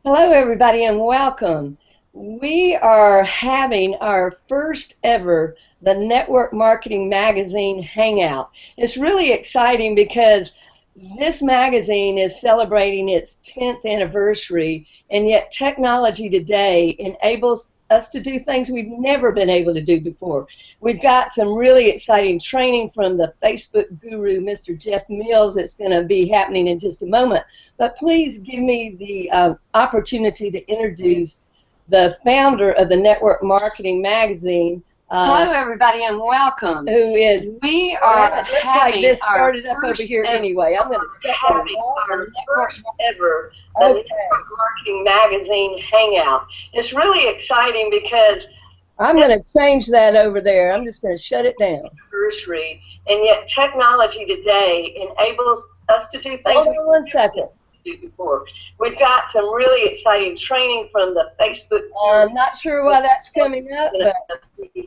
Hello, everybody, and welcome. We are having our first ever the Network Marketing Magazine Hangout. It's really exciting because this magazine is celebrating its 10th anniversary, and yet technology today enables us to do things we've never been able to do before. We've got some really exciting training from the Facebook guru, Mr. Jeff Mills, that's going to be happening in just a moment. But please give me the opportunity to introduce the founder of the Network Marketing Magazine. Hello, everybody, and welcome. Who is we are looks having like this started up over here anyway. I'm going to having our first ever the Network Marketing Magazine Hangout. It's really exciting because I'm going to change that over there. I'm just going to shut it down. Anniversary, and yet technology today enables us to do things. Hold on one second. Before. We've got some really exciting training from the Facebook. I'm not sure why that's coming up, but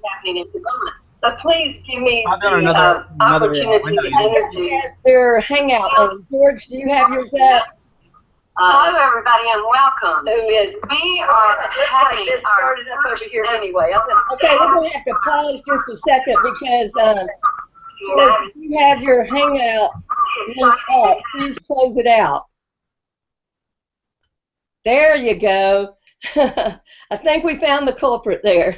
happening in just a moment. But please give me the opportunity to introduce their hangout. George, do you have yours up? Hello, everybody, and welcome. Who is we are having this started up over here anyway. Okay, we're going to have to pause just a second because George, if you have your hangout linked up, please close it out. There you go. I think we found the culprit there.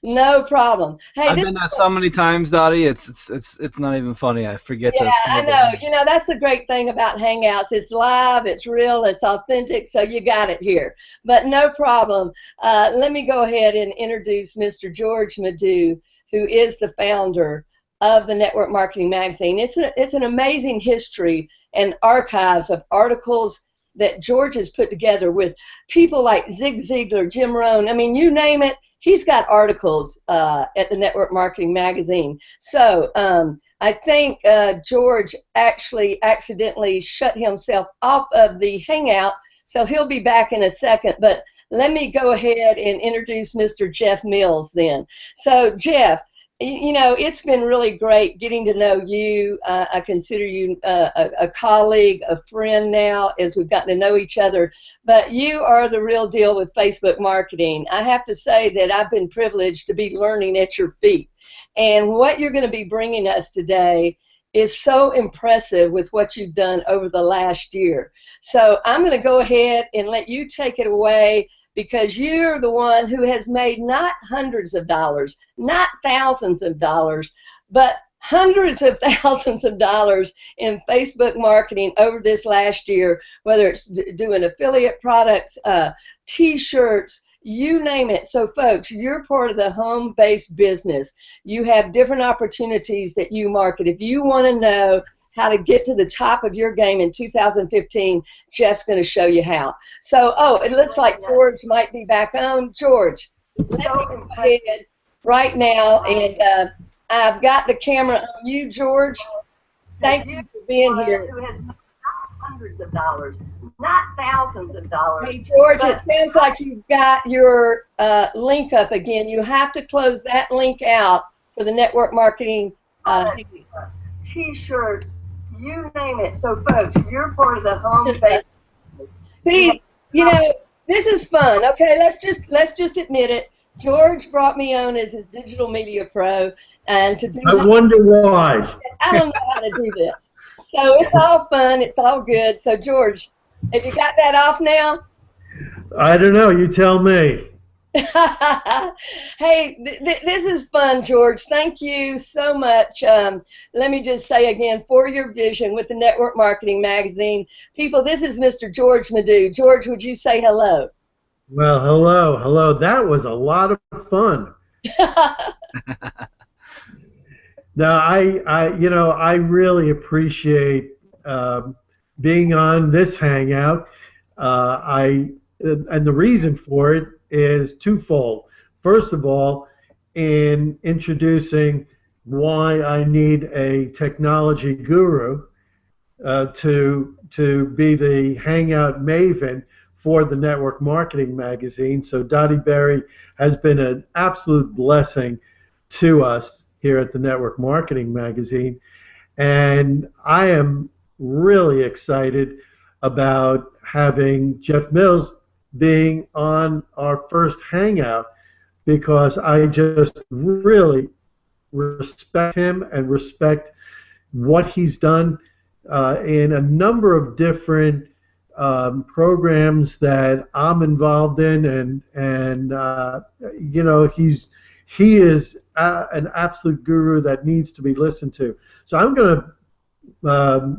No problem. Hey, I've been there so many times, Dottie. It's not even funny. I forget to. Yeah, I know. You know, that's the great thing about Hangouts. It's live, it's real, it's authentic, so you got it here. But no problem. Let me go ahead and introduce Mr. George Madu, who is the founder of the Network Marketing Magazine. It's an amazing history and archives of articles that George has put together with people like Zig Ziglar, Jim Rohn. I mean, you name it, he's got articles at the Network Marketing Magazine. So I think George actually accidentally shut himself off of the Hangout, so he'll be back in a second. But let me go ahead and introduce Mr. Jeff Mills then. So Jeff, you know, it's been really great getting to know you. I consider you a colleague, a friend now, as we've gotten to know each other. But you are the real deal with Facebook marketing. I have to say that I've been privileged to be learning at your feet. And what you're going to be bringing us today is so impressive with what you've done over the last year. So I'm going to go ahead and let you take it away, because you're the one who has made not hundreds of dollars, not thousands of dollars, but hundreds of thousands of dollars in Facebook marketing over this last year, whether it's doing affiliate products, t-shirts, you name it. So folks, you're part of the home-based business. You have different opportunities that you market. If you want to know how to get to the top of your game in 2015, Jeff's going to show you how. So, oh, it looks like George might be back on. George, let me go ahead right now, and I've got the camera on you, George. Thank you for being here. Who has hundreds of dollars, not thousands of dollars. Hey, George, it sounds like you've got your link up again. You have to close that link out for the network marketing T-shirts, you name it. So, folks, you're part of the home base. See, you know, this is fun. Okay, let's just admit it. George brought me on as his digital media pro, and to do. I wonder why. I don't know how to do this. So it's all fun. It's all good. So, George, have you got that off now? I don't know. You tell me. Hey, this is fun, George. Thank you so much. Let me just say again, for your vision with the Network Marketing Magazine. People, this is Mr. George Madu. George, would you say hello? Well, hello, hello. That was a lot of fun. Now, I really appreciate being on this hangout. And the reason for it is twofold. First of all, in introducing why I need a technology guru to be the hangout maven for the Network Marketing Magazine. So Dottie Berry has been an absolute blessing to us here at the Network Marketing Magazine, and I am really excited about having Jeff Mills being on our first hangout, because I just really respect him and respect what he's done in a number of different programs that I'm involved in, and you know, he is an absolute guru that needs to be listened to. So I'm going to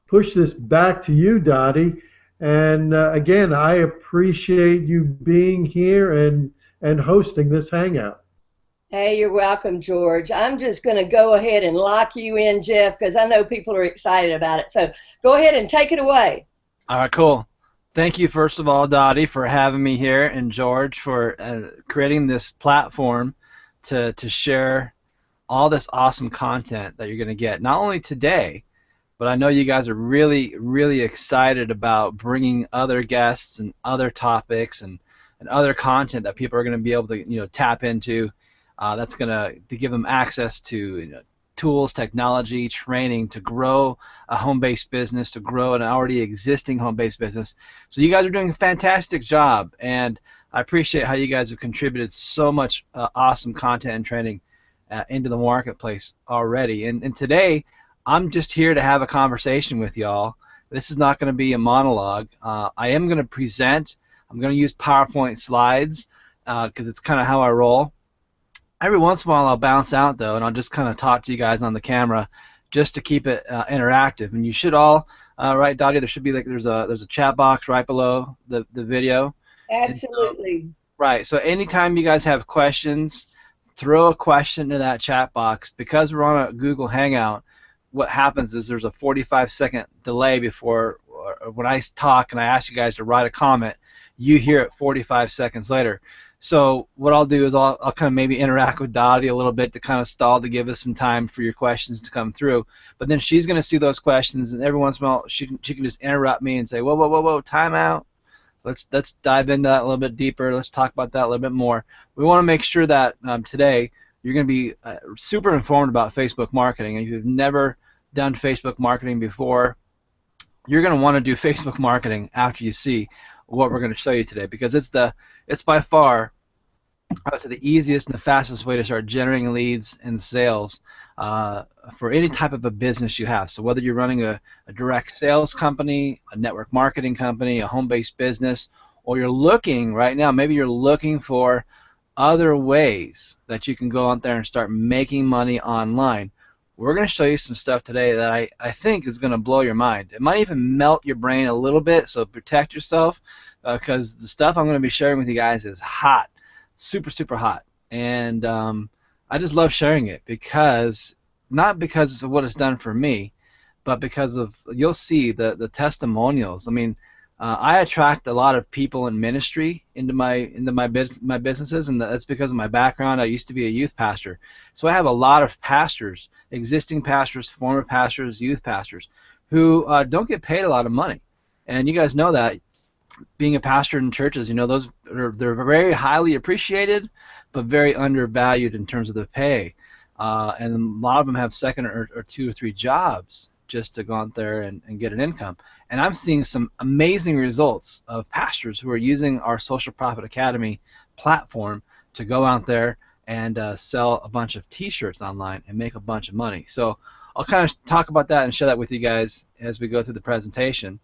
push this back to you, Dottie. And again, I appreciate you being here and hosting this hangout. Hey, you're welcome, George. I'm just going to go ahead and lock you in, Jeff, because I know people are excited about it. So go ahead and take it away. All right, cool. Thank you, first of all, Dottie, for having me here, and George for creating this platform to share all this awesome content that you're going to get, not only today, but I know you guys are really, really excited about bringing other guests and other topics and other content that people are going to be able to tap into. That's going to give them access to tools, technology, training to grow a home-based business, to grow an already existing home-based business. So you guys are doing a fantastic job, and I appreciate how you guys have contributed so much awesome content and training into the marketplace already. And today, I'm just here to have a conversation with y'all. This is not going to be a monologue. I am going to present. I'm going to use PowerPoint slides because it's kind of how I roll. Every once in a while I'll bounce out though, and I'll just kind of talk to you guys on the camera just to keep it interactive. And you should all, right, Dottie, there should be there's a chat box right below the video. Absolutely. Right, so anytime you guys have questions, throw a question into that chat box. Because we're on a Google Hangout, what happens is there's a 45-second delay before when I talk and I ask you guys to write a comment, you hear it 45 seconds later. So what I'll do is I'll kind of maybe interact with Dottie a little bit to kind of stall to give us some time for your questions to come through. But then she's going to see those questions, and every once in a while she can just interrupt me and say, whoa, time out. Let's dive into that a little bit deeper. Let's talk about that a little bit more. We want to make sure that today you're going to be super informed about Facebook marketing. And if you've never done Facebook marketing before, you're going to want to do Facebook marketing after you see what we're going to show you today, because it's by far, I would say, the easiest and the fastest way to start generating leads and sales for any type of a business you have. So whether you're running a direct sales company, a network marketing company, a home-based business, or you're looking right now, maybe you're looking for other ways that you can go out there and start making money online. We're going to show you some stuff today that I think is going to blow your mind. It might even melt your brain a little bit, so protect yourself because the stuff I'm going to be sharing with you guys is hot, super, super hot. And I just love sharing it because, not because of what it's done for me, but because of, you'll see the testimonials. I mean, I attract a lot of people in ministry into my businesses, and that's because of my background. I used to be a youth pastor, so I have a lot of pastors, existing pastors, former pastors, youth pastors, who don't get paid a lot of money. And you guys know that being a pastor in churches, those they're very highly appreciated, but very undervalued in terms of the pay. And a lot of them have second or two or three jobs just to go out there and get an income. And I'm seeing some amazing results of pastors who are using our Social Profit Academy platform to go out there and sell a bunch of t-shirts online and make a bunch of money. So I'll kind of talk about that and share that with you guys as we go through the presentation.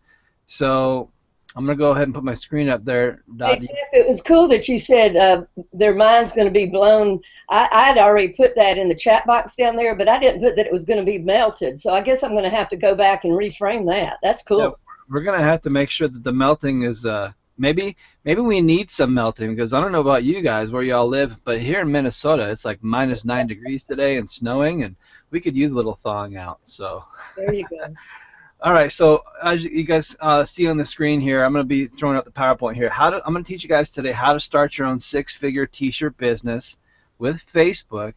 So I'm going to go ahead and put my screen up there. Hey, Jeff, it was cool that you said their mind's going to be blown. I'd already put that in the chat box down there, but I didn't put that it was going to be melted. So I guess I'm going to have to go back and reframe that. That's cool. Yeah, we're going to have to make sure that the melting is maybe we need some melting, because I don't know about you guys where y'all live, but here in Minnesota it's like -9 degrees today and snowing, and we could use a little thawing out. So there you go. All right, so as you guys see on the screen here, I'm going to be throwing up the PowerPoint here. I'm going to teach you guys today how to start your own 6-figure t-shirt business with Facebook,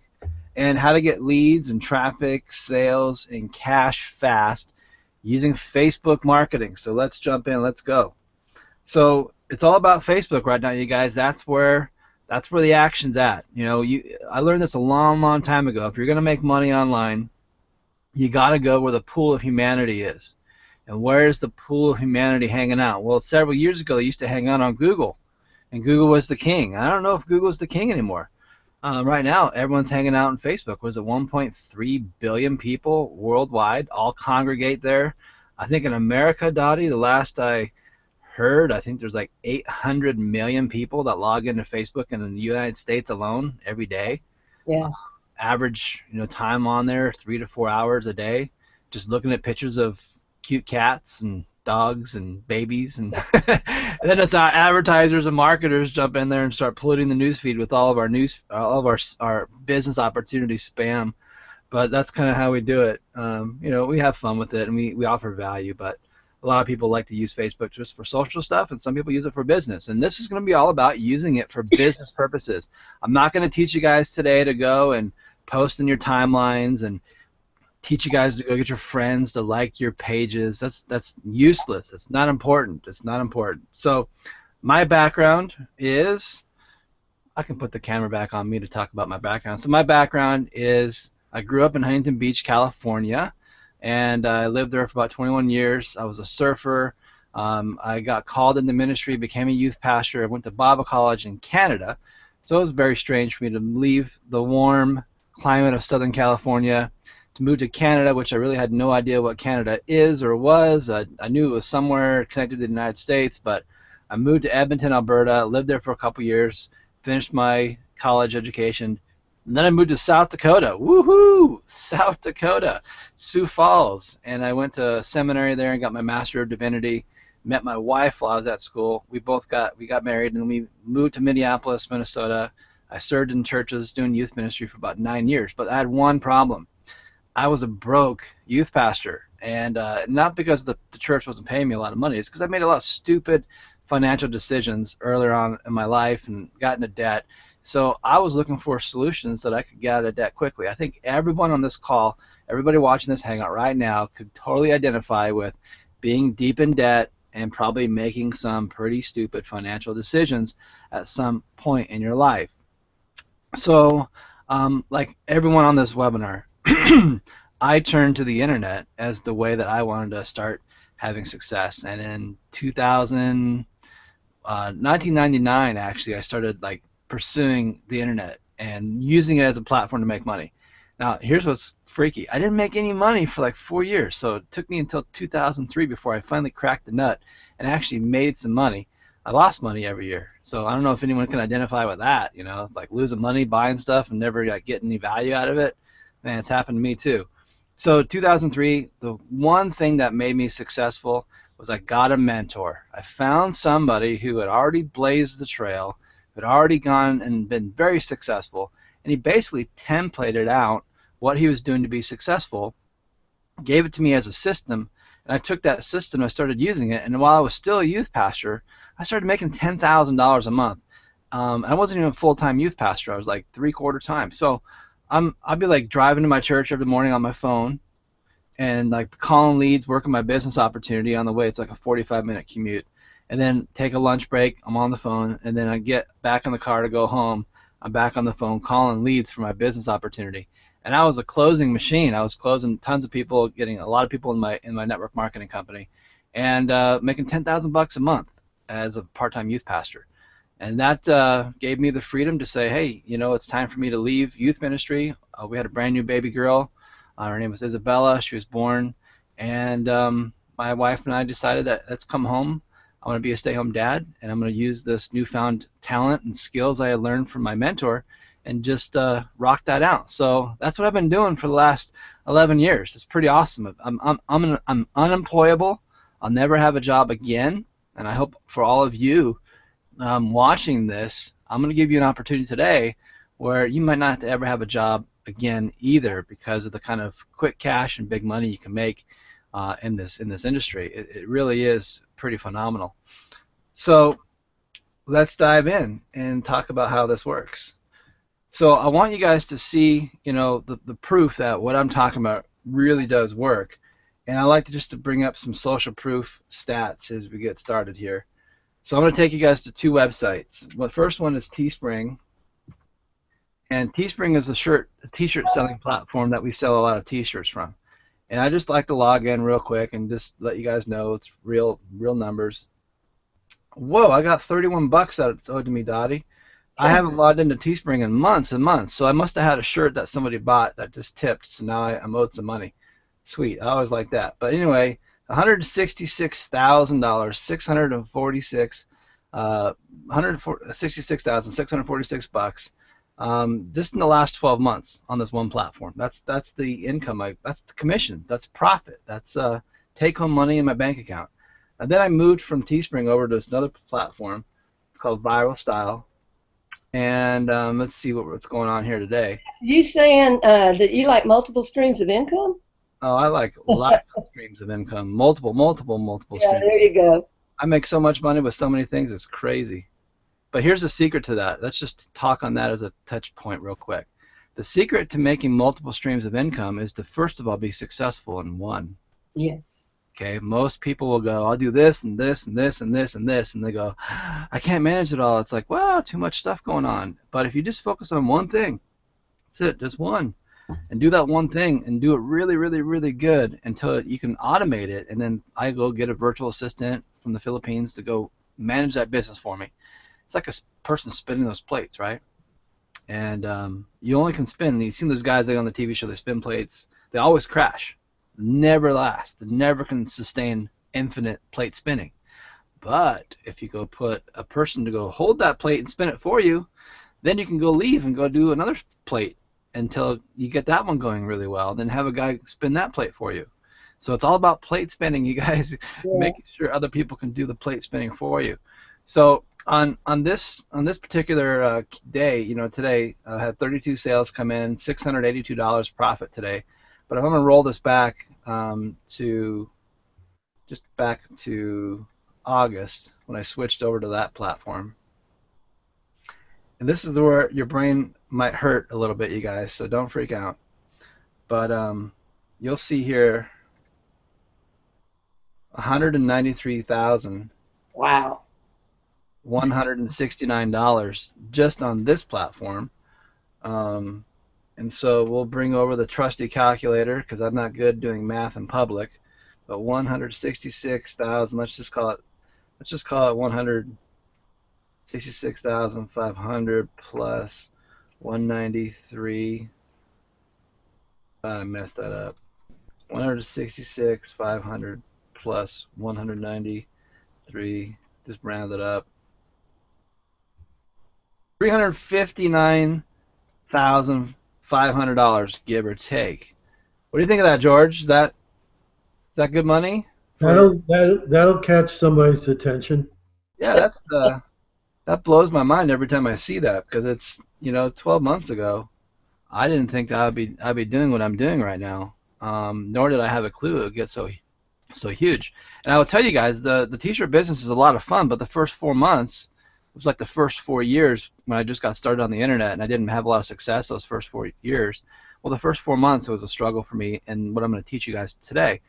and how to get leads and traffic, sales, and cash fast using Facebook marketing. So let's jump in. Let's go. So it's all about Facebook right now, you guys. That's where the action's at. I learned this a long, long time ago. If you're going to make money online, you got to go where the pool of humanity is. And where's the pool of humanity hanging out? Well, several years ago, they used to hang out on Google, and Google was the king. I don't know if Google's the king anymore. Right now, everyone's hanging out on Facebook. Was it 1.3 billion people worldwide all congregate there? I think in America, Dottie, the last I heard, I think there's like 800 million people that log into Facebook in the United States alone every day. Yeah. Average, time on there 3 to 4 hours a day, just looking at pictures of cute cats and dogs and babies, and, and then it's our advertisers and marketers jump in there and start polluting the news feed with all of our business opportunity spam. But that's kind of how we do it. We have fun with it, and we offer value, but a lot of people like to use Facebook just for social stuff, and some people use it for business. And this is going to be all about using it for business purposes. I'm not going to teach you guys today to go and post in your timelines and teach you guys to go get your friends to like your pages. That's useless. It's not important. It's not important. So my background is, I can put the camera back on me to talk about my background. So my background is, I grew up in Huntington Beach, California, and I lived there for about 21 years. I was a surfer. I got called into ministry, became a youth pastor. I went to Bible college in Canada. So it was very strange for me to leave the warm climate of Southern California to move to Canada, which I really had no idea what Canada is or was. I knew it was somewhere connected to the United States, but I moved to Edmonton, Alberta, lived there for a couple years, finished my college education, and then I moved to South Dakota. Woohoo! South Dakota, Sioux Falls, and I went to seminary there and got my Master of Divinity. Met my wife while I was at school. We got married, and we moved to Minneapolis, Minnesota. I served in churches doing youth ministry for about 9 years, but I had one problem. I was a broke youth pastor, and not because the church wasn't paying me a lot of money. It's because I made a lot of stupid financial decisions earlier on in my life and got into debt. So I was looking for solutions that I could get out of debt quickly. I think everyone on this call, everybody watching this hangout right now, could totally identify with being deep in debt and probably making some pretty stupid financial decisions at some point in your life. So, like everyone on this webinar, I turned to the internet as the way that I wanted to start having success. And in 1999, actually, I started pursuing the internet and using it as a platform to make money. Now, here's what's freaky. I didn't make any money for 4 years, so it took me until 2003 before I finally cracked the nut and actually made some money. I lost money every year, so I don't know if anyone can identify with that. It's like losing money buying stuff and never getting any value out of it. Man, it's happened to me too. So 2003, the one thing that made me successful was I got a mentor. I found somebody who had already blazed the trail, who had already gone and been very successful, and he basically templated out what he was doing to be successful, gave it to me as a system, and I took that system and I started using it, and while I was still a youth pastor, I started making $10,000 a month. I wasn't even a full-time youth pastor. I was like 3/4 time. So I'd be driving to my church every morning on my phone and calling leads, working my business opportunity on the way. It's like a 45-minute commute. And then take a lunch break, I'm on the phone, and then I get back in the car to go home. I'm back on the phone calling leads for my business opportunity. And I was a closing machine. I was closing tons of people, getting a lot of people in my network marketing company, and making $10,000 a month as a part-time youth pastor. And that gave me the freedom to say, hey, it's time for me to leave youth ministry. We had a brand new baby girl. Her name was Isabella. She was born. And my wife and I decided that let's come home. I want to be a stay-home dad, and I'm going to use this newfound talent and skills I had learned from my mentor and just rock that out. So that's what I've been doing for the last 11 years. It's pretty awesome. I'm unemployable. I'll never have a job again, and I hope for all of you watching this, I'm going to give you an opportunity today where you might not have to ever have a job again either, because of the kind of quick cash and big money you can make in this industry. It really is pretty phenomenal. So let's dive in and talk about how this works. So I want you guys to see, the proof that what I'm talking about really does work. And I like to bring up some social proof stats as we get started here. So I'm going to take you guys to 2 websites. The first one is Teespring. And Teespring is a t-shirt selling platform that we sell a lot of t-shirts from. And I just like to log in real quick and just let you guys know it's real numbers. Whoa, I got 31 bucks that's owed to me, Dottie. I haven't logged into Teespring in months and months, so I must have had a shirt that somebody bought that just tipped, so now I'm owed some money. Sweet, I always like that. But anyway, $166,000, 646, $166,646 just in the last 12 months on this one platform. That's the income. That's the commission. That's profit. That's take-home money in my bank account. And then I moved from Teespring over to another platform. It's called Viral Style. And let's see what's going on here today. You saying that you like multiple streams of income? Oh, I like lots of streams of income. Multiple Yeah, streams. there you go. I make so much money with so many things, it's crazy. But here's the secret to that. Let's just talk on that as a touch point real quick. The secret to making multiple streams of income is to, first of all, be successful in one. Yes. Okay, most people will go, I'll do this and this and this and this and this, and they go, I can't manage it all. It's like, well, too much stuff going on. But if you just focus on one thing, that's it, just one, and do that one thing and do it really, really, really good until you can automate it, and then I go get a virtual assistant from the Philippines to go manage that business for me. It's like a person spinning those plates, right? And you only can spin. You've seen those guys like on the TV show, they spin plates. They always crash. Never last. They never can sustain infinite plate spinning. But if you go put a person to go hold that plate and spin it for you, then you can go leave and go do another plate until you get that one going really well. Then have a guy spin that plate for you. So it's all about plate spinning, you guys. Yeah. Making sure other people can do the plate spinning for you. So on this particular day, today I had 32 sales come in, $682 profit today. But if I'm going to roll this back to August when I switched over to that platform. And this is where your brain might hurt a little bit, you guys, so don't freak out. But you'll see here $193,000. Wow. $169 just on this platform. And so we'll bring over the trusty calculator because I'm not good doing math in public. But 166,000. Let's just call it 166,500 plus 193. I messed that up. 166,500 plus 193. Just round it up. $359,500, give or take. What do you think of that, George? Is that good money? That'll catch somebody's attention. Yeah, that blows my mind every time I see that because it's 12 months ago. I didn't think that I'd be doing what I'm doing right now. Nor did I have a clue it would get so huge. And I will tell you guys, the t-shirt business is a lot of fun, but the first 4 months, it was like the first 4 years when I just got started on the internet and I didn't have a lot of success those first 4 years. Well, the first 4 months it was a struggle for me, and what I'm going to teach you guys today.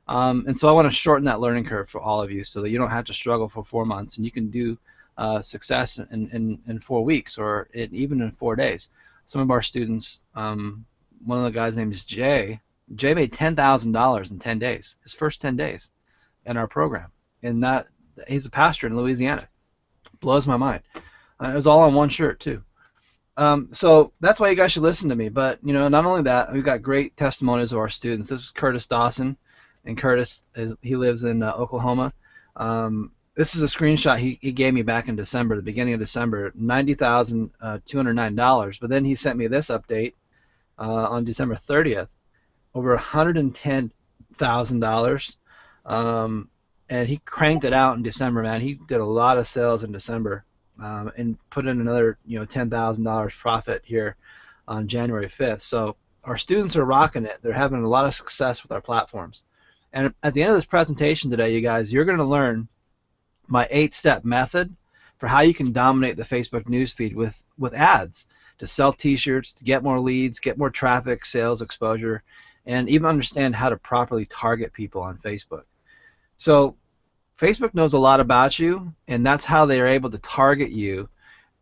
And so I want to shorten that learning curve for all of you so that you don't have to struggle for 4 months and you can do success in 4 weeks or even in 4 days. Some of our students, one of the guys' name is Jay. Jay made $10,000 in 10 days, his first 10 days in our program. And he's a pastor in Louisiana. Blows my mind. It was all on one shirt, too. So that's why you guys should listen to me. But, not only that, we've got great testimonies of our students. This is Curtis Dawson. And Curtis, he lives in Oklahoma. This is a screenshot he gave me back in December, the beginning of December, $90,209. But then he sent me this update on December 30th, over $110,000. And he cranked it out in December, man. He did a lot of sales in December and put in another $10,000 profit here on January 5th. So our students are rocking it. They're having a lot of success with our platforms. And at the end of this presentation today, you guys, you're going to learn my 8-step method for how you can dominate the Facebook newsfeed with ads to sell t-shirts, to get more leads, get more traffic, sales, exposure, and even understand how to properly target people on Facebook. So Facebook knows a lot about you, and that's how they are able to target you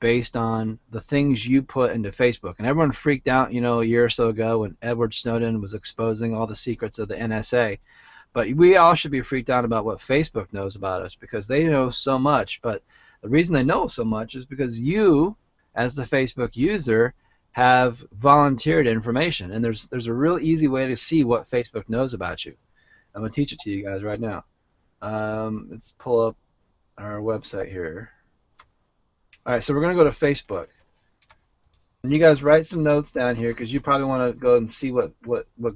based on the things you put into Facebook. And everyone freaked out, a year or so ago when Edward Snowden was exposing all the secrets of the NSA. But we all should be freaked out about what Facebook knows about us, because they know so much. But the reason they know so much is because you, as the Facebook user, have volunteered information. And there's a real easy way to see what Facebook knows about you. I'm going to teach it to you guys right now. Let's pull up our website here. All right, so we're going to go to Facebook. And you guys write some notes down here, because you probably want to go and see what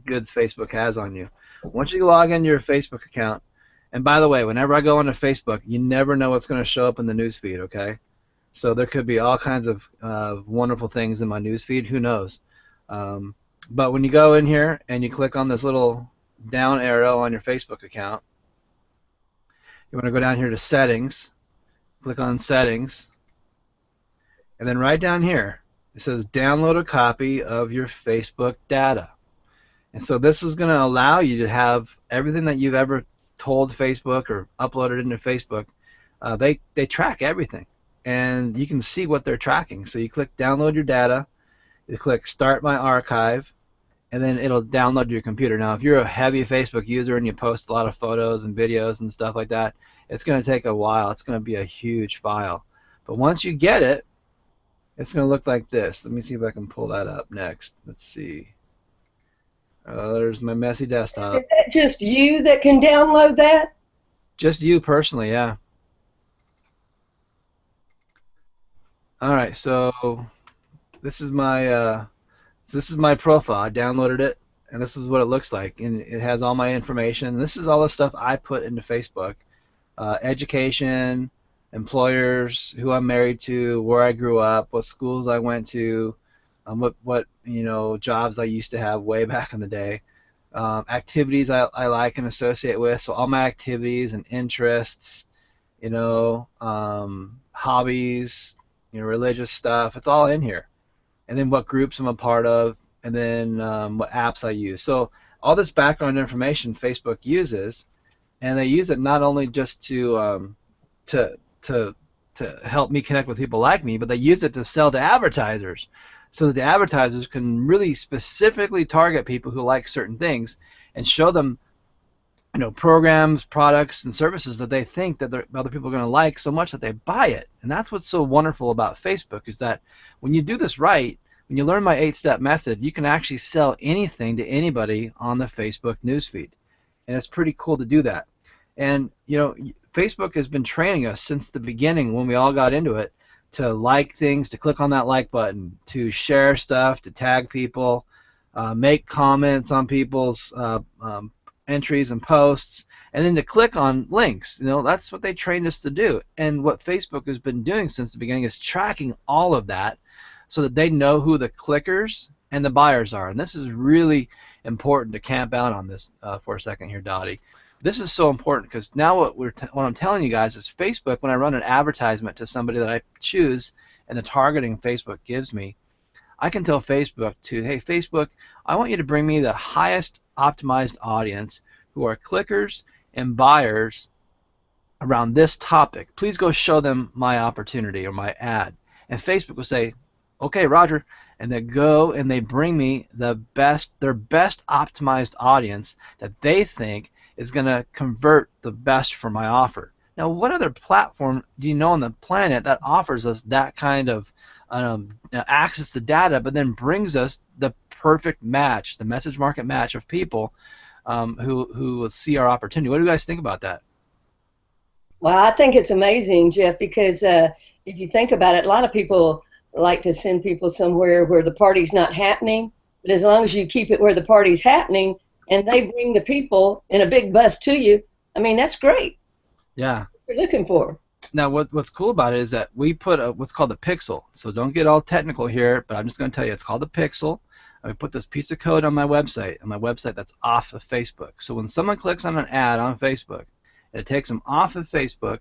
goods Facebook has on you. Once you log into your Facebook account, and by the way, whenever I go onto Facebook, you never know what's going to show up in the news feed, okay? So there could be all kinds of wonderful things in my news feed. Who knows? But when you go in here and you click on this little down arrow on your Facebook account, you want to go down here to Settings, click on Settings, and then right down here it says download a copy of your Facebook data. And so this is going to allow you to have everything that you've ever told Facebook or uploaded into Facebook. They track everything, and you can see what they're tracking. So you click download your data, you click start my archive, and then it'll download to your computer. Now if you're a heavy Facebook user and you post a lot of photos and videos and stuff like that, it's going to take a while. It's going to be a huge file. But once you get it, it's going to look like this. Let me see if I can pull that up next. Let's see. There's my messy desktop. Is that just you that can download that? Just you personally, yeah. All right, so this is my profile. I downloaded it, and this is what it looks like. And it has all my information. This is all the stuff I put into Facebook: education, employers, who I'm married to, where I grew up, what schools I went to, what jobs I used to have way back in the day, activities I like and associate with. So all my activities and interests, hobbies, religious stuff. It's all in here. And then what groups I'm a part of, and then what apps I use. So all this background information Facebook uses, and they use it not only just to help me connect with people like me, but they use it to sell to advertisers, so that the advertisers can really specifically target people who like certain things and show them, programs, products, and services that they think that other people are going to like so much that they buy it. And that's what's so wonderful about Facebook, is that when you do this right, when you learn my 8-step method, you can actually sell anything to anybody on the Facebook newsfeed. And it's pretty cool to do that. And, Facebook has been training us since the beginning, when we all got into it, to like things, to click on that like button, to share stuff, to tag people, make comments on people's entries and posts, and then to click on links. That's what they trained us to do. And what Facebook has been doing since the beginning is tracking all of that, so that they know who the clickers and the buyers are. And this is really important to camp out on this for a second here, Dottie. This is so important, because now what I'm telling you guys is Facebook, when I run an advertisement to somebody that I choose and the targeting Facebook gives me, I can tell Facebook hey, Facebook, I want you to bring me the highest optimized audience who are clickers and buyers around this topic. Please go show them my opportunity or my ad. And Facebook will say, okay, Roger, and they go and they bring me their best optimized audience that they think is going to convert the best for my offer. Now, what other platform do you know on the planet that offers us that kind of access to data, but then brings us the perfect match, the message market match of people who will see our opportunity? What do you guys think about that? Well, I think it's amazing, Jeff, because if you think about it, a lot of people like to send people somewhere where the party's not happening, but as long as you keep it where the party's happening, and they bring the people in a big bus to you, I mean, that's great. Yeah. What you're looking for. Now, what's cool about it is that we put what's called a pixel. So don't get all technical here, but I'm just going to tell you it's called a pixel. And we put this piece of code on my website that's off of Facebook. So when someone clicks on an ad on Facebook, and it takes them off of Facebook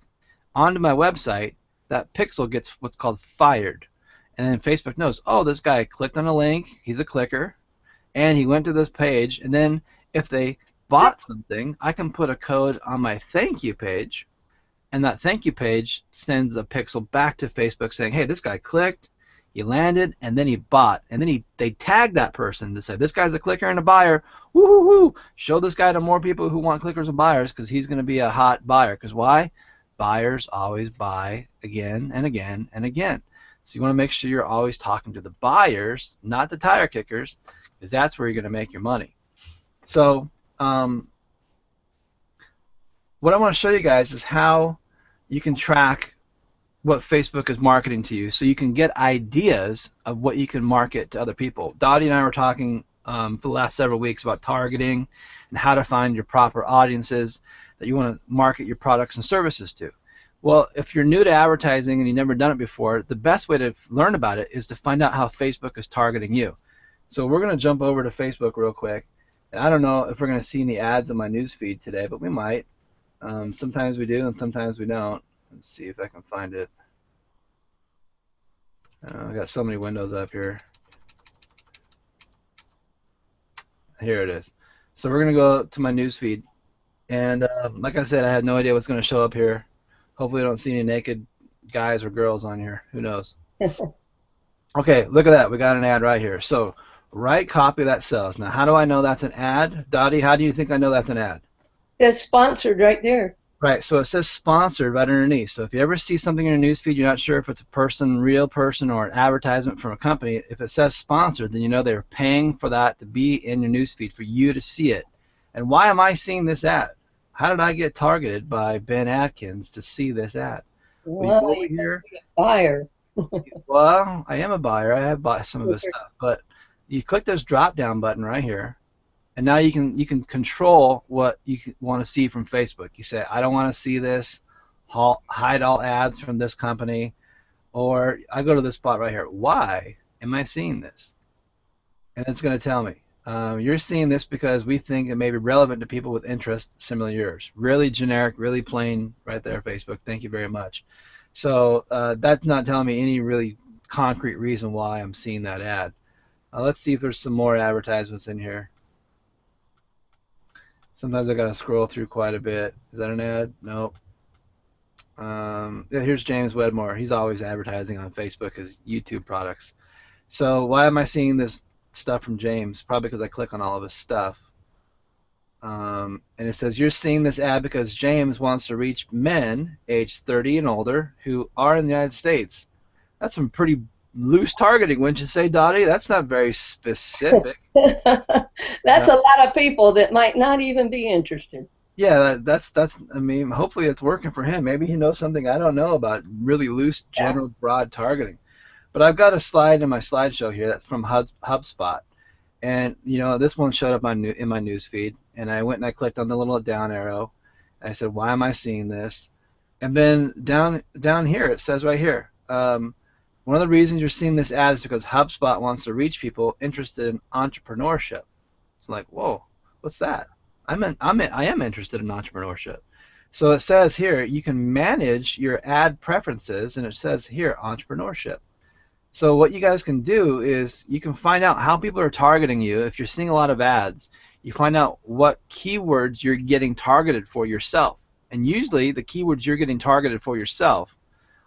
onto my website, that pixel gets what's called fired. And then Facebook knows, oh, this guy clicked on a link, he's a clicker, and he went to this page, and then if they bought something, I can put a code on my thank you page, and that thank you page sends a pixel back to Facebook saying, hey, this guy clicked, he landed, and then he bought, and then they tag that person to say, this guy's a clicker and a buyer. Woo-hoo-hoo! Show this guy to more people who want clickers and buyers, because he's going to be a hot buyer. Because why? Buyers always buy again and again and again. So you want to make sure you're always talking to the buyers, not the tire kickers, because that's where you're going to make your money. So what I want to show you guys is how you can track what Facebook is marketing to you, so you can get ideas of what you can market to other people. Dottie and I were talking for the last several weeks about targeting and how to find your proper audiences that you want to market your products and services to. Well, if you're new to advertising and you've never done it before, the best way to learn about it is to find out how Facebook is targeting you. So we're going to jump over to Facebook real quick. And I don't know if we're going to see any ads in my news feed today, but we might. Sometimes we do and sometimes we don't. Let's see if I can find it. I got so many windows up here. Here it is. So we're going to go to my news feed. And like I said, I had no idea what's going to show up here. Hopefully I don't see any naked guys or girls on here. Who knows? Okay, look at that. We got an ad right here. So write copy that sells. Now, how do I know that's an ad? Dottie, how do you think I know that's an ad? It's sponsored right there. Right, so it says sponsored right underneath. So if you ever see something in your newsfeed, you're not sure if it's a person, real person, or an advertisement from a company, if it says sponsored, then you know they're paying for that to be in your newsfeed for you to see it. And why am I seeing this ad? How did I get targeted by Ben Atkins to see this ad? Well, you must be a buyer. Well, I am a buyer. I have bought some of his stuff. But you click this drop-down button right here, and now you can control what you want to see from Facebook. You say, I don't want to see this, hide all ads from this company, or I go to this spot right here. Why am I seeing this? And it's going to tell me. You're seeing this because we think it may be relevant to people with interests similar to yours. Really generic, really plain right there, Facebook. Thank you very much. So that's not telling me any really concrete reason why I'm seeing that ad. Let's see if there's some more advertisements in here. Sometimes I gotta scroll through quite a bit. Is that an ad? Nope. Yeah, here's James Wedmore. He's always advertising on Facebook his YouTube products. So why am I seeing this stuff from James? Probably because I click on all of his stuff. And it says you're seeing this ad because James wants to reach men aged 30 and older who are in the United States. That's some pretty loose targeting, wouldn't you say, Dottie? That's not very specific. That's a lot of people that might not even be interested. Yeah, that's. I mean, hopefully it's working for him. Maybe he knows something I don't know about really loose, general, broad targeting. But I've got a slide in my slideshow here that's from HubSpot, and you know this one showed up in my news feed, and I went and I clicked on the little down arrow, and I said, why am I seeing this? And then down here it says right here. One of the reasons you're seeing this ad is because HubSpot wants to reach people interested in entrepreneurship. It's like, whoa, what's that? I am interested in entrepreneurship. So it says here you can manage your ad preferences, and it says here entrepreneurship. So what you guys can do is you can find out how people are targeting you. If you're seeing a lot of ads, you find out what keywords you're getting targeted for yourself. And usually the keywords you're getting targeted for yourself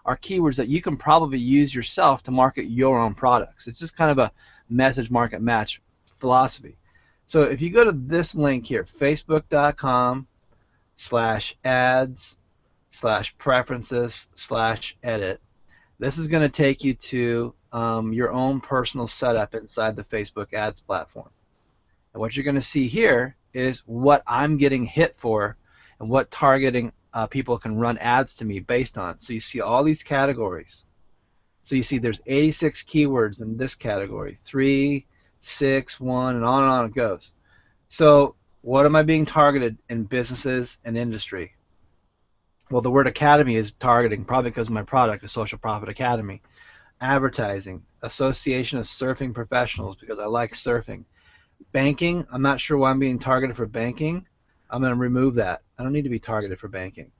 are keywords that you can probably use yourself to market your own products. It's just kind of a message market match philosophy. So if you go to this link here, facebook.com/ads/preferences/edit, this is going to take you to your own personal setup inside the Facebook ads platform. And what you're going to see here is what I'm getting hit for and what targeting people can run ads to me based on. So you see all these categories. So you see there's 86 keywords in this category, 3, 6, 1, and on it goes. So what am I being targeted in businesses and industry? Well, the word academy is targeting, probably because of my product, a Social Profit Academy. Advertising, Association of Surfing Professionals, because I like surfing. Banking, I'm not sure why I'm being targeted for banking. I'm going to remove that. I don't need to be targeted for banking.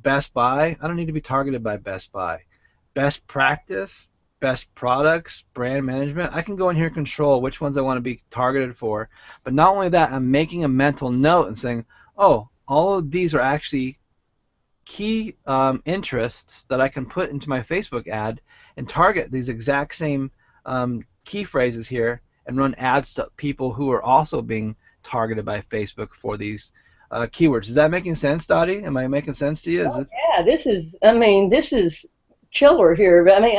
Best Buy, I don't need to be targeted by Best Buy. Best practice, best products, brand management, I can go in here and control which ones I want to be targeted for. But not only that, I'm making a mental note and saying, oh, all of these are actually key interests that I can put into my Facebook ad and target these exact same key phrases here and run ads to people who are also being targeted by Facebook for these keywords. Is that making sense, Dottie? Am I making sense to you? Is Oh, it? yeah, I mean, this is killer here. But I mean,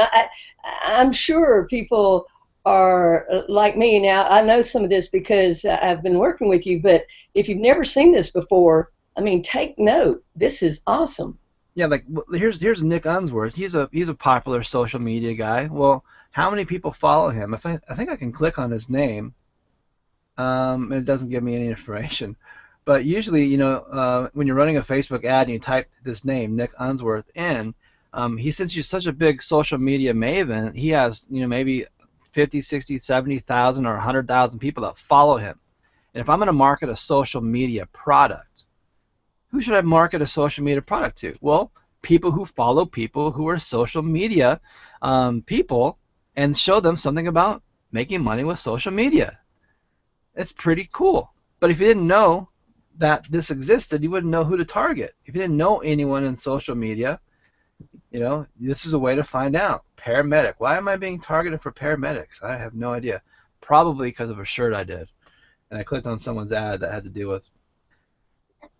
I'm sure people are like me now. I know some of this because I've been working with you, but if you've never seen this before, I mean, take note. This is awesome. Yeah, like here's Nick Unsworth. He's a popular social media guy. Well, how many people follow him? If I think I can click on his name, and it doesn't give me any information. But usually, when you're running a Facebook ad and you type this name, Nick Unsworth, in, since he's such a big social media maven, he has, maybe 50, 60, 70,000 or 100,000 people that follow him. And if I'm going to market a social media product, who should I market a social media product to? Well, people who follow people who are social media people, and show them something about making money with social media. It's pretty cool. But if you didn't know that this existed, you wouldn't know who to target. If you didn't know anyone in social media, this is a way to find out. Paramedic. Why am I being targeted for paramedics? I have no idea. Probably because of a shirt I did. And I clicked on someone's ad that had to do with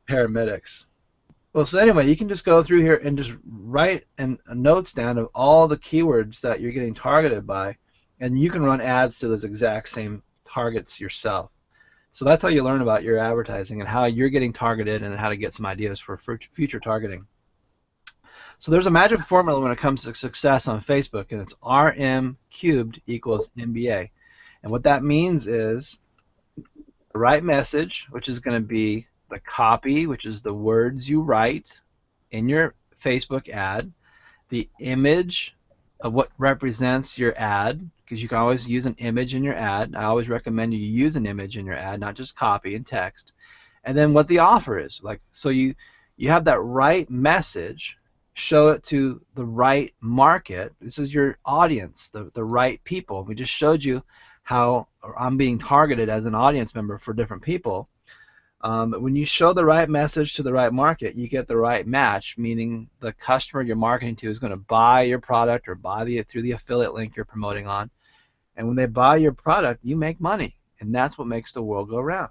paramedics. Well, so anyway, you can just go through here and just write notes down of all the keywords that you're getting targeted by, and you can run ads to those exact same targets yourself. So that's how you learn about your advertising and how you're getting targeted and how to get some ideas for future targeting. So there's a magic formula when it comes to success on Facebook, and it's RM cubed equals MBA. And what that means is the right message, which is going to be the copy, which is the words you write in your Facebook ad, the image of what represents your ad, because you can always use an image in your ad. I always recommend you use an image in your ad, not just copy and text. And then what the offer is. So you have that right message, show it to the right market. This is your audience, the right people. We just showed you how I'm being targeted as an audience member for different people. But when you show the right message to the right market, you get the right match, meaning the customer you're marketing to is going to buy your product or buy through the affiliate link you're promoting on. And when they buy your product, you make money. And that's what makes the world go round.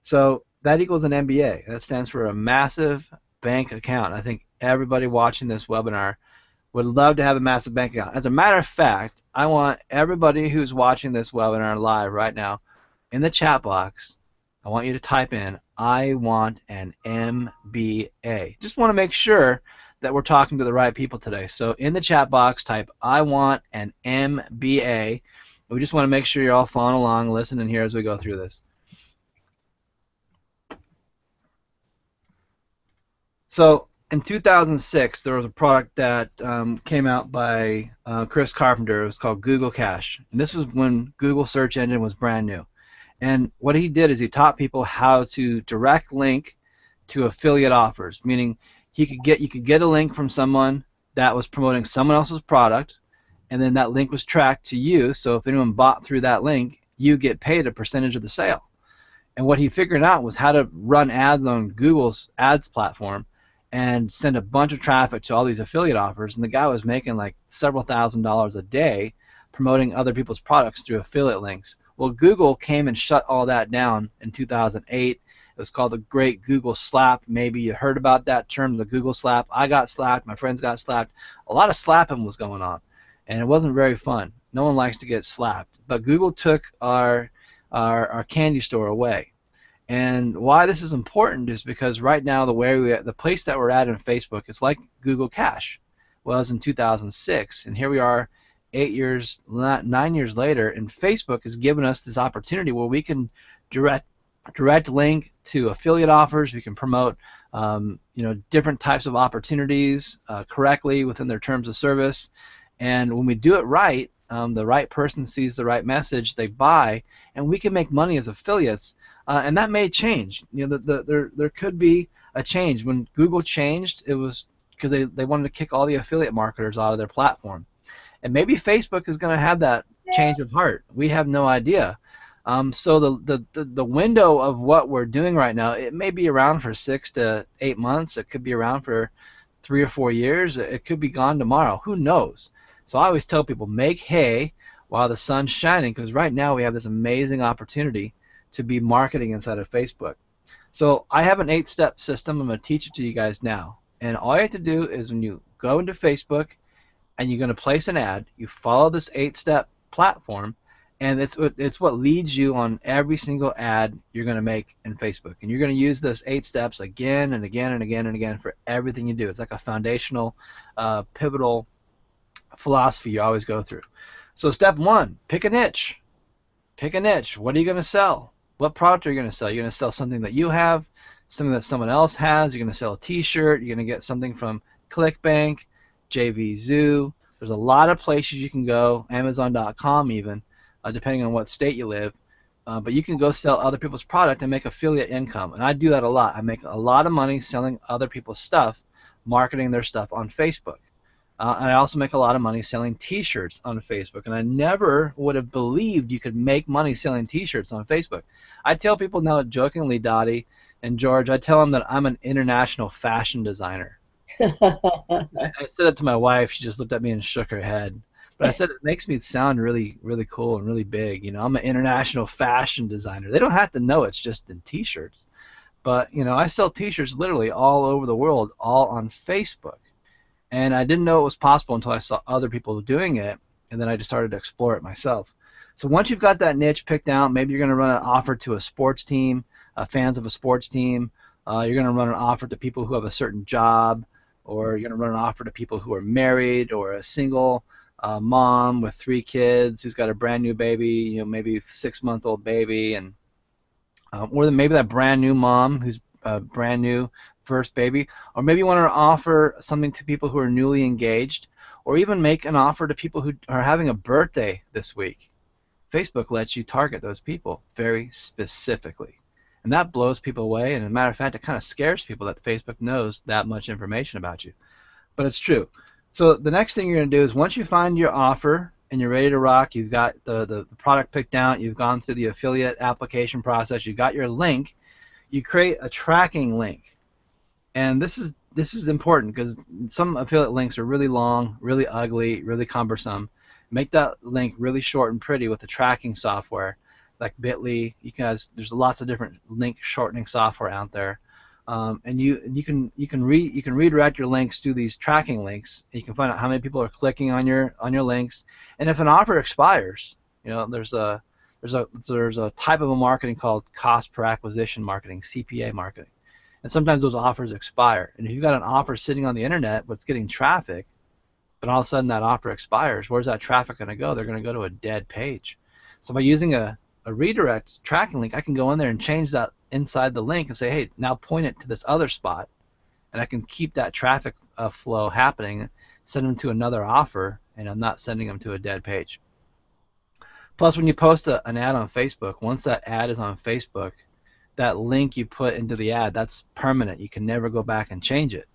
So that equals an MBA. That stands for a massive bank account. I think everybody watching this webinar would love to have a massive bank account. As a matter of fact, I want everybody who's watching this webinar live right now in the chat box, I want you to type in, I want an MBA. Just want to make sure that we're talking to the right people today. So in the chat box, type, I want an MBA. We just want to make sure you're all following along, listening here as we go through this. So in 2006, there was a product that came out by Chris Carpenter. It was called Google Cash. And this was when Google search engine was brand new. And what he did is he taught people how to direct link to affiliate offers, meaning you could get a link from someone that was promoting someone else's product, and then that link was tracked to you. So if anyone bought through that link, you get paid a percentage of the sale. And what he figured out was how to run ads on Google's ads platform and send a bunch of traffic to all these affiliate offers. And the guy was making like several $1,000s a day promoting other people's products through affiliate links. Well, Google came and shut all that down in 2008. It was called the Great Google Slap. Maybe you heard about that term, the Google Slap. I got slapped. My friends got slapped. A lot of slapping was going on, and it wasn't very fun. No one likes to get slapped. But Google took our candy store away. And why this is important is because right now the place that we're at in Facebook is like Google Cash was in 2006, and here we are 9 years later, and Facebook has given us this opportunity where we can direct link to affiliate offers. We can promote different types of opportunities correctly within their terms of service, and when we do it right, the right person sees the right message, they buy, and we can make money as affiliates. And that may change. There could be a change. When Google changed, it was because they wanted to kick all the affiliate marketers out of their platform. And maybe Facebook is going to have that change of heart. We have no idea. So the window of what we're doing right now, it may be around for 6 to 8 months. It could be around for 3 or 4 years. It could be gone tomorrow. Who knows? So I always tell people, make hay while the sun's shining, because right now we have this amazing opportunity to be marketing inside of Facebook. So I have an 8-step system. I'm going to teach it to you guys now. And all you have to do is when you go into Facebook and you're going to place an ad, you follow this 8-step platform, and it's what leads you on every single ad you're going to make in Facebook. And you're going to use this 8 steps again and again and again and again for everything you do. It's like a foundational, pivotal philosophy you always go through. So step 1, pick a niche. Pick a niche. What are you going to sell? What product are you going to sell? You're going to sell something that you have, something that someone else has. You're going to sell a t-shirt. You're going to get something from ClickBank, JVZoo. There's a lot of places you can go, Amazon.com even, depending on what state you live. But you can go sell other people's product and make affiliate income. And I do that a lot. I make a lot of money selling other people's stuff, marketing their stuff on Facebook. And I also make a lot of money selling t-shirts on Facebook. And I never would have believed you could make money selling t-shirts on Facebook. I tell people now jokingly, Dottie and George, I tell them that I'm an international fashion designer. I said it to my wife. She just looked at me and shook her head. But I said it makes me sound really, really cool and really big. You know, I'm an international fashion designer. They don't have to know it's just in t-shirts. But, you know, I sell t-shirts literally all over the world, all on Facebook. And I didn't know it was possible until I saw other people doing it, and then I just started to explore it myself. So once you've got that niche picked out, maybe you're going to run an offer to a sports team, fans of a sports team. You're going to run an offer to people who have a certain job, or you're going to run an offer to people who are married, or a single mom with 3 kids who's got a brand new baby, you know, maybe 6-month-old baby, and or maybe that brand new mom who's brand new first baby, or maybe you want to offer something to people who are newly engaged, or even make an offer to people who are having a birthday this week. Facebook lets you target those people very specifically, and that blows people away. And as a matter of fact, it kind of scares people that Facebook knows that much information about you, but it's true. So the next thing you're going to do is once you find your offer and you're ready to rock, you've got the product picked out, you've gone through the affiliate application process, you've got your link, you create a tracking link. And this is important because some affiliate links are really long, really ugly, really cumbersome. Make that link really short and pretty with the tracking software like Bitly. There's lots of different link shortening software out there, and you can redirect your links to these tracking links. And you can find out how many people are clicking on your links, and if an offer expires, you know there's a type of a marketing called cost per acquisition marketing, CPA marketing. And sometimes those offers expire. And if you've got an offer sitting on the internet but it's getting traffic, but all of a sudden that offer expires, where's that traffic going to go? They're going to go to a dead page. So by using a redirect tracking link, I can go in there and change that inside the link and say, hey, now point it to this other spot. And I can keep that traffic flow happening, send them to another offer, and I'm not sending them to a dead page. Plus, when you post an ad on Facebook, once that ad is on Facebook, that link you put into the ad, that's permanent. You can never go back and change it.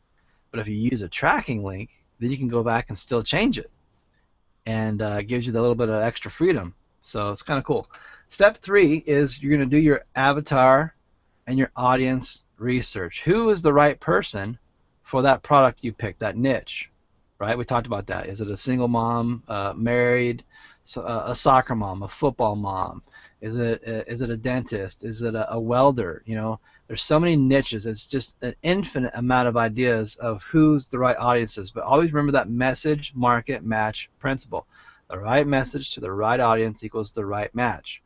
But if you use a tracking link, then you can go back and still change it. And it gives you a little bit of extra freedom. So it's kind of cool. Step 3 is you're going to do your avatar and your audience research. Who is the right person for that product you picked, that niche? Right? We talked about that. Is it a single mom, married, a soccer mom, a football mom? Is it a dentist? Is it a welder? You know, there's so many niches. It's just an infinite amount of ideas of who's the right audiences. But always remember that message, market, match principle. The right message to the right audience equals the right match.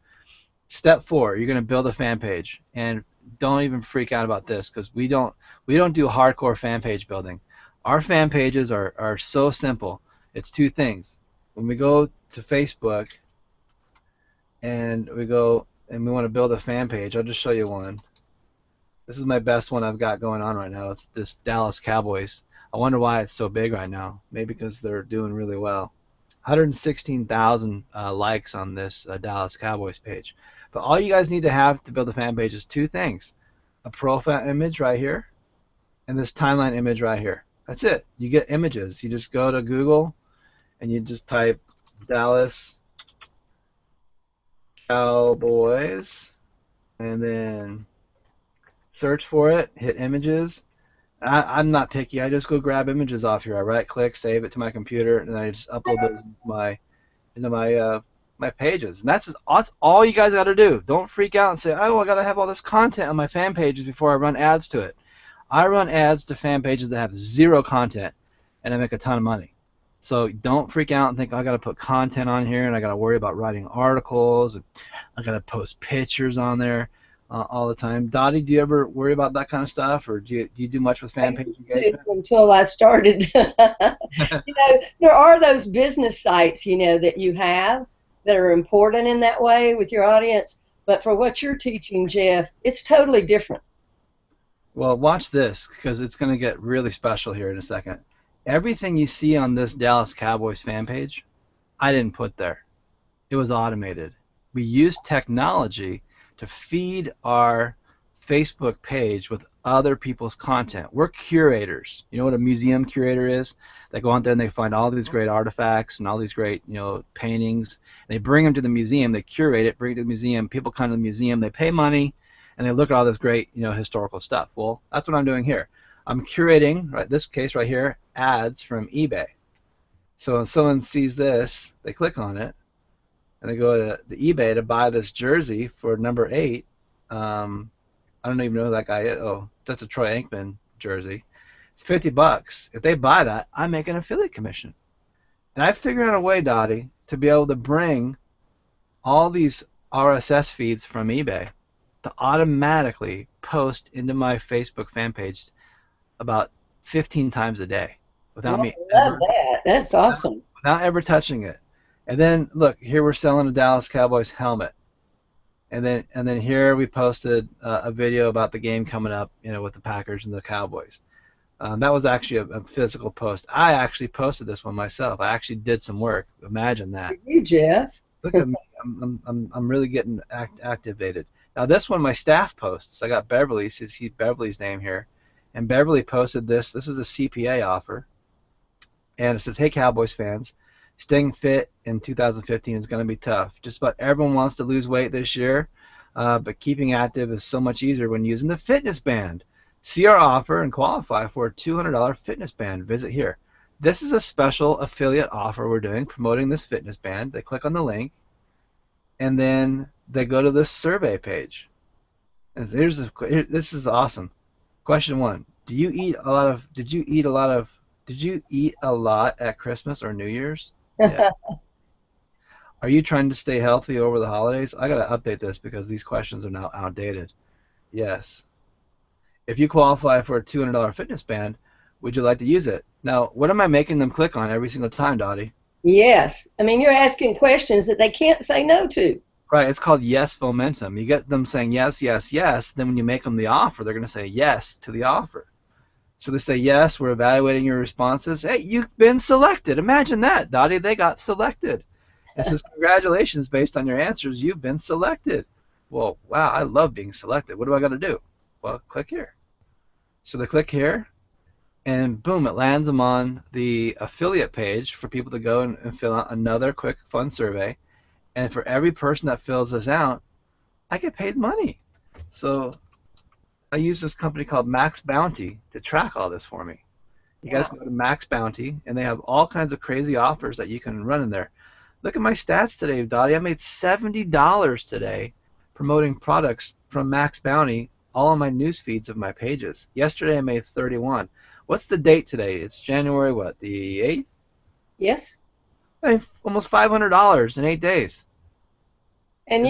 Step 4, you're going to build a fan page. And don't even freak out about this because we don't do hardcore fan page building. Our fan pages are so simple. It's 2 things. When we go to Facebook, and we want to build a fan page, I'll just show you one. This is my best one I've got going on right now. It's this Dallas Cowboys. I wonder why it's so big right now. Maybe because they're doing really well. 116,000 likes on this Dallas Cowboys page. But all you guys need to have to build a fan page is 2 things. A profile image right here and this timeline image right here. That's it. You get images. You just go to Google and you just type Dallas Cowboys and then search for it, hit images, I'm not picky. I just go grab images off here. I right click, save it to my computer, and I just upload those into my pages. And that's all you guys got to do. Don't freak out and say, oh, I got to have all this content on my fan pages before I run ads to it. I run ads to fan pages that have zero content, and I make a ton of money. So don't freak out and think, oh, I got to put content on here, and I got to worry about writing articles. And I got to post pictures on there all the time. Dottie, do you ever worry about that kind of stuff, or do you do much with fan page engagement? Until I started. There are those business sites, that you have that are important in that way with your audience. But for what you're teaching, Jeff, it's totally different. Well, watch this because it's going to get really special here in a second. Everything you see on this Dallas Cowboys fan page, I didn't put there. It was automated. We used technology to feed our Facebook page with other people's content. We're curators. You know what a museum curator is? They go out there and they find all these great artifacts and all these great, paintings. They bring them to the museum. They curate it, bring it to the museum. People come to the museum. They pay money, and they look at all this great, historical stuff. Well, that's what I'm doing here. I'm curating, right, this case right here, ads from eBay. So when someone sees this, they click on it, and they go to the eBay to buy this jersey for number 8. I don't even know who that guy is. Oh, that's a Troy Aikman jersey. It's $50. If they buy that, I make an affiliate commission. And I figured out a way, Dottie, to be able to bring all these RSS feeds from eBay to automatically post into my Facebook fan page about 15 times a day without me love that. That's awesome. Without ever touching it. And then look, here we're selling a Dallas Cowboys helmet. And then here we posted a video about the game coming up, with the Packers and the Cowboys. That was actually a physical post. I actually posted this one myself. I actually did some work. Imagine that. You, Jeff. Look at me. I'm really getting activated. Now this one my staff posts. I got Beverly. See Beverly's name here, and Beverly posted this. This is a CPA offer, and it says, "Hey Cowboys fans, staying fit in 2015 is going to be tough. Just about everyone wants to lose weight this year, but keeping active is so much easier when using the fitness band. See our offer and qualify for a $200 fitness band. Visit here." This is a special affiliate offer we're doing, promoting this fitness band. They click on the link, and then they go to this survey page. And this is awesome. Question 1: Did you eat a lot at Christmas or New Year's? Yeah. Are you trying to stay healthy over the holidays? I gotta update this because these questions are now outdated. Yes. If you qualify for a $200 fitness band, would you like to use it? Now, what am I making them click on every single time, Dottie? Yes. I mean, you're asking questions that they can't say no to. Right. It's called yes momentum. You get them saying yes, yes, yes. Then when you make them the offer, they're going to say yes to the offer. So they say, yes, we're evaluating your responses. Hey, you've been selected. Imagine that, Dottie. They got selected. It says, congratulations, based on your answers, you've been selected. Well, wow, I love being selected. What do I got to do? Well, click here. So they click here, and boom, it lands them on the affiliate page for people to go and fill out another quick, fun survey. And for every person that fills this out, I get paid money. So I use this company called Max Bounty to track all this for me. You guys can go to Max Bounty, and they have all kinds of crazy offers that you can run in there. Look at my stats today, Dottie. I made $70 today promoting products from Max Bounty all on my news feeds of my pages. Yesterday I made 31. What's the date today? It's January what? The 8th? Yes. I made almost $500 in 8 days. And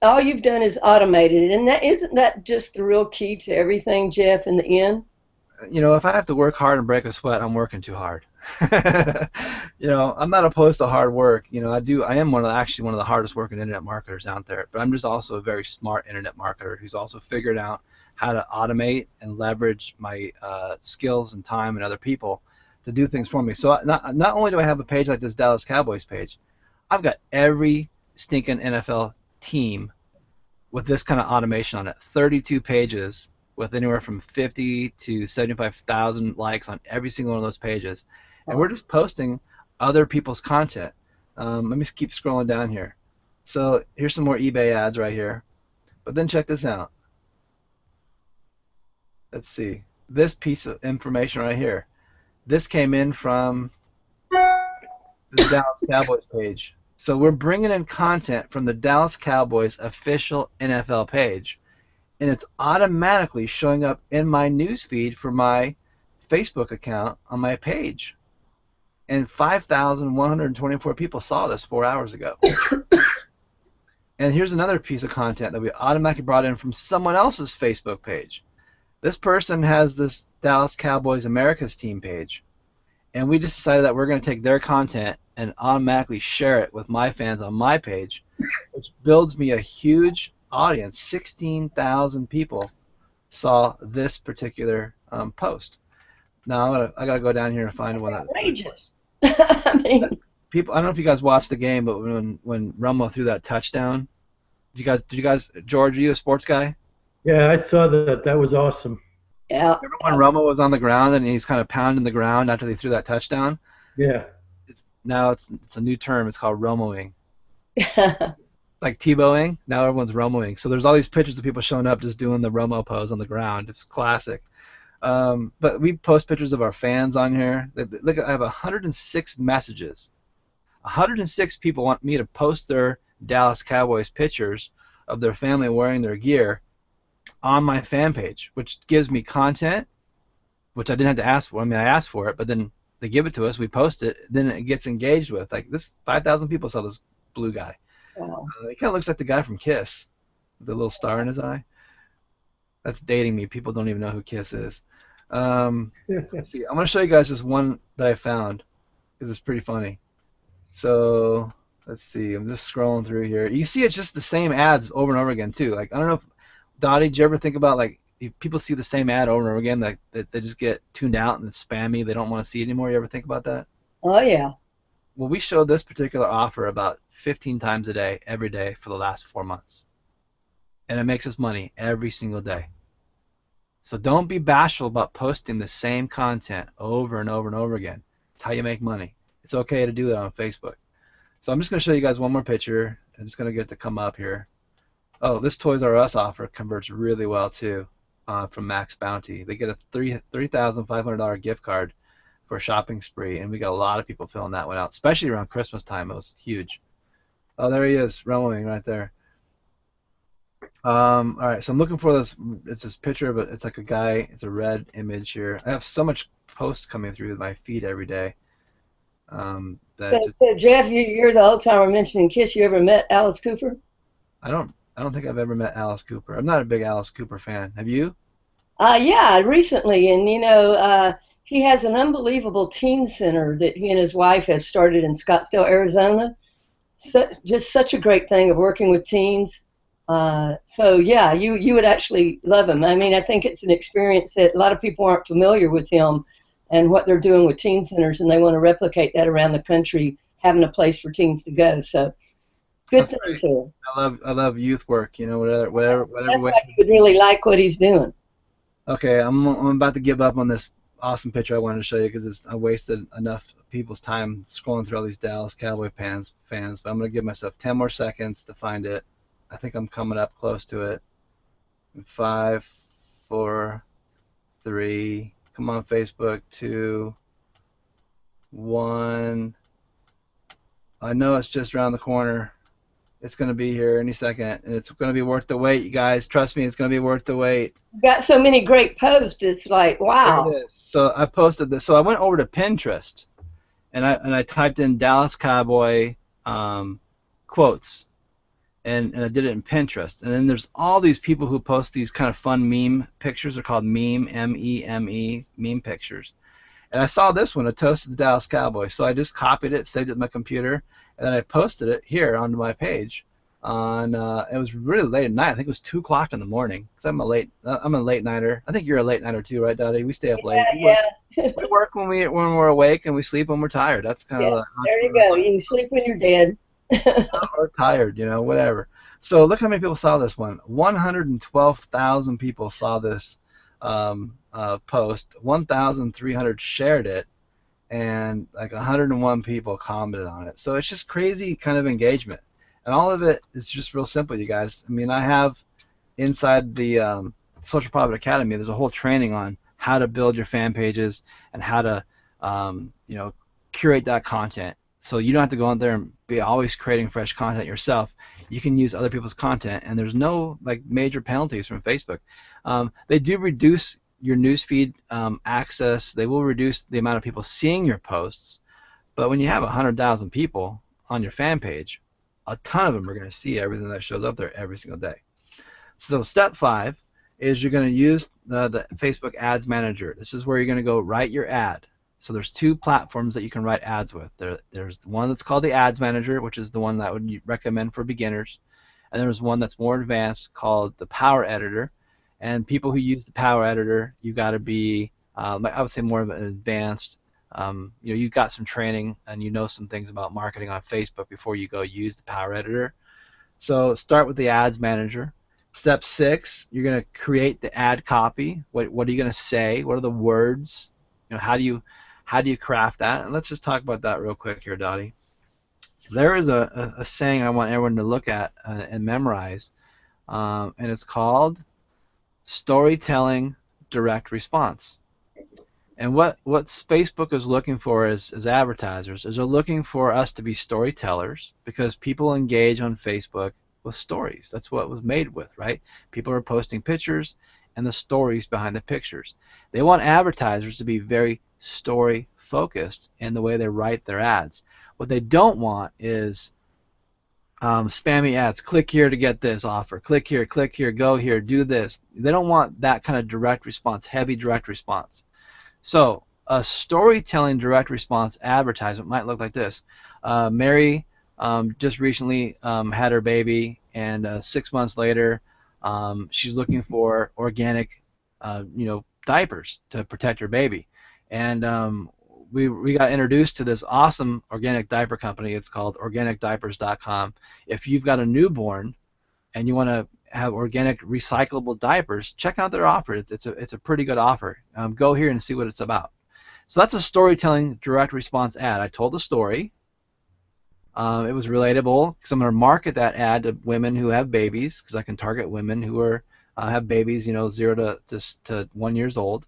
all you've done is automated it, and isn't that just the real key to everything, Jeff, in the end? If I have to work hard and break a sweat, I'm working too hard. I'm not opposed to hard work. I am actually one of the hardest working internet marketers out there, but I'm just also a very smart internet marketer who's also figured out how to automate and leverage my skills and time and other people to do things for me. So not only do I have a page like this Dallas Cowboys page, I've got every stinking NFL team with this kind of automation on it. 32 pages with anywhere from 50 to 75,000 likes on every single one of those pages. And we're just posting other people's content. Let me keep scrolling down here. So here's some more eBay ads right here. But then check this out. Let's see. this piece of information right here. This came in from the Dallas Cowboys page. So we're bringing in content from the Dallas Cowboys official NFL page, and it's automatically showing up in my news feed for my Facebook account on my page. And 5,124 people saw this 4 hours ago. And here's another piece of content that we automatically brought in from someone else's Facebook page. This person has this Dallas Cowboys America's team page, and we just decided that we're going to take their content and automatically share it with my fans on my page, which builds me a huge audience. 16,000 people saw this particular post. Now I gotta go down here and find one. Outrageous. I mean, People, I don't know if you guys watched the game, but when Romo threw that touchdown, did you guys, George, are you a sports guy? Yeah, I saw that. That was awesome. yeah. Remember when Romo was on the ground and he's kind of pounding the ground after they threw that touchdown? Yeah. Now it's a new term. It's called Romoing. Like Tebowing. Now everyone's Romoing. So there's all these pictures of people showing up just doing the Romo pose on the ground. It's classic. But we post pictures of our fans on here. Look, I have 106 messages. 106 people want me to post their Dallas Cowboys pictures of their family wearing their gear on my fan page, which gives me content, which I didn't have to ask for. I mean, I asked for it, but then they give it to us, we post it, then it gets engaged with. Like this, 5,000 people saw this blue guy. Wow. He kind of looks like the guy from Kiss, with the little star in his eye. That's dating me. People don't even know who Kiss is. Let's see. I'm going to show you guys this one that I found because it's pretty funny. So let's see. I'm just scrolling through here. You see, it's just the same ads over and over again too. Like I don't know if Dottie, did you ever think about like if people see the same ad over and over again, like that they just get tuned out and it's spammy. They don't want to see it anymore. You ever think about that? Oh yeah. Well, we showed this particular offer about 15 times a day, every day for the last 4 months, and it makes us money every single day. So don't be bashful about posting the same content over and over and over again. It's how you make money. It's okay to do that on Facebook. So I'm just going to show you guys one more picture. I'm just going to get it to come up here. Oh, this Toys R Us offer converts really well too from Max Bounty. They get a $3,500 gift card for a shopping spree, and we got a lot of people filling that one out, especially around Christmas time. It was huge. Oh, there he is, Romoing right there. All right, so I'm looking for this. It's this picture, but it's like a guy. It's a red image here. I have so much posts coming through my feed every day. So Jeff, you're the old timer mentioning Kiss. You ever met Alice Cooper? I don't think I've ever met Alice Cooper. I'm not a big Alice Cooper fan. Have you? Yeah, recently, and he has an unbelievable teen center that he and his wife have started in Scottsdale, Arizona. So, just such a great thing of working with teens. So yeah, you would actually love him. I mean, I think it's an experience that a lot of people aren't familiar with him and what they're doing with teen centers, and they want to replicate that around the country, having a place for teens to go. So good thing for him. I love youth work. You know, whatever That's way. why you would really like what he's doing. Okay, I'm about to give up on this awesome picture I wanted to show you because I wasted enough people's time scrolling through all these Dallas Cowboy fans. But I'm gonna give myself 10 more seconds to find it. I think I'm coming up close to it. 5, 4, 3. Come on, Facebook. 2, 1. I know it's just around the corner. It's going to be here any second, and it's going to be worth the wait, you guys. Trust me, it's going to be worth the wait. You've got so many great posts. It's like, wow. There it is. So I posted this. So I went over to Pinterest, and I typed in Dallas Cowboy quotes, and I did it in Pinterest. And then there's all these people who post these kind of fun meme pictures. They're called meme, M-E-M-E, meme pictures. And I saw this one, a toast to the Dallas Cowboys. So I just copied it, saved it to my computer, and then I posted it here onto my page. It was really late at night. I think it was 2 o'clock in the morning. Cause I'm a late nighter. I think you're a late nighter too, right, Dottie? We stay up late. We work when we're awake, and we sleep when we're tired. That's kind of there you go. You sleep when you're dead. or tired, whatever. So look how many people saw this one. 112,000 people saw this post. 1,300 shared it, and like 101 people commented on it. So it's just crazy kind of engagement, and all of it is just real simple, you guys. I mean, I have inside the Social Profit Academy, there's a whole training on how to build your fan pages and how to curate that content. So you don't have to go out there and be always creating fresh content yourself. You can use other people's content, and there's no like major penalties from Facebook. They do reduce your newsfeed access. They will reduce the amount of people seeing your posts. But when you have 100,000 people on your fan page, a ton of them are going to see everything that shows up there every single day. So step 5 is you're going to use the Facebook Ads Manager. This is where you're going to go write your ad. So there's 2 platforms that you can write ads with. There's one that's called the Ads Manager, which is the one that would recommend for beginners. And there's one that's more advanced called the Power Editor. And people who use the Power Editor, you got to be, I would say, more of an advanced. You've got some training and you know some things about marketing on Facebook before you go use the Power Editor. So start with the Ads Manager. Step 6, you're going to create the ad copy. What are you going to say? What are the words? How do you craft that? And let's just talk about that real quick here, Dottie. There is a saying I want everyone to look at and memorize, and it's called storytelling direct response. And what Facebook is looking for as advertisers is they're looking for us to be storytellers, because people engage on Facebook with stories. That's what it was made with, right? People are posting pictures and the stories behind the pictures. They want advertisers to be very story focused in the way they write their ads. What they don't want is spammy ads. Click here to get this offer. Click here, go here, do this. They don't want that kind of direct response, heavy direct response. So a storytelling direct response advertisement might look like this. Mary just recently had her baby, and 6 months later she's looking for organic diapers to protect her baby. And we got introduced to this awesome organic diaper company. It's called organicdiapers.com. If you've got a newborn and you want to have organic recyclable diapers, check out their offer. It's a pretty good offer. Go here and see what it's about. So that's a storytelling direct response ad. I told the story. It was relatable because I'm going to market that ad to women who have babies, because I can target women who are have babies, 0 to 1 years old.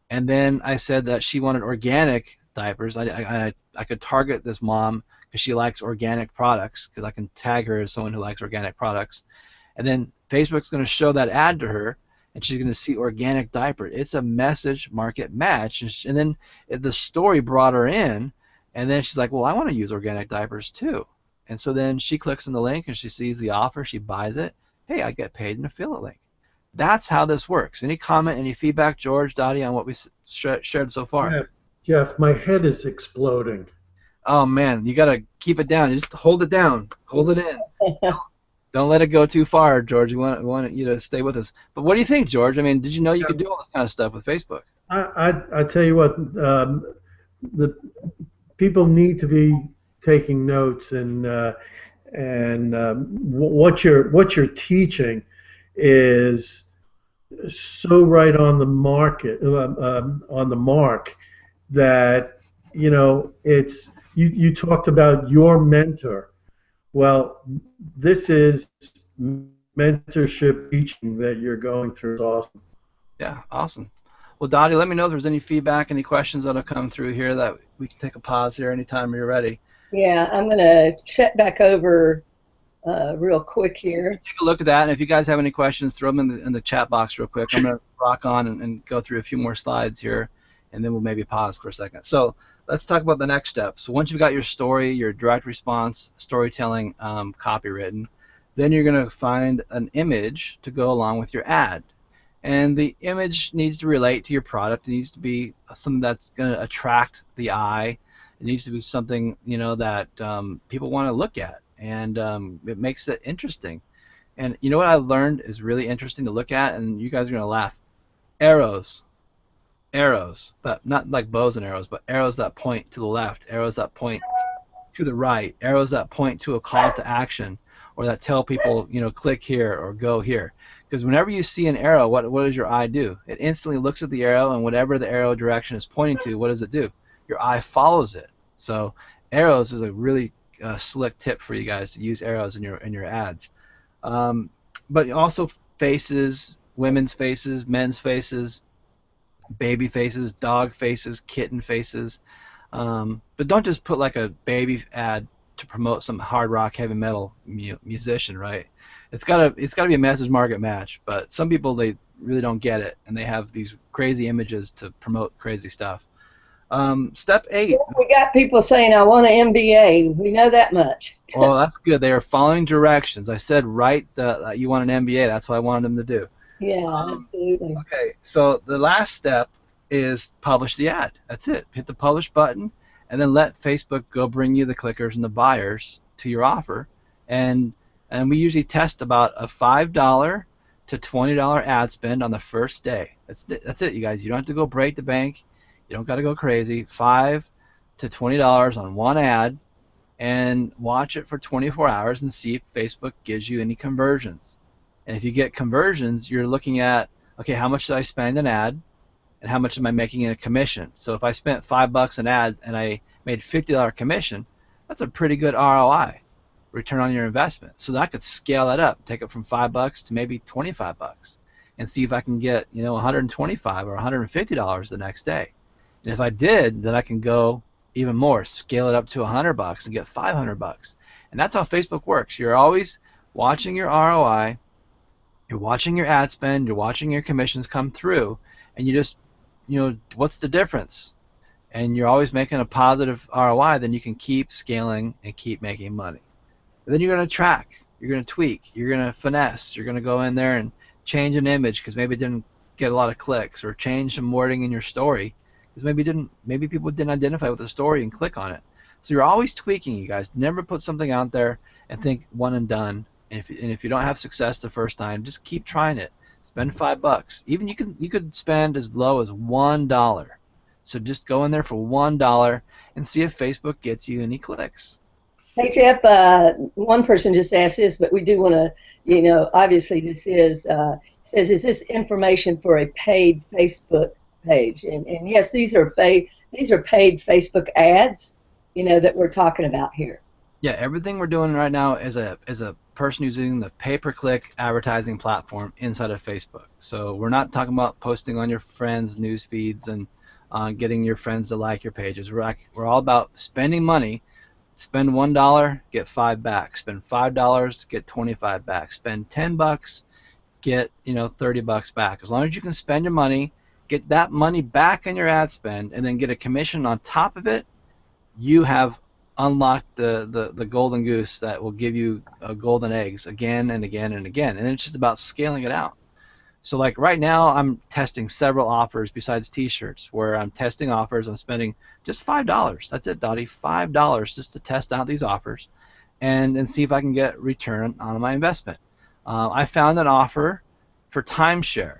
And then I said that she wanted organic diapers. I could target this mom because she likes organic products, because I can tag her as someone who likes organic products. And then Facebook's going to show that ad to her, and she's going to see organic diaper. It's a message market match. And then the story brought her in, and then she's like, well, I want to use organic diapers too. And so then she clicks on the link and she sees the offer, she buys it. Hey, I get paid an affiliate link. That's how this works. Any comment, any feedback, George, Dottie, on what we shared so far? Yeah, Jeff, my head is exploding. Oh man, you gotta keep it down. You just hold it down, hold it in. Don't let it go too far, George. We want you to stay with us. But what do you think, George? I mean, did you know you could do all that kind of stuff with Facebook? I tell you what, the people need to be taking notes, and what you're teaching is so right on the market, on the mark, that it's you talked about your mentor. Well, this is mentorship teaching that you're going through. It's awesome. Yeah, awesome. Well, Dottie, let me know if there's any feedback, any questions that have come through here that we can take a pause here anytime you're ready. Yeah, I'm going to check back over real quick here. Take a look at that, and if you guys have any questions, throw them in the chat box real quick. I'm going to rock on and go through a few more slides here, and then we'll maybe pause for a second. So let's talk about the next step. So once you've got your story, your direct response, storytelling copywritten, then you're going to find an image to go along with your ad. And the image needs to relate to your product. It needs to be something that's going to attract the eye. It needs to be something that people want to look at, and it makes it interesting. And you know what I've learned is really interesting to look at, and you guys are going to laugh. Arrows, but not like bows and arrows, but arrows that point to the left, arrows that point to the right, arrows that point to a call to action, or that tell people, click here or go here. Because whenever you see an arrow, what does your eye do? It instantly looks at the arrow, and whatever the arrow direction is pointing to, what does it do? Your eye follows it. So arrows is a really slick tip for you guys to use arrows in your ads. But also faces, women's faces, men's faces, baby faces, dog faces, kitten faces. But don't just put like a baby ad to promote some hard rock heavy metal musician, right? It's gotta be a message market match. But some people, they really don't get it, and they have these crazy images to promote crazy stuff. Step 8. We got people saying, I want an MBA. We know that much. Well, that's good. They are following directions. I said right that you want an MBA. That's what I wanted them to do. Yeah, Um, absolutely. okay, so the last step is publish the ad. That's it. Hit the publish button, and then let Facebook go bring you the clickers and the buyers to your offer. And and we usually test about a $5 to $20 ad spend on the first day. That's it, you guys. You don't have to go break the bank. You don't got to go crazy. $5 to $20 on one ad, and watch it for 24 hours and see if Facebook gives you any conversions. And if you get conversions, you're looking at, okay, how much did I spend an ad, and how much am I making in a commission? So if I spent $5 an ad and I made $50 commission, that's a pretty good ROI, return on your investment. So I could scale that up, take it from $5 to maybe $25, and see if I can get 125 or $150 the next day. And if I did, then I can go even more, scale it up to $100 and get $500. And that's how Facebook works. You're always watching your ROI, you're watching your ad spend, you're watching your commissions come through, and you just, what's the difference? And you're always making a positive ROI, then you can keep scaling and keep making money. And then you're going to track, you're going to tweak, you're going to finesse, you're going to go in there and change an image because maybe it didn't get a lot of clicks, or change some wording in your story because maybe people didn't identify with the story and click on it. So you're always tweaking, you guys. Never put something out there and think one and done. And if you don't have success the first time, just keep trying it. Spend $5. Even you could spend as low as $1. So just go in there for $1 and see if Facebook gets you any clicks. Hey, Jeff, one person just asked this, but we do want to, obviously this says, is this information for a paid Facebook page? And yes, these are paid Facebook ads, that we're talking about here. Yeah, everything we're doing right now is a person using the pay-per-click advertising platform inside of Facebook. So we're not talking about posting on your friends' news feeds and getting your friends to like your pages. We're all about spending money. Spend $1, get $5 back. Spend $5, get $25 back. Spend $10, get $30 back. As long as you can spend your money, get that money back in your ad spend, and then get a commission on top of it, you have unlocked the golden goose that will give you golden eggs again and again and again. And it's just about scaling it out. So like right now, I'm testing several offers besides t-shirts, where I'm testing offers. I'm spending just $5. That's it, Dottie, $5 just to test out these offers and see if I can get return on my investment. I found an offer for timeshare.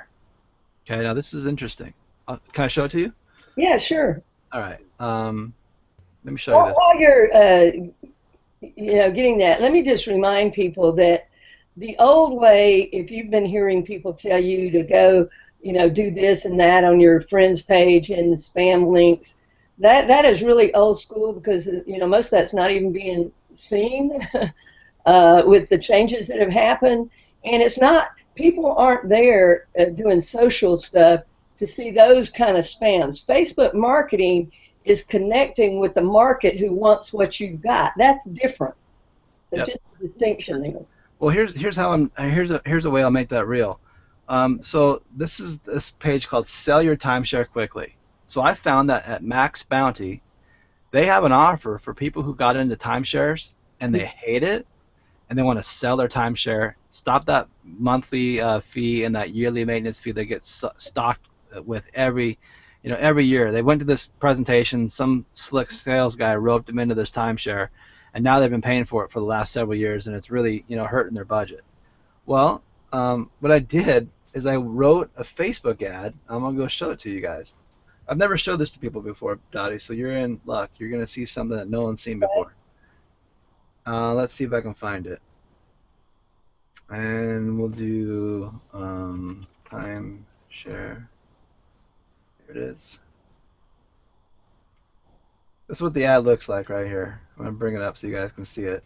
Okay, now this is interesting. Can I show it to you? Yeah, sure. All right. Let me show you this. While you're, getting that, let me just remind people that the old way, if you've been hearing people tell you to go, do this and that on your friend's page and spam links, that is really old school because, most of that's not even being seen with the changes that have happened. And it's not, people aren't there doing social stuff to see those kind of spams. Facebook marketing is connecting with the market who wants what you've got. That's different. So Yep. just a distinction there. Well, here's a way I'll make that real. So this is this page called Sell Your Timeshare Quickly. So I found that at Max Bounty, they have an offer for people who got into timeshares and they hate it and they want to sell their timeshare, stop that monthly fee and that yearly maintenance fee that gets stocked with every year. They went to this presentation, some slick sales guy roped them into this timeshare, and now they've been paying for it for the last several years, and it's really hurting their budget. Well, what I did is I wrote a Facebook ad. I'm gonna go show it to you guys. I've never showed this to people before, Dottie, so you're in luck. You're gonna see something that no one's seen before. Let's see if I can find it, and we'll do timeshare. Here it is. This is what the ad looks like right here. I'm going to bring it up so you guys can see it.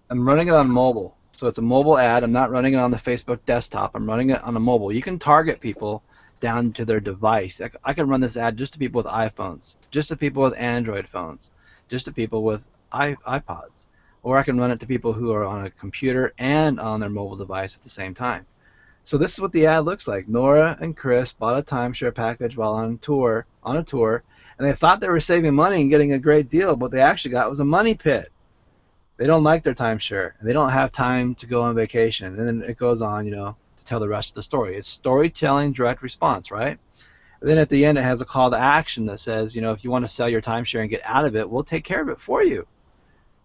I'm running it on mobile. So it's a mobile ad. I'm not running it on the Facebook desktop. I'm running it on a mobile. You can target people down to their device. I can run this ad just to people with iPhones, just to people with Android phones, just to people with iPods, or I can run it to people who are on a computer and on their mobile device at the same time. So this is what the ad looks like. Nora and Chris bought a timeshare package while on a tour, and they thought they were saving money and getting a great deal, but what they actually got was a money pit. They don't like their timeshare, and they don't have time to go on vacation. And then it goes on, to tell the rest of the story. It's storytelling, direct response, right? And then at the end, it has a call to action that says, if you want to sell your timeshare and get out of it, we'll take care of it for you.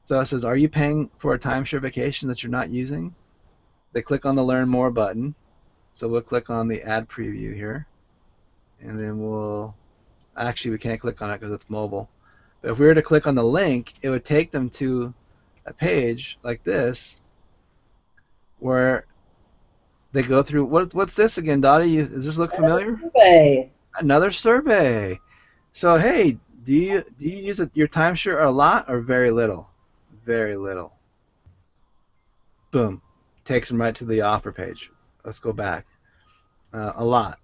So it says, are you paying for a timeshare vacation that you're not using? They click on the Learn More button. So we'll click on the ad preview here, and then we can't click on it because it's mobile. But if we were to click on the link, it would take them to a page like this where they go through, what's this again, Dottie? Does this look familiar? Survey. Another survey. So hey, do you use your timeshare a lot or very little? Very little. Boom. Takes them right to the offer page. Let's go back. A lot.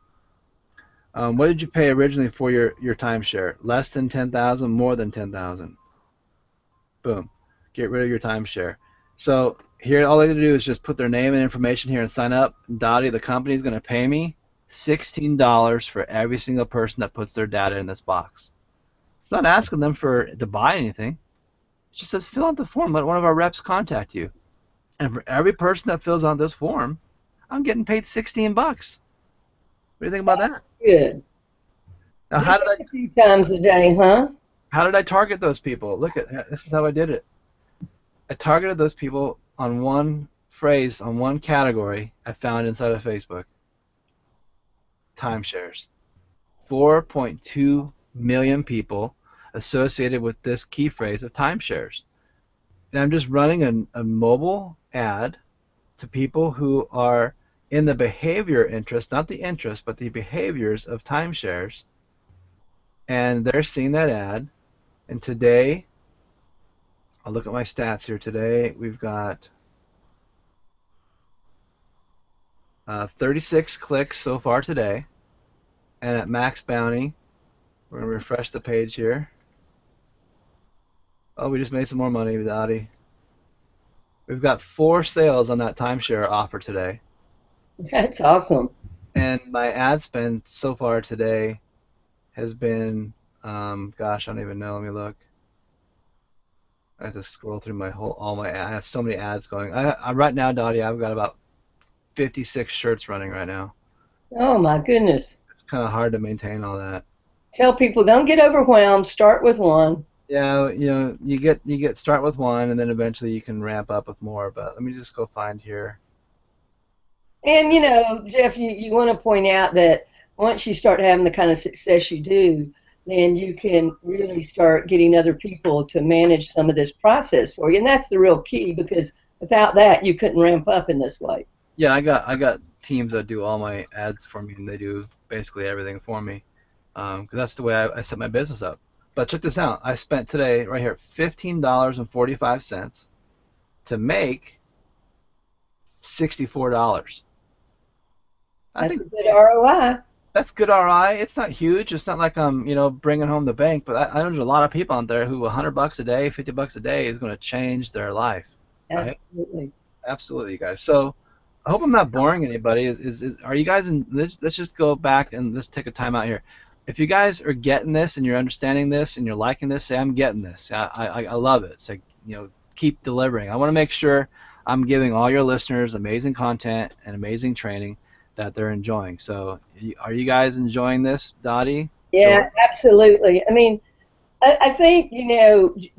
What did you pay originally for your timeshare? Less than 10,000, more than 10,000. Boom. Get rid of your timeshare. So here, all they have to do is just put their name and information here and sign up. Dottie, the company is going to pay me $16 for every single person that puts their data in this box. It's not asking them to buy anything. It just says fill out the form. Let one of our reps contact you. And for every person that fills out this form, I'm getting paid $16. What do you think about that? Good. Now, how did a few times a day, huh? How did I target those people? Look at this is how I did it. I targeted those people on one phrase, on one category I found inside of Facebook. Timeshares. 4.2 million people associated with this key phrase of timeshares. And I'm just running a mobile ad to people who are in the behavior interest, not the interest, but the behaviors of timeshares. And they're seeing that ad. And today, I'll look at my stats here. Today, we've got 36 clicks so far today. And at max bounty, we're going to refresh the page here. Oh, we just made some more money, Dottie. We've got 4 sales on that timeshare offer today. That's awesome. And my ad spend so far today has been, gosh, I don't even know. Let me look. I have to scroll through I have so many ads going. Right now, Dottie, I've got about 56 shirts running right now. Oh my goodness. It's kind of hard to maintain all that. Tell people don't get overwhelmed. Start with one. Yeah, you start with one, and then eventually you can ramp up with more. But let me just go find here. And Jeff, you want to point out that once you start having the kind of success you do, then you can really start getting other people to manage some of this process for you, and that's the real key, because without that, you couldn't ramp up in this way. Yeah, I got teams that do all my ads for me, and they do basically everything for me, because that's the way I set my business up. But check this out. I spent today, right here, $15.45 to make $64. That's a good ROI. That's good ROI. It's not huge. It's not like I'm, bringing home the bank. But I know there's a lot of people out there who $100 a day, $50 a day is going to change their life. Right? Absolutely. Absolutely, guys. So I hope I'm not boring anybody. Are you guys in? Let's just go back and let's take a time out here. If you guys are getting this and you're understanding this and you're liking this, say I'm getting this. I love it. It's like, keep delivering. I want to make sure I'm giving all your listeners amazing content and amazing training that they're enjoying. So are you guys enjoying this, Dottie? Yeah, George? absolutely. I mean, I think,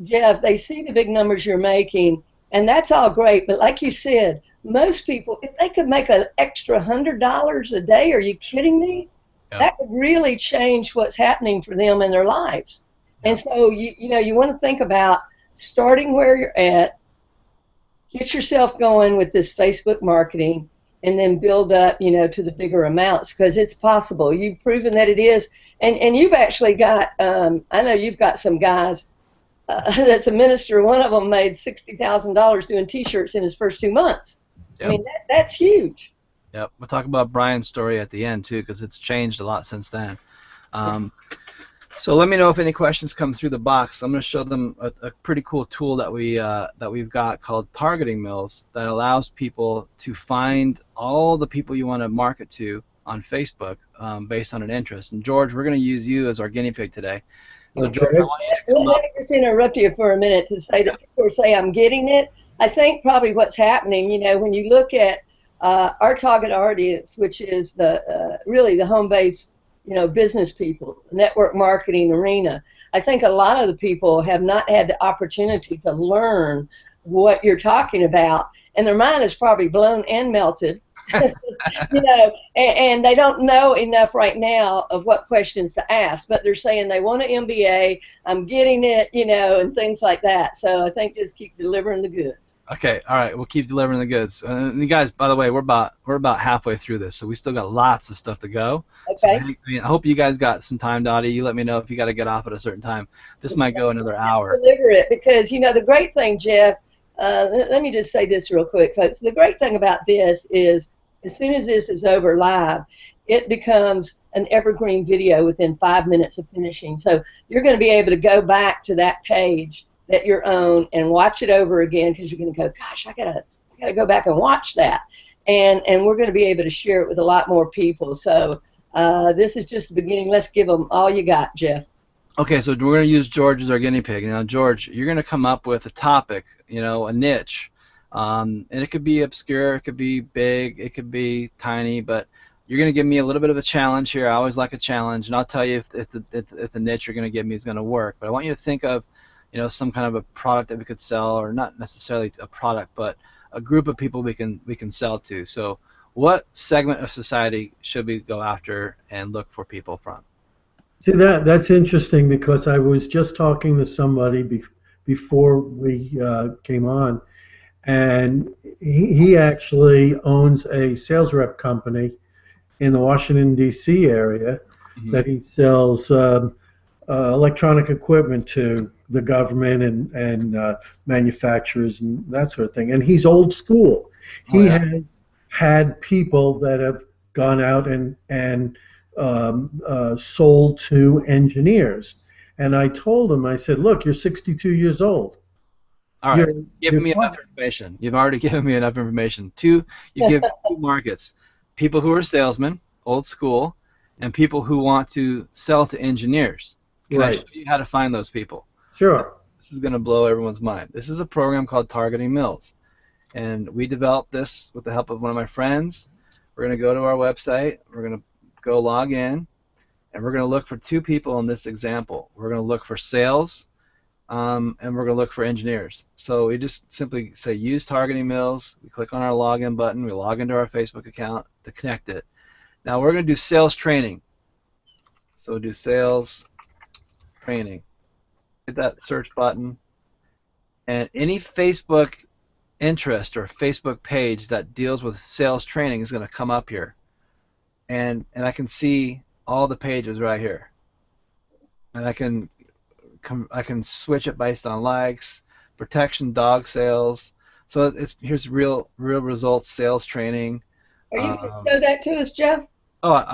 Jeff, they see the big numbers you're making, and that's all great. But like you said, most people, if they could make an extra $100 a day, are you kidding me? Yeah. That could really change what's happening for them in their lives. Yeah. And so, you want to think about starting where you're at, get yourself going with this Facebook marketing, and then build up, to the bigger amounts, because it's possible. You've proven that it is. And you've actually got, I know you've got some guys that's a minister. One of them made $60,000 doing T-shirts in his first 2 months. Yep. I mean, that's huge. Yep. We'll talk about Brian's story at the end too, because it's changed a lot since then. Um, so let me know if any questions come through the box. I'm going to show them a pretty cool tool that we've got called Targeting Mills that allows people to find all the people you want to market to on Facebook based on an interest. And George, we're going to use you as our guinea pig today. So George, I Okay. want you to Let come up. me just interrupt you for a minute to say that people say I'm getting it. I think probably what's happening, when you look at our target audience, which is the really the home-based, business people, network marketing arena. I think a lot of the people have not had the opportunity to learn what you're talking about, and their mind is probably blown and melted. And they don't know enough right now of what questions to ask, but they're saying they want an MBA, I'm getting it, and things like that. So I think just keep delivering the goods. Okay, all right, we'll keep delivering the goods. And you guys, by the way, we're about halfway through this, so we still got lots of stuff to go. So Okay. I hope you guys got some time, Dottie. You let me know if you got to get off at a certain time. This might go another hour. Deliver it because, the great thing, Jeff, let me just say this real quick, folks. The great thing about this is as soon as this is over live, it becomes an evergreen video within 5 minutes of finishing. So you're going to be able to go back to that page that you're on and watch it over again because you're going to go, gosh, I gotta go back and watch that. And we're going to be able to share it with a lot more people. So this is just the beginning. Let's give them all you got, Jeff. Okay, so we're going to use George as our guinea pig. Now, George, you're going to come up with a topic, a niche. And it could be obscure, it could be big, it could be tiny, but you're going to give me a little bit of a challenge here. I always like a challenge, and I'll tell you if the niche you're going to give me is going to work. But I want you to think of, some kind of a product that we could sell, or not necessarily a product, but a group of people we can sell to. So what segment of society should we go after and look for people from? See, that's interesting because I was just talking to somebody before we came on, and he actually owns a sales rep company in the Washington D.C. area Hmm. that he sells electronic equipment to the government and manufacturers and that sort of thing. And he's old school. Oh He yeah. has had people that have gone out and sold to engineers. And I told him, I said, look, you're 62 years old. All right. You're You've given you're me enough information. You've already given me enough information. You give two markets: people who are salesmen, old school, and people who want to sell to engineers. Can I show right. you how to find those people? Sure. This is going to blow everyone's mind. This is a program called Targeting Mills, and we developed this with the help of one of my friends. We're going to go to our website. We're going to go log in, and we're going to look for two people in this example. We're going to look for sales, and we're going to look for engineers. So we just simply say use Targeting Mills. We click on our login button. We log into our Facebook account to connect it. Now we're going to do sales training. So do sales training. Hit that search button, and any Facebook interest or Facebook page that deals with sales training is going to come up here. And I can see all the pages right here. And I can switch it based on likes, protection, dog sales. So here's real results, sales training. Are you going to Um, show that to us, Jeff?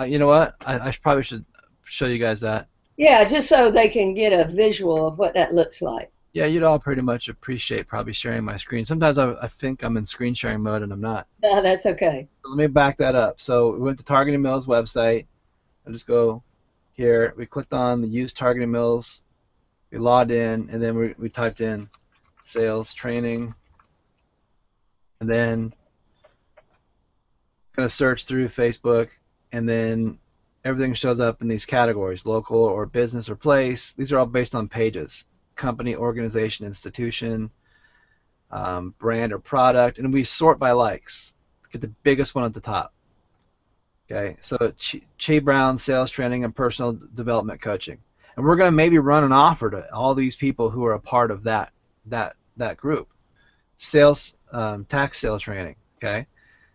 you know what? I probably should show you guys that. Yeah, just so they can get a visual of what that looks like. Yeah, you'd all pretty much appreciate probably sharing my screen. Sometimes I think I'm in screen sharing mode and I'm not. No, that's okay. So let me back that up. So we went to Targeting Mills website. I just go here. We clicked on the use Targeting Mills. We logged in, and then we typed in sales training, and then going to search through Facebook, and then everything shows up in these categories: local or business or place. These are all based on pages: company, organization, institution, brand or product, and we sort by likes. Get the biggest one at the top. Okay, so Che Brown sales training and personal development coaching, and we're going to maybe run an offer to all these people who are a part of that group. Sales, tax sale training. Okay,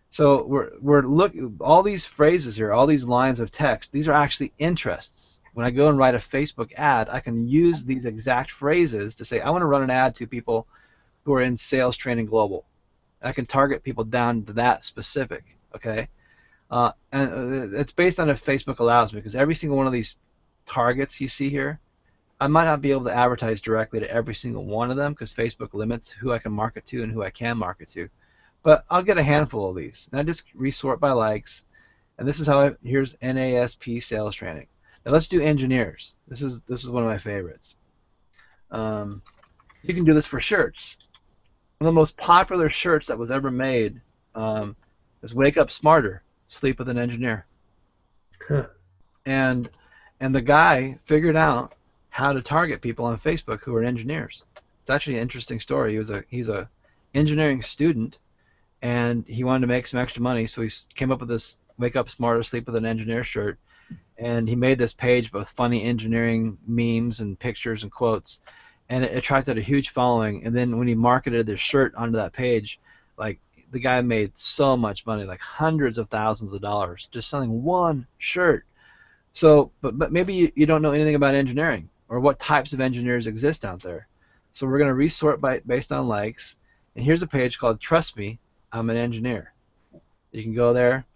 so we're look all these phrases here, all these lines of text. These are actually interests. When I go and write a Facebook ad, I can use these exact phrases to say I want to run an ad to people who are in sales training global. I can target people down to that specific. Okay. And it's based on if Facebook allows me, because every single one of these targets you see here, I might not be able to advertise directly to every single one of them because Facebook limits who I can market to and who I can market to. But I'll get a handful of these. And I just resort by likes. And this is how here's NASP sales training. Now let's do engineers. This is one of my favorites. You can do this for shirts. One of the most popular shirts that was ever made is "Wake Up Smarter, Sleep with an Engineer." and and the guy figured out how to target people on Facebook who are engineers. It's actually an interesting story. He's a engineering student, and he wanted to make some extra money, so he came up with this "Wake Up Smarter, Sleep with an Engineer" shirt, and he made this page with funny engineering memes and pictures and quotes, and it attracted a huge following. And then when he marketed this shirt onto that page, like, the guy made so much money, like hundreds of thousands of dollars, just selling one shirt. So, but maybe you don't know anything about engineering or what types of engineers exist out there. So we're going to resort based on likes. And here's a page called "Trust Me, I'm an Engineer." You can go there.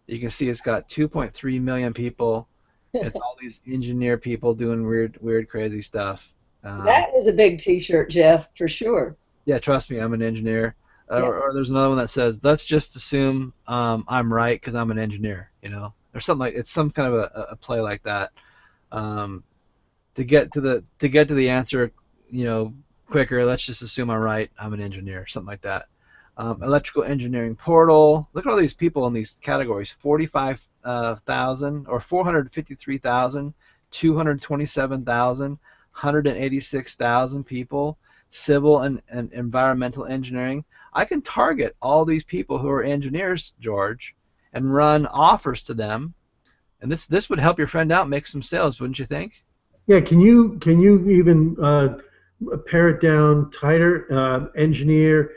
You can see it's got 2.3 million people. It's all these engineer people doing weird, crazy stuff. That is a big T-shirt, Jeff, for sure. Yeah, trust me, I'm an engineer. Yeah. Or there's another one that says, "Let's just assume I'm right because I'm an engineer," or something like, it's some kind of a play like that, to get to the answer, quicker. Let's just assume I'm right. I'm an engineer, something like that. Electrical engineering portal. Look at all these people in these categories: 45,000 or 453,000, 227,000, 186,000 people. Civil and environmental engineering. I can target all these people who are engineers, George, and run offers to them. And this would help your friend out, make some sales, wouldn't you think? Yeah, can you even pare it down tighter? Engineer,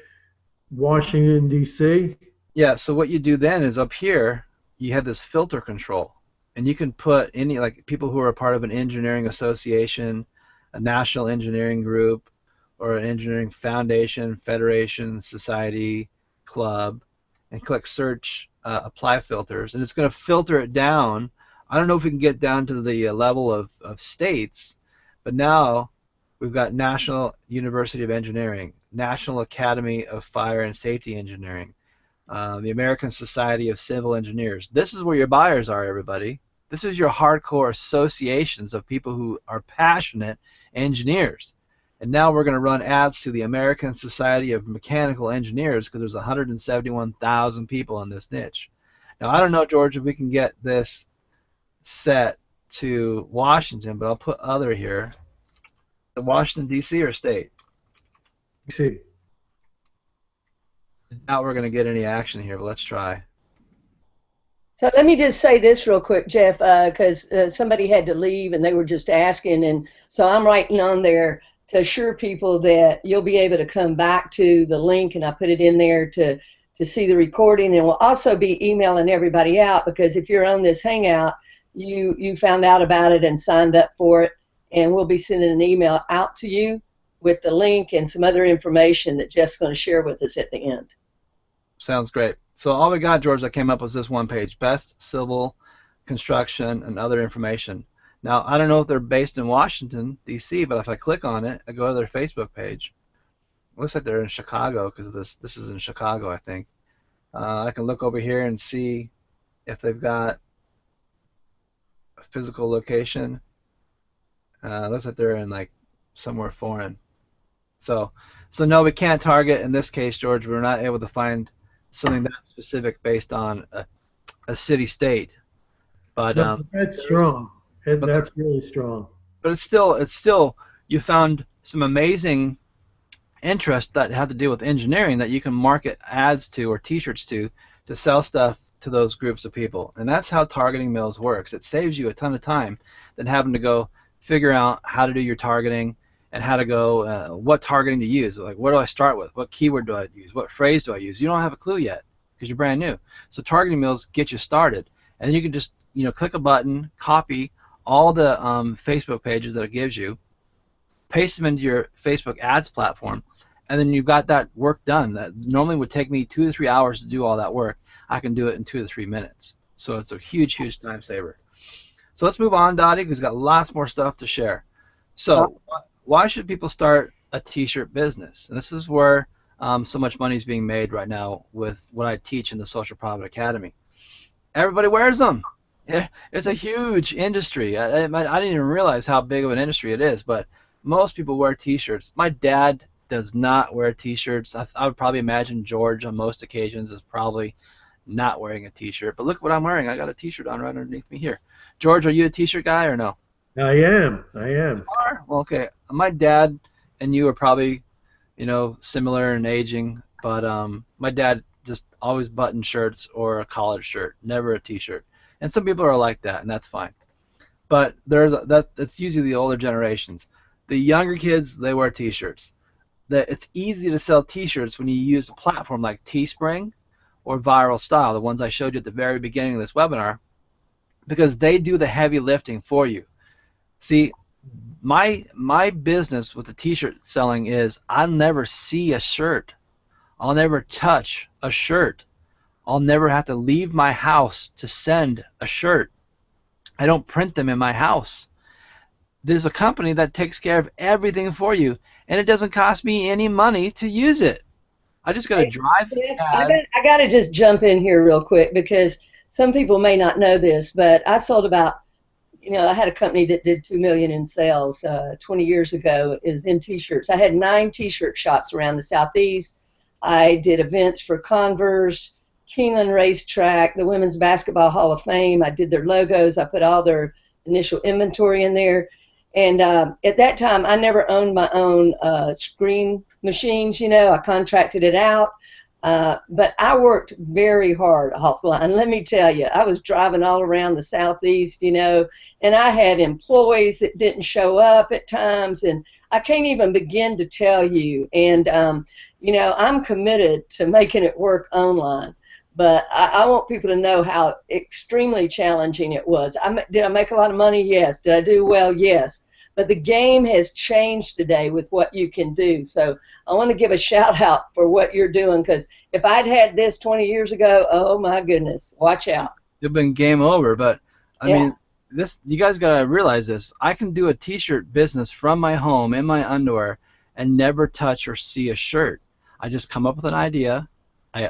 Washington, D.C.? Yeah, so what you do then is up here, you have this filter control. And you can put any, like, people who are a part of an engineering association, a national engineering group, or an engineering foundation, federation, society, club, and click search, apply filters, and it's going to filter it down. I don't know if we can get down to the level of states, but now we've got National University of Engineering, National Academy of Fire and Safety Engineering, the American Society of Civil Engineers. This is where your buyers are, everybody. This is your hardcore associations of people who are passionate engineers. And now we're going to run ads to the American Society of Mechanical Engineers because there's 171,000 people in this niche. Now, I don't know, George, if we can get this set to Washington, but I'll put other here. Washington, D.C. or state? D.C. I doubt we're going to get any action here, but let's try. So let me just say this real quick, Jeff, because somebody had to leave and they were just asking, and so I'm writing on there to assure people that you'll be able to come back to the link, and I put it in there to see the recording, and we'll also be emailing everybody out, because if you're on this Hangout, you found out about it and signed up for it, and we'll be sending an email out to you with the link and some other information that Jeff's going to share with us at the end. Sounds great. So all we got, George, that came up was this one page: best civil construction and other information. Now, I don't know if they're based in Washington, D.C., but if I click on it, I go to their Facebook page. It looks like they're in Chicago because this is in Chicago, I think. I can look over here and see if they've got a physical location. It looks like they're in, like, somewhere foreign. So no, we can't target in this case, George. We're not able to find something that specific based on a city-state. But No, that's strong. That's really strong. But it's still you found some amazing interest that had to do with engineering that you can market ads to or T-shirts to sell stuff to those groups of people. And that's how targeting mails works. It saves you a ton of time than having to go figure out how to do your targeting and how to go what targeting to use. Like, what do I start with? What keyword do I use? What phrase do I use? You don't have a clue yet because you're brand new. So targeting mails get you started, and then you can just click a button, copy all the Facebook pages that it gives you, paste them into your Facebook ads platform, and then you've got that work done. That normally would take me 2 to 3 hours to do all that work. I can do it in 2 to 3 minutes. So it's a huge, huge time saver. So let's move on, Dottie, because we've got lots more stuff to share. So why should people start a t-shirt business? And this is where so much money is being made right now with what I teach in the Social Profit Academy. Everybody wears them. Yeah, it's a huge industry. I didn't even realize how big of an industry it is, but most people wear t-shirts. My dad does not wear t-shirts. I would probably imagine George on most occasions is probably not wearing a t-shirt. But look what I'm wearing. I got a t-shirt on right underneath me here. George, are you a t-shirt guy or no? I am. I am. Well, okay. My dad and you are probably, similar in aging, but my dad just always button shirts or a collared shirt, never a t-shirt. And some people are like that, and that's fine. But it's usually the older generations. The younger kids, they wear t-shirts. It's easy to sell t-shirts when you use a platform like Teespring or Viral Style, the ones I showed you at the very beginning of this webinar, because they do the heavy lifting for you. See, my business with the t-shirt selling is I'll never see a shirt. I'll never touch a shirt. I'll never have to leave my house to send a shirt. I don't print them in my house. There's a company that takes care of everything for you, and it doesn't cost me any money to use it. I just got to drive the ad. I got to just jump in here real quick because some people may not know this, but I sold about, I had a company that did $2 million in sales 20 years ago is in t-shirts. I had 9 t-shirt shops around the Southeast. I did events for Converse, Keeneland Racetrack, the Women's Basketball Hall of Fame. I did their logos. I put all their initial inventory in there. And at that time, I never owned my own screen machines. I contracted it out. But I worked very hard offline. Let me tell you, I was driving all around the Southeast, and I had employees that didn't show up at times, and I can't even begin to tell you. And, I'm committed to making it work online. But I want people to know how extremely challenging it was. Did I make a lot of money? Yes. Did I do well? Yes. But the game has changed today with what you can do. So I want to give a shout out for what you're doing, because if I'd had this 20 years ago, oh my goodness, watch out. It'd been game over. But I mean, you guys gotta realize this. I can do a t-shirt business from my home in my underwear and never touch or see a shirt. I just come up with an idea.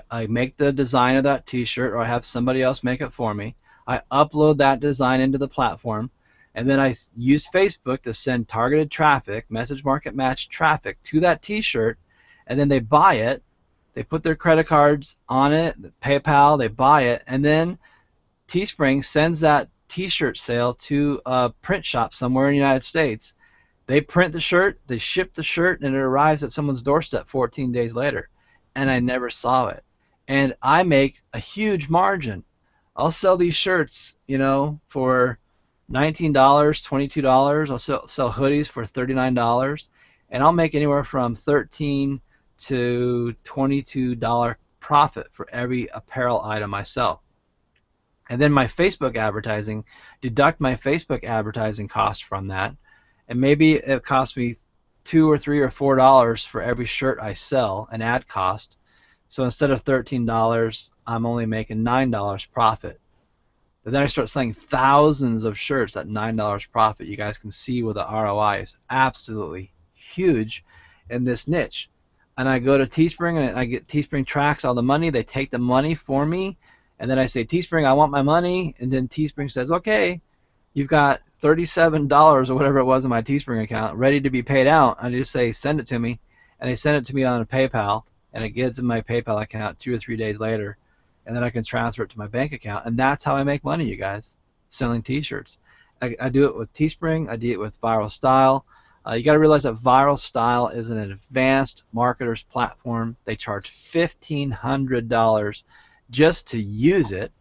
I make the design of that t-shirt, or I have somebody else make it for me. I upload that design into the platform, and then I use Facebook to send targeted traffic, message market match traffic to that t-shirt, and then they buy it. They put their credit cards on it, PayPal, they buy it, and then Teespring sends that t-shirt sale to a print shop somewhere in the United States. They print the shirt, they ship the shirt, and it arrives at someone's doorstep 14 days later. And I never saw it. And I make a huge margin. I'll sell these shirts, for $19, $22. I'll sell hoodies for $39, and I'll make anywhere from $13 to $22 profit for every apparel item I sell. And then my Facebook advertising, deduct my Facebook advertising cost from that, and maybe it costs me $2 or $3 or $4 for every shirt I sell, an ad cost. So instead of $13, I'm only making $9 profit. But then I start selling thousands of shirts at $9 profit. You guys can see where the ROI is absolutely huge in this niche. And I go to Teespring, and I get Teespring tracks all the money. They take the money for me, and then I say, Teespring, I want my money. And then Teespring says, okay, you've got $37 or whatever it was in my Teespring account ready to be paid out. I just say, send it to me, and they send it to me on a PayPal, and it gets in my PayPal account 2 or 3 days later, and then I can transfer it to my bank account, and that's how I make money, you guys, selling t-shirts. I do it with Teespring. I do it with Viral Style. You got to realize that Viral Style is an advanced marketer's platform. They charge $1,500 just to use it.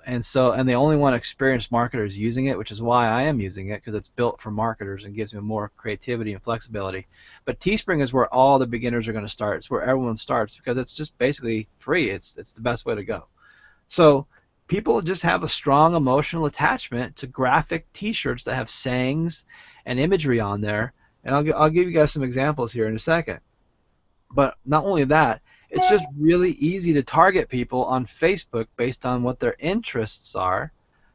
And they only want experienced marketers using it, which is why I am using it, because it's built for marketers and gives me more creativity and flexibility. But Teespring is where all the beginners are going to start. It's where everyone starts, because it's just basically free. It's the best way to go. So people just have a strong emotional attachment to graphic T-shirts that have sayings and imagery on there. And I'll give you guys some examples here in a second. But not only that, It's just really easy to target people on Facebook based on what their interests are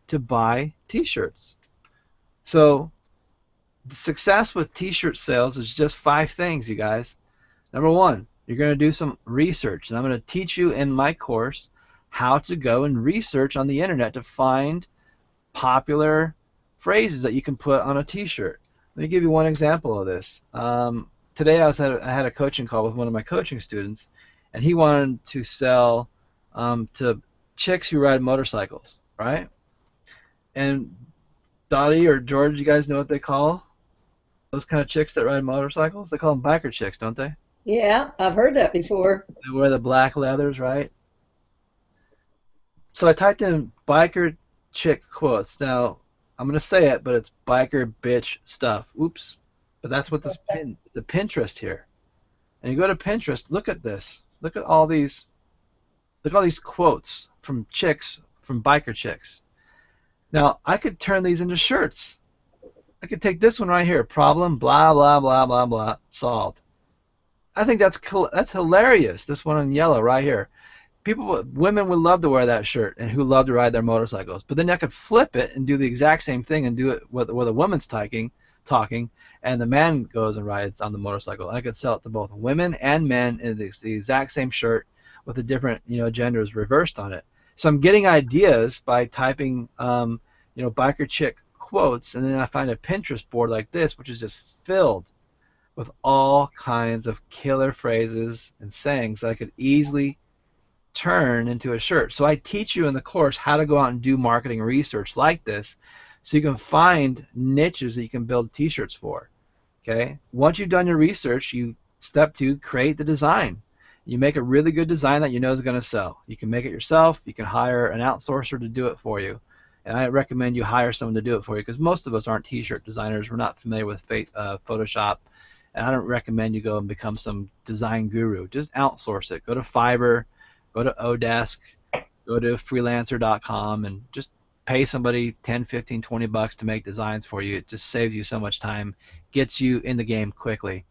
to buy t-shirts. So the success with t-shirt sales is just 5 things, you guys. Number 1, you're going to do some research, and I'm going to teach you in my course how to go and research on the internet to find popular phrases that you can put on a t-shirt. Let me give you one example of this. Today I had a coaching call with one of my coaching students, and he wanted to sell to chicks who ride motorcycles, right? And Dottie or George, you guys know what they call those kind of chicks that ride motorcycles? They call them biker chicks, don't they? Yeah, I've heard that before. They wear the black leathers, right? So I typed in biker chick quotes. Now, I'm going to say it, but it's biker bitch stuff. Oops. But that's what the Pinterest here. And you go to Pinterest, look at this. Look at all these quotes from chicks, from biker chicks. Now, I could turn these into shirts. I could take this one right here, problem, blah, blah, blah, blah, blah, solved. I think that's hilarious, this one in yellow right here. Women would love to wear that shirt and who love to ride their motorcycles. But then I could flip it and do the exact same thing and do it where the woman's talking, and the man goes and rides on the motorcycle. I could sell it to both women and men in the exact same shirt with the different genders reversed on it. So I'm getting ideas by typing biker chick quotes, and then I find a Pinterest board like this, which is just filled with all kinds of killer phrases and sayings that I could easily turn into a shirt. So I teach you in the course how to go out and do marketing research like this so you can find niches that you can build t-shirts for. Okay? Once you've done your research, step 2, create the design. You make a really good design that you know is going to sell. You can make it yourself. You can hire an outsourcer to do it for you. And I recommend you hire someone to do it for you because most of us aren't t-shirt designers. We're not familiar with Photoshop. And I don't recommend you go and become some design guru. Just outsource it. Go to Fiverr, go to Odesk, go to freelancer.com, and just pay somebody 10, 15, 20 bucks to make designs for you. It just saves you so much time, gets you in the game quickly.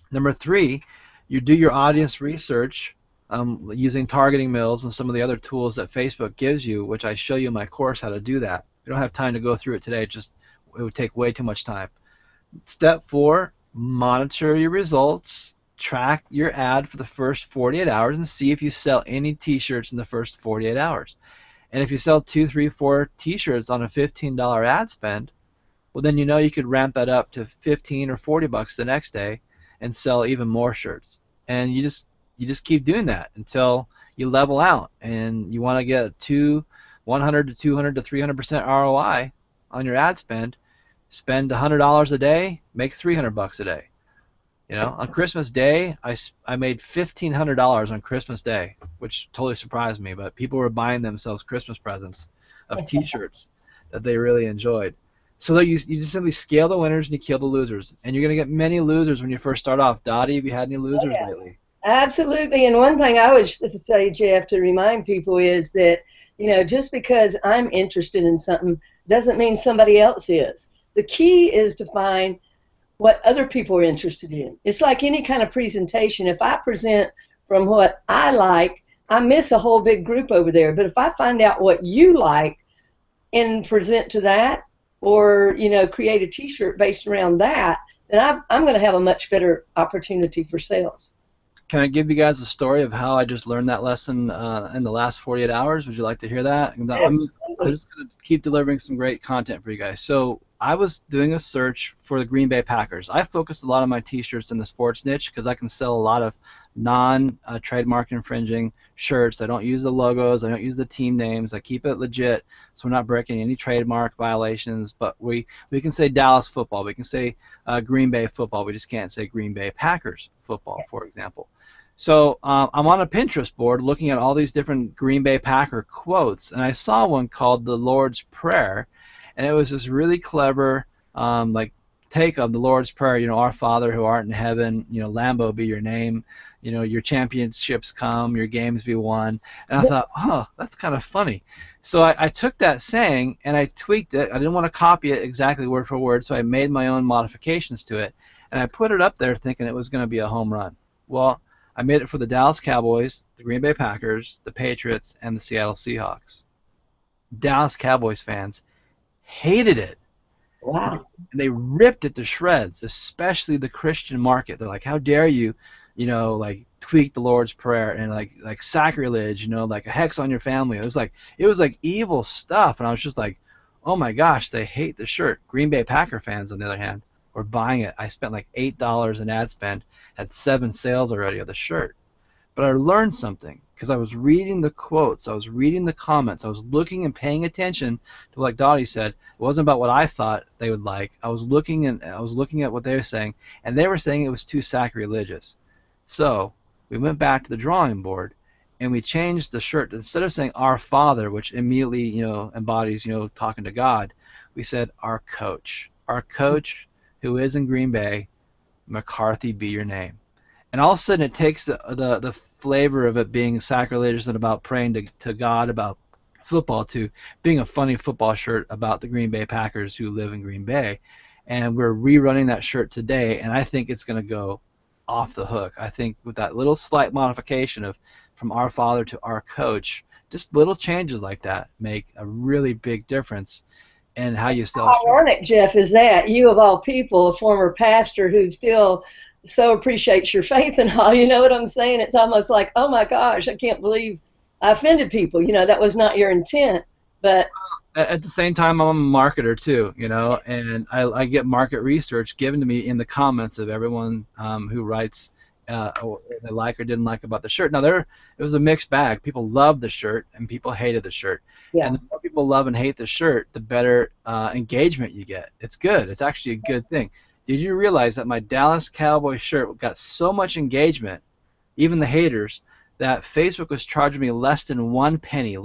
Number 3, you do your audience research using targeting mills and some of the other tools that Facebook gives you, which I show you in my course how to do that. We don't have time to go through it today. It would take way too much time. Step 4, monitor your results. Track your ad for the first 48 hours and see if you sell any t-shirts in the first 48 hours. And if you sell 2, 3, 4 t-shirts on a $15 ad spend, well then you could ramp that up to 15 or 40 bucks the next day and sell even more shirts. And you just keep doing that until you level out, and you want to get 100 to 200 to 300% ROI on your ad spend. Spend $100 a day, make 300 bucks a day. On Christmas Day, I made $1,500 on Christmas Day, which totally surprised me. But people were buying themselves Christmas presents of T-shirts that they really enjoyed. So you just simply scale the winners and you kill the losers. And you're going to get many losers when you first start off. Dottie, have you had any losers lately? Absolutely. And one thing I would say, Jeff, to remind people is that, just because I'm interested in something doesn't mean somebody else is. The key is to find what other people are interested in. It's like any kind of presentation. If I present from what I like, I miss a whole big group over there. But if I find out what you like and present to that, or create a t-shirt based around that, then I'm going to have a much better opportunity for sales. Can I give you guys a story of how I just learned that lesson in the last 48 hours? Would you like to hear that? I'm just going to keep delivering some great content for you guys. So I was doing a search for the Green Bay Packers. I focused a lot of my t-shirts in the sports niche because I can sell a lot of non-trademark infringing shirts. I don't use the logos. I don't use the team names. I keep it legit, so we're not breaking any trademark violations. But we can say Dallas football. We can say Green Bay football. We just can't say Green Bay Packers football, for example. So I'm on a Pinterest board looking at all these different Green Bay Packer quotes, and I saw one called the Lord's Prayer, and it was this really clever take of the Lord's Prayer. Our Father who art in heaven, Lambeau be your name, your championships come, your games be won. And I thought, oh, that's kind of funny. So I took that saying and I tweaked it. I didn't want to copy it exactly word for word, so I made my own modifications to it, and I put it up there thinking it was going to be a home run. Well, I made it for the Dallas Cowboys, the Green Bay Packers, the Patriots, and the Seattle Seahawks. Dallas Cowboys fans hated it. Wow. And they ripped it to shreds, especially the Christian market. They're like, how dare you, like tweak the Lord's Prayer and like sacrilege, like a hex on your family. It was like evil stuff, and I was just like, oh my gosh, they hate the shirt. Green Bay Packer fans, on the other hand, were buying it. I spent like $8 in ad spend, had 7 sales already of the shirt. But I learned something because I was reading the quotes, I was reading the comments, I was looking and paying attention to, like Dottie said, it wasn't about what I thought they would like. I was looking at what they were saying, and they were saying it was too sacrilegious. So we went back to the drawing board, and we changed the shirt. Instead of saying "Our Father," which immediately embodies talking to God, we said our coach who is in Green Bay, McCarthy be your name. And all of a sudden it takes the flavor of it being sacrilegious and about praying to God about football to being a funny football shirt about the Green Bay Packers who live in Green Bay. And we're rerunning that shirt today, and I think it's going to go off the hook. I think with that little slight modification of from our father to our coach, just little changes like that make a really big difference in how you sell shirts. Ironic, Jeff, is that you of all people, a former pastor who still so appreciates your faith and all, you know what I'm saying? It's almost like, oh my gosh, I can't believe I offended people. That was not your intent, but at the same time, I'm a marketer too, and I get market research given to me in the comments of everyone who writes what they like or didn't like about the shirt. Now, it was a mixed bag. People loved the shirt and people hated the shirt. yeah. And the more people love and hate the shirt, the better engagement you get. It's good. It's actually a good thing. Did you realize that my Dallas Cowboys shirt got so much engagement, even the haters, that Facebook was charging me less than 1 penny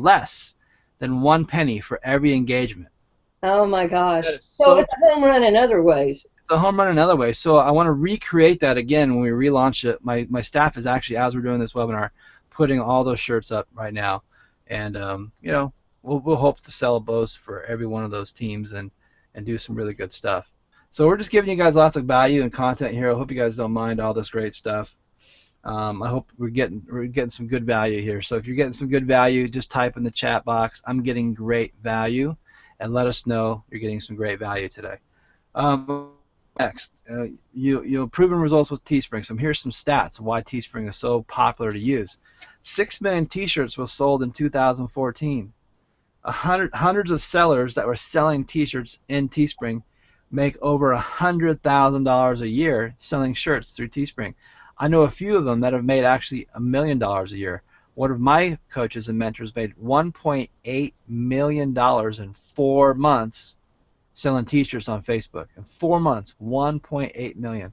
for every engagement? Oh my gosh. That is So it's a home run in other ways. It's a home run in another way. So I want to recreate that again when we relaunch it. My staff is actually, as we're doing this webinar, putting all those shirts up right now, and we'll hope to sell those for every one of those teams and do some really good stuff. So we're just giving you guys lots of value and content here. I hope you guys don't mind all this great stuff. I hope we're getting some good value here. So if you're getting some good value, just type in the chat box, "I'm getting great value," and let us know you're getting some great value today. Next, proven results with Teespring. So here's some stats of why Teespring is so popular to use. 6 million T-shirts was sold in 2014. Hundreds of sellers that were selling T-shirts in Teespring make over $100,000 a year selling shirts through Teespring. I know a few of them that have made actually $1 million a year. One of my coaches and mentors made $1.8 million in 4 months selling T-shirts on Facebook. In 4 months, 1.8 million.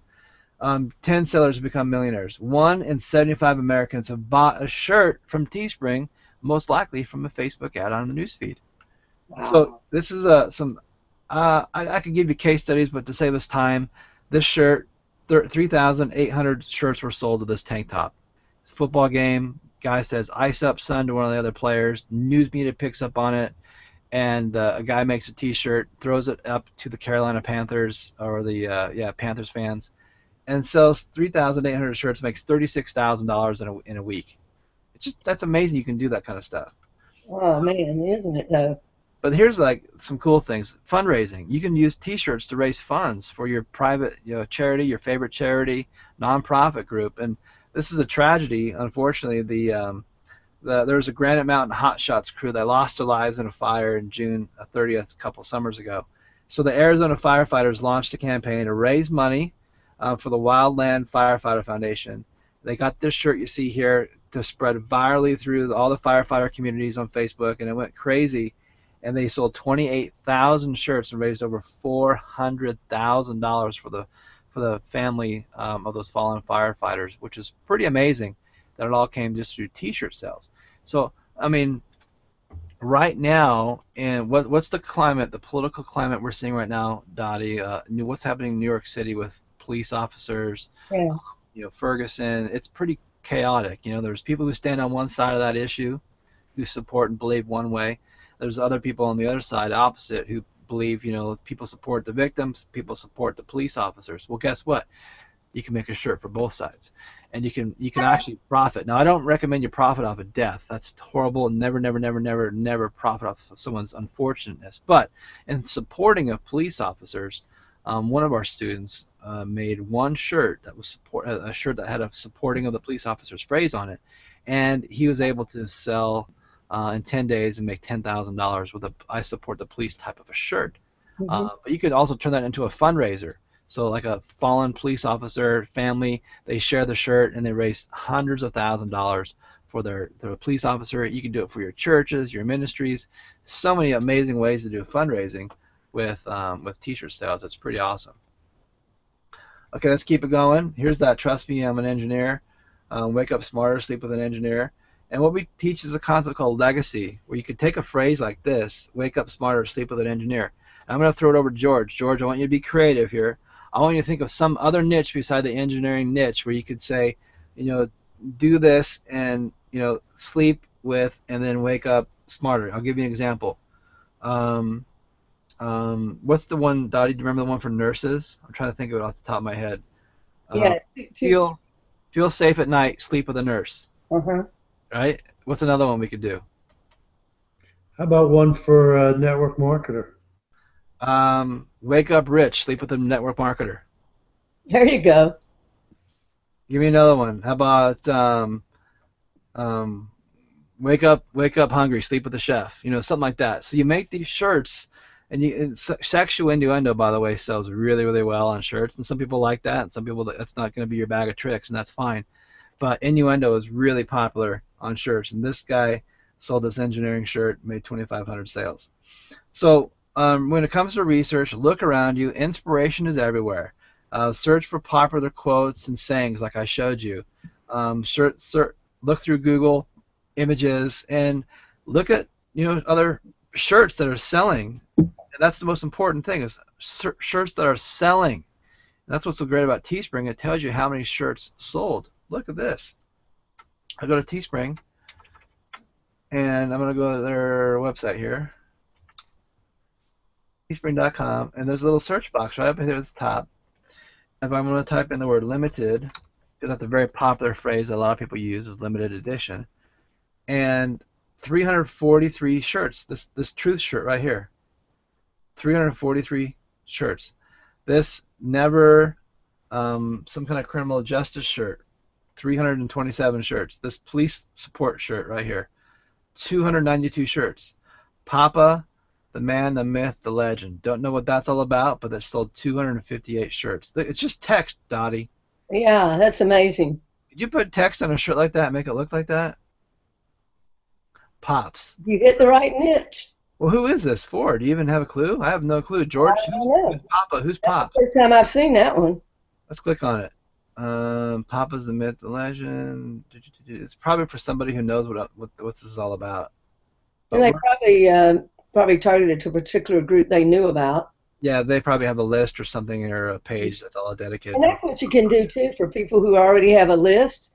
10 sellers have become millionaires. 1 in 75 Americans have bought a shirt from Teespring, most likely from a Facebook ad on the newsfeed. Wow. So this is I could give you case studies, but to save us time, this shirt, 3,800 shirts were sold to this tank top. It's a football game. Guy says, "Ice up, son," to one of the other players. News media picks up on it. And a guy makes a T-shirt, throws it up to the Carolina Panthers or the Panthers fans, and sells 3,800 shirts, makes $36,000 in a week. That's amazing. You can do that kind of stuff. Oh man, isn't it though? But here's like some cool things. Fundraising. You can use T-shirts to raise funds for your private charity, your favorite charity, nonprofit group. And this is a tragedy. Unfortunately, there was a Granite Mountain Hot Shots crew that lost their lives in a fire in June 30th, a couple summers ago. So the Arizona firefighters launched a campaign to raise money for the Wildland Firefighter Foundation. They got this shirt you see here to spread virally through all the firefighter communities on Facebook, and it went crazy. And they sold 28,000 shirts and raised over $400,000 for the family of those fallen firefighters, which is pretty amazing. That it all came just through T-shirt sales. So, I mean, right now, and what's the climate, the political climate we're seeing right now, Dottie? What's happening in New York City with police officers? Yeah. Ferguson. It's pretty chaotic. There's people who stand on one side of that issue, who support and believe one way. There's other people on the other side, opposite, who believe, people support the victims, people support the police officers. Well, guess what? you can make a shirt for both sides, and you can actually profit. Now, I don't recommend you profit off of death. That's horrible. Never, never, never, never, never profit off of someone's unfortunateness. But in supporting of police officers, one of our students made one shirt that was a shirt that had a supporting of the police officer's phrase on it, and he was able to sell in 10 days and make $10,000 with a I support the police type of a shirt. But you could also turn that into a fundraiser. So like a fallen police officer family, they share the shirt and they raise hundreds of $1,000s for their police officer. You can do it for your churches, your ministries. So many amazing ways to do fundraising with t-shirt sales. It's pretty awesome. Okay, let's keep it going. Here's that trust me, I'm an engineer. Wake up smarter, sleep with an engineer. And what we teach is a concept called legacy, where you could take a phrase like this, wake up smarter, sleep with an engineer. And I'm going to throw it over to George. George, I want you to be creative here. I want you to think of some other niche beside the engineering niche where you could say, do this and, sleep with and then wake up smarter. I'll give you an example. What's the one, Dottie, do you remember the one for nurses? I'm trying to think of it off the top of my head. Yeah. Feel safe at night, sleep with a nurse. Uh-huh. Right? What's another one we could do? How about one for a network marketer? Wake up rich, sleep with a network marketer. There you go. Give me another one. How about wake up hungry, sleep with a chef. Something like that. So you make these shirts, and sexual innuendo, by the way, sells really, really well on shirts, and some people like that, and some people that's not going to be your bag of tricks, and that's fine. But innuendo is really popular on shirts, and this guy sold this engineering shirt, made 2,500 sales. So when it comes to research, look around you. Inspiration is everywhere. Search for popular quotes and sayings like I showed you. Look through Google Images and look at other shirts that are selling. And that's the most important thing, is shirts that are selling. And that's what's so great about Teespring. It tells you how many shirts sold. Look at this. I go to Teespring, and I'm going to go to their website here. Teespring.com, and there's a little search box right up here at the top. If I'm going to type in the word limited, because that's a very popular phrase that a lot of people use, is limited edition, and 343 shirts. This truth shirt right here, 343 shirts. This never some kind of criminal justice shirt, 327 shirts. This police support shirt right here, 292 shirts. Papa, the man, the myth, the legend. Don't know what that's all about, but that sold 258 shirts. It's just text, Dottie. Yeah, that's amazing. Could you put text on a shirt like that and make it look like that? Pops. You hit the right niche. Well, who is this for? Do you even have a clue? I have no clue. George, who's Papa? Who's Pop? That's the first time I've seen that one. Let's click on it. Papa's the myth, the legend. It's probably for somebody who knows what this is all about. But And they probably targeted to a particular group they knew about. Yeah, they probably have a list or something or a page that's all dedicated. And that's what you can do too for people who already have a list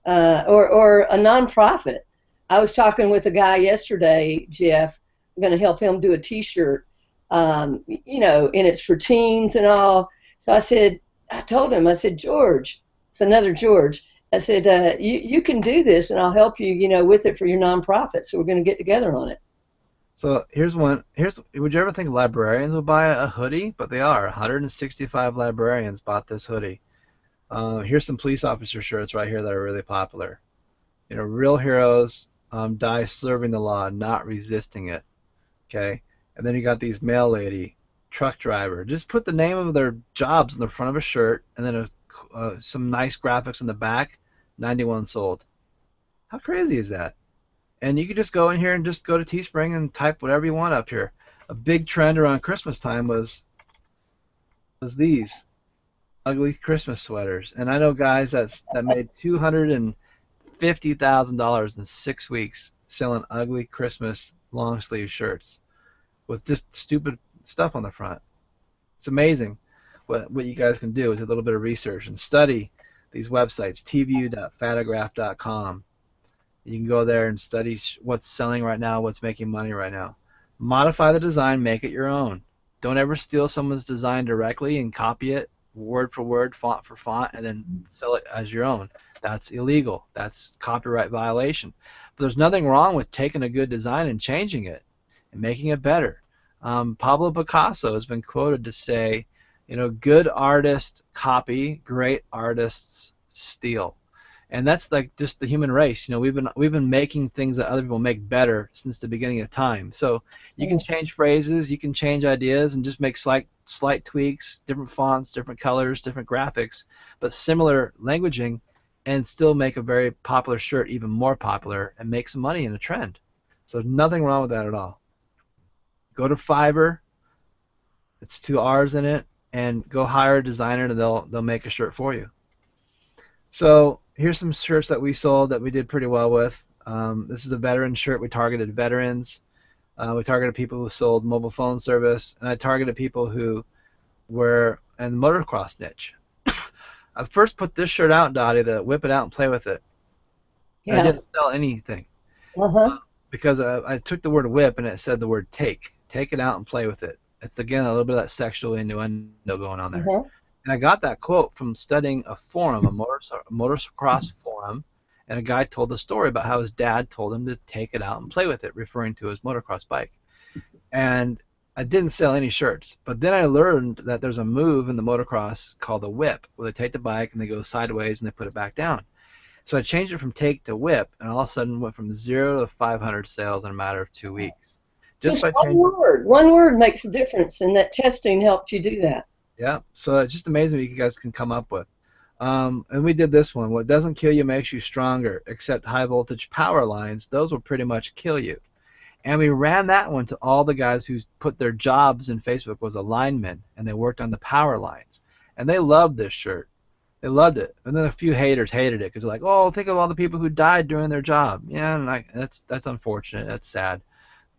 or a nonprofit. I was talking with a guy yesterday, Jeff. I'm going to help him do a T-shirt, and it's for teens and all. So I told him, George, it's another George. I said, you can do this, and I'll help you, with it for your nonprofit. So we're going to get together on it. So here's one. Would you ever think librarians would buy a hoodie? But they are. 165 librarians bought this hoodie. Here's some police officer shirts right here that are really popular. Real heroes die serving the law, not resisting it. Okay, and then you got these mail lady, truck driver. Just put the name of their jobs in the front of a shirt, and then some nice graphics in the back. 91 sold. How crazy is that? And you can just go in here and just go to Teespring and type whatever you want up here. A big trend around Christmas time was these ugly Christmas sweaters. And I know guys that made $250,000 in 6 weeks selling ugly Christmas long sleeve shirts with just stupid stuff on the front. It's amazing what you guys can do with a little bit of research and study these websites, tvu.fatagraph.com. You can go there and study what's selling right now, what's making money right now. Modify the design, make it your own. Don't ever steal someone's design directly and copy it. word for word, font for font, and then sell it as your own. That's illegal. That's copyright violation. But there's nothing wrong with taking a good design and changing it and making it better. Pablo Picasso has been quoted to say, good artists copy, great artists steal. And that's like just the human race. We've been making things that other people make better since the beginning of time. So you can change phrases, you can change ideas, and just make slight tweaks, different fonts, different colors, different graphics, but similar languaging, and still make a very popular shirt even more popular and make some money in a trend. So there's nothing wrong with that at all. Go to Fiverr. It's 2 R's in it, and go hire a designer, and they'll make a shirt for you. So here's some shirts that we sold that we did pretty well with. This is a veteran shirt. We targeted veterans. We targeted people who sold mobile phone service, and I targeted people who were in the motocross niche. I first put this shirt out, Dottie, to whip it out and play with it. Yeah. I didn't sell anything because I took the word whip and it said the word take. Take it out and play with it. It's, again, a little bit of that sexual innuendo going on there. And I got that quote from studying a forum, a motocross forum, and a guy told the story about how his dad told him to take it out and play with it, referring to his motocross bike. And I didn't sell any shirts, but then I learned that there's a move in the motocross called the whip, where they take the bike and they go sideways and they put it back down. So I changed it from take to whip, and all of a sudden went from 0 to 500 sales in a matter of 2 weeks. Just by one word. One word makes a difference, and that testing helped you do that. Yeah, so it's just amazing what you guys can come up with. And we did this one. What doesn't kill you makes you stronger, except high voltage power lines. Those will pretty much kill you. And we ran that one to all the guys who put their jobs in Facebook was a lineman, and they worked on the power lines. And they loved this shirt. They loved it. And then a few haters hated it because they're like, oh, think of all the people who died doing their job. Yeah, and that's unfortunate. That's sad.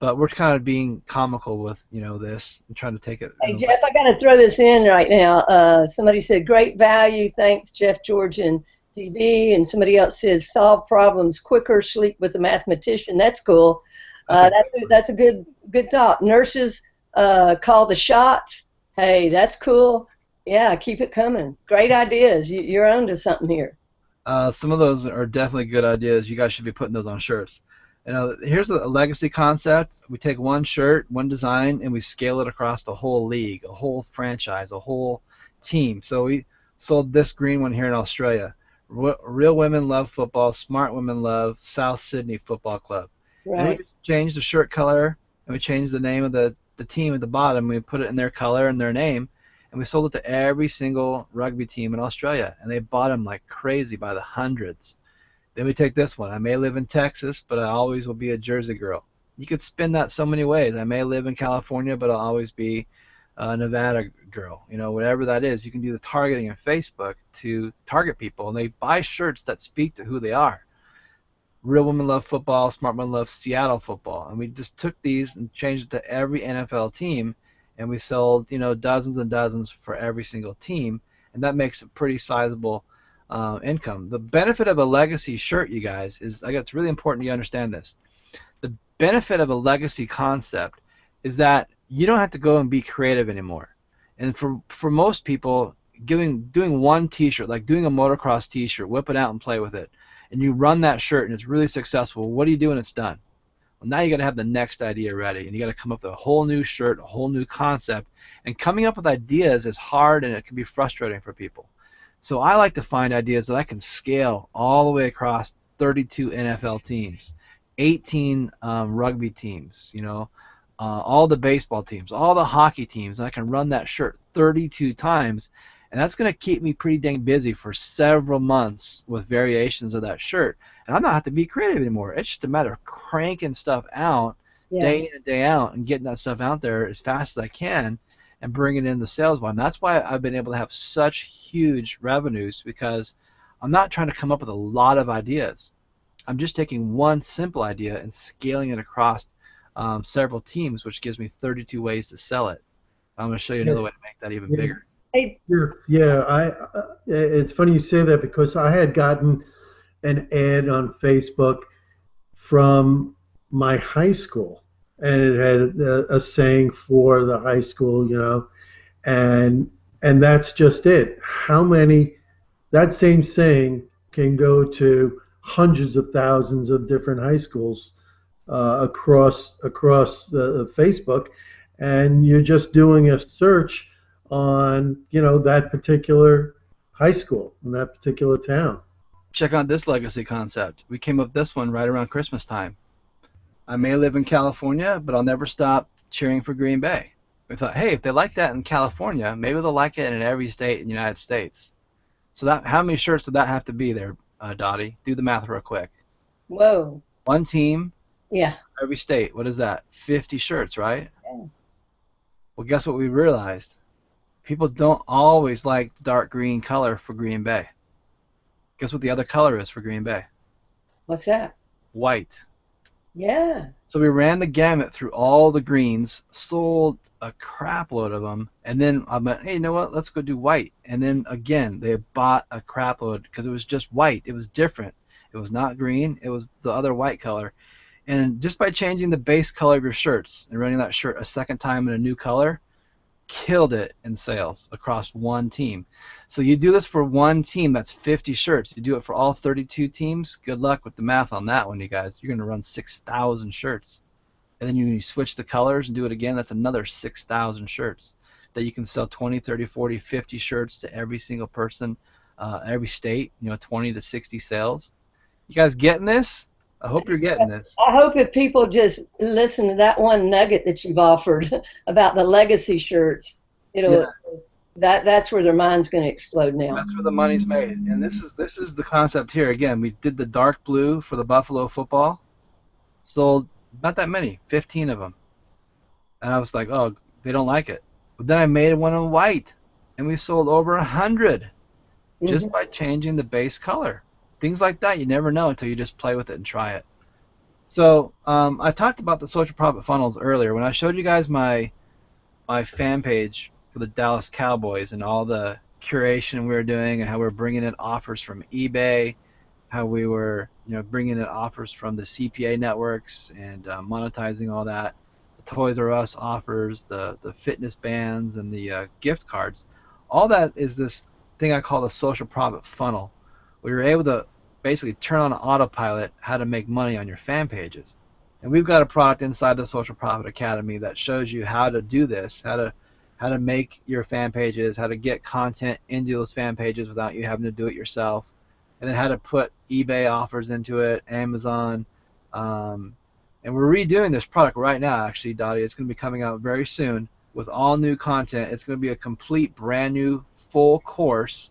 But we're kind of being comical with, this and trying to take it. Hey, Jeff, I got to throw this in right now. Somebody said, great value. Thanks, Jeff, George, and TV. And somebody else says, solve problems quicker, sleep with a mathematician. That's cool. That's a good thought. Nurses call the shots. Hey, that's cool. Yeah, keep it coming. Great ideas. You're onto something here. Some of those are definitely good ideas. You guys should be putting those on shirts. Here's a legacy concept. We take one shirt, one design, and we scale it across the whole league, a whole franchise, a whole team. So we sold this green one here in Australia. Real women love football. Smart women love South Sydney Football Club. Right. And we just changed the shirt color, and we changed the name of the team at the bottom. We put it in their color and their name, and we sold it to every single rugby team in Australia, and they bought them like crazy by the hundreds. Then we take this one. I may live in Texas, but I always will be a Jersey girl. You could spin that so many ways. I may live in California, but I'll always be a Nevada girl. Whatever that is, you can do the targeting on Facebook to target people, and they buy shirts that speak to who they are. Real women love football. Smart women love Seattle football. And we just took these and changed it to every NFL team, and we sold, dozens and dozens for every single team, and that makes a pretty sizable income. The benefit of a legacy shirt, you guys, is it's really important you understand this. The benefit of a legacy concept is that you don't have to go and be creative anymore. And for most people, doing one T-shirt, like doing a motocross T-shirt, whip it out and play with it, and you run that shirt and it's really successful. What do you do when it's done? Well, now you got to have the next idea ready, and you got to come up with a whole new shirt, a whole new concept. And coming up with ideas is hard, and it can be frustrating for people. So I like to find ideas that I can scale all the way across 32 NFL teams, 18 rugby teams, all the baseball teams, all the hockey teams, and I can run that shirt 32 times, and that's going to keep me pretty dang busy for several months with variations of that shirt. And I'm not have to be creative anymore. It's just a matter of cranking stuff out day in and day out and getting that stuff out there as fast as I can and bringing in the sales volume. That's why I've been able to have such huge revenues, because I'm not trying to come up with a lot of ideas. I'm just taking one simple idea and scaling it across several teams, which gives me 32 ways to sell it. I'm going to show you another way to make that even bigger. Yeah, it's funny you say that, because I had gotten an ad on Facebook from my high school, and it had a saying for the high school, and And that's just it. How many, that same saying can go to hundreds of thousands of different high schools across the Facebook, and you're just doing a search on that particular high school in that particular town. Check out this legacy concept. We came up with this one right around Christmas time. I may live in California, but I'll never stop cheering for Green Bay. We thought, hey, if they like that in California, maybe they'll like it in every state in the United States. So that, how many shirts would that have to be there, Dottie? Do the math real quick. Whoa. One team, Yeah. every state. What is that? 50 shirts, right? Yeah. Well, guess what we realized? People don't always like the dark green color for Green Bay. Guess what the other color is for Green Bay? What's that? White. Yeah. So we ran the gamut through all the greens, sold a crap load of them, and then I went, hey, you know what? Let's go do white. And then again, they bought a crap load because it was just white. It was different. It was not green. It was the other white color. And just by changing the base color of your shirts and running that shirt a second time in a new color, killed it in sales across one team. So you do this for one team, that's 50 shirts. You do it for all 32 teams, good luck with the math on that one, you guys. You're going to run 6,000 shirts. And then you switch the colors and do it again, that's another 6,000 shirts that you can sell 20, 30, 40, 50 shirts to every single person, every state, 20 to 60 sales. You guys getting this? I hope you're getting this. I hope if people just listen to that one nugget that you've offered about the legacy shirts, that's where their mind's going to explode now. That's where the money's made. And this is the concept here. Again, we did the dark blue for the Buffalo football. Sold not that many, 15 of them. And I was like, oh, they don't like it. But then I made one in white, and we sold over 100 just by changing the base color. Things like that, you never know until you just play with it and try it. So I talked about the social profit funnels earlier. When I showed you guys my fan page for the Dallas Cowboys and all the curation we were doing and how we were bringing in offers from eBay, how we were bringing in offers from the CPA networks and monetizing all that, the Toys R Us offers, the fitness bands, and the gift cards. All that is this thing I call the social profit funnel. We were able to basically turn on autopilot how to make money on your fan pages. And we've got a product inside the Social Profit Academy that shows you how to do this, how to make your fan pages, how to get content into those fan pages without you having to do it yourself, and then how to put eBay offers into it, Amazon. And we're redoing this product right now, actually, Dottie. It's going to be coming out very soon with all new content. It's going to be a complete brand new full course,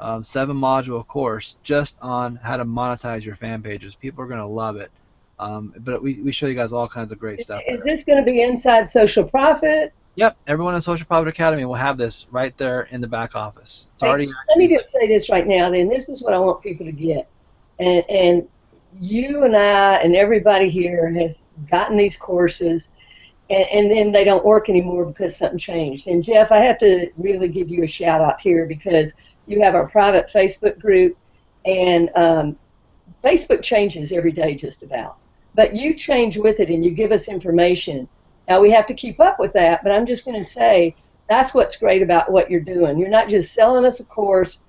7-module course just on how to monetize your fan pages. People are going to love it. But we show you guys all kinds of great stuff. Is this going to be inside Social Profit? Yep, everyone in Social Profit Academy will have this right there in the back office. It's already Let me just say this right now, then. This is what I want people to get. And you and I and everybody here has gotten these courses, and then they don't work anymore because something changed. And Jeff, I have to really give you a shout out here because you have our private Facebook group, and Facebook changes every day just about. But you change with it and you give us information. Now we have to keep up with that, but I'm just going to say that's what's great about what you're doing. You're not just selling us a course,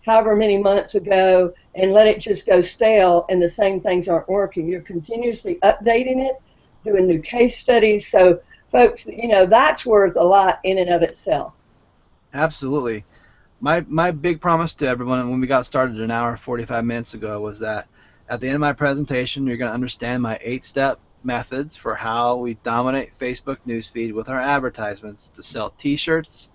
however many months ago and let it just go stale and the same things aren't working. You're continuously updating it, doing new case studies. So folks, that's worth a lot in and of itself. Absolutely. My big promise to everyone when we got started an hour and 45 minutes ago was that at the end of my presentation, you're going to understand my 8-step methods for how we dominate Facebook newsfeed with our advertisements to sell t-shirts,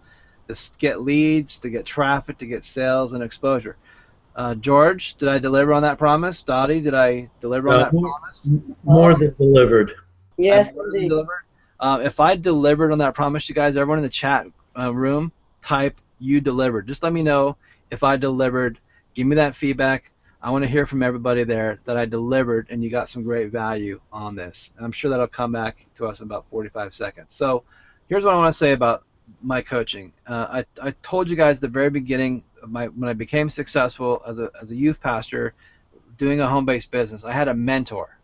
to get leads, to get traffic, to get sales and exposure. George, did I deliver on that promise? Dottie, did I deliver on that promise? More than delivered. Yes, indeed. If I delivered on that promise, you guys, everyone in the chat room, type you delivered. Just let me know if I delivered. Give me that feedback. I want to hear from everybody there that I delivered and you got some great value on this. And I'm sure that'll come back to us in about 45 seconds. So here's what I want to say about my coaching. I told you guys at the very beginning, when I became successful as a youth pastor doing a home-based business, I had a mentor.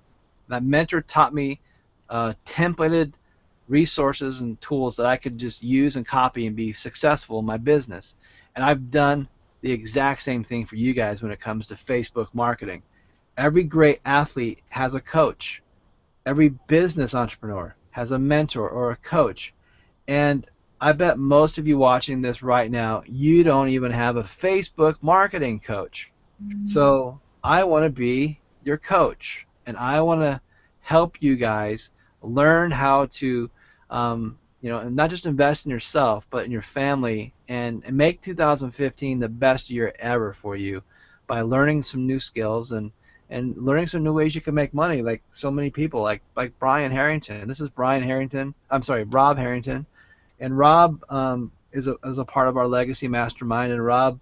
That mentor taught me templated resources and tools that I could just use and copy and be successful in my business. And I've done the exact same thing for you guys when it comes to Facebook marketing. Every great athlete has a coach. Every business entrepreneur has a mentor or a coach. And I bet most of you watching this right now, you don't even have a Facebook marketing coach. So I want to be your coach, and I want to help you guys learn how to, and not just invest in yourself, but in your family, and make 2015 the best year ever for you by learning some new skills and learning some new ways you can make money, like so many people, like Brian Harrington. This is Brian Harrington. I'm sorry, Rob Harrington, and Rob is a part of our Legacy Mastermind, and Rob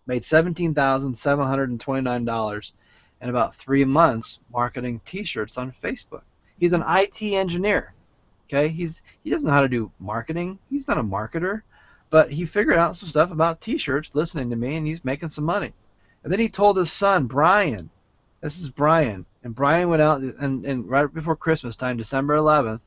made $17,729 in about 3 months marketing T-shirts on Facebook. He's an IT engineer. Okay, he doesn't know how to do marketing. He's not a marketer, but he figured out some stuff about T-shirts, listening to me, and he's making some money. And then he told his son Brian. This is Brian, and Brian went out and right before Christmas time, December 11th,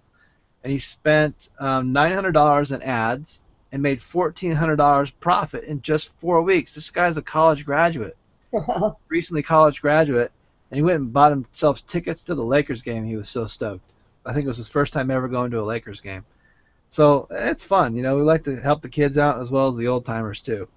and he spent $900 in ads and made $1,400 profit in just 4 weeks. This guy's a college graduate, recently college graduate, and he went and bought himself tickets to the Lakers game. He was so stoked. I think it was his first time ever going to a Lakers game. So it's fun. We like to help the kids out as well as the old timers too.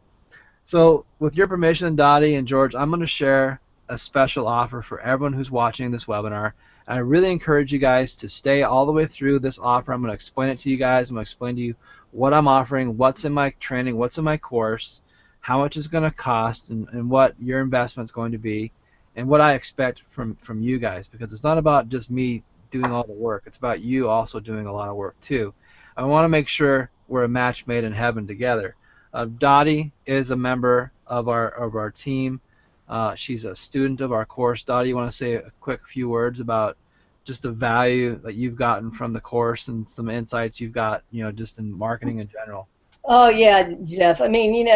So with your permission, Dottie and George, I'm going to share a special offer for everyone who's watching this webinar. And I really encourage you guys to stay all the way through this offer. I'm going to explain it to you guys. I'm going to explain to you what I'm offering, what's in my training, what's in my course, how much it's going to cost, and what your investment's going to be, and what I expect from you guys, because it's not about just me doing all the work. It's about you also doing a lot of work too. I want to make sure we're a match made in heaven together. Dottie is a member of our team. She's a student of our course. Dottie, you want to say a quick few words about just the value that you've gotten from the course and some insights you've got, just in marketing in general? Oh, yeah, Jeff. I mean,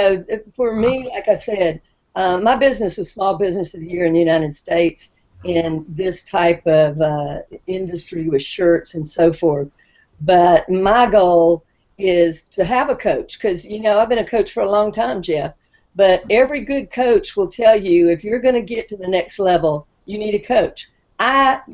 for me, like I said, my business was Small Business of the Year in the United States in this type of industry with shirts and so forth. But my goal is to have a coach because, I've been a coach for a long time, Jeff. But every good coach will tell you if you're going to get to the next level, you need a coach.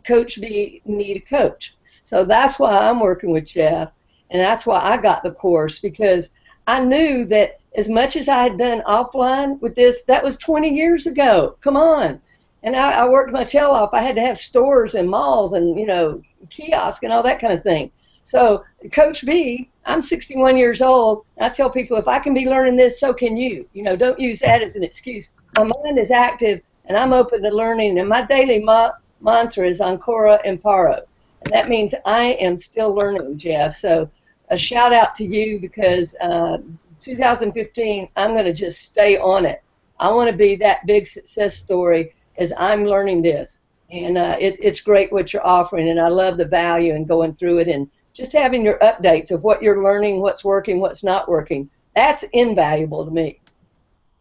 Coach B, need a coach. So that's why I'm working with Jeff, and that's why I got the course, because I knew that as much as I had done offline with this, that was 20 years ago. Come on. And I worked my tail off. I had to have stores and malls and, kiosks and all that kind of thing. So Coach B, I'm 61 years old. I tell people, if I can be learning this, so can you. Don't use that as an excuse. My mind is active, and I'm open to learning. And my daily mantra is Ancora Imparo. And that means I am still learning, Jeff. So a shout out to you, because 2015, I'm going to just stay on it. I want to be that big success story as I'm learning this. And it's great what you're offering, and I love the value and going through it and just having your updates of what you're learning, what's working, what's not working. That's invaluable to me.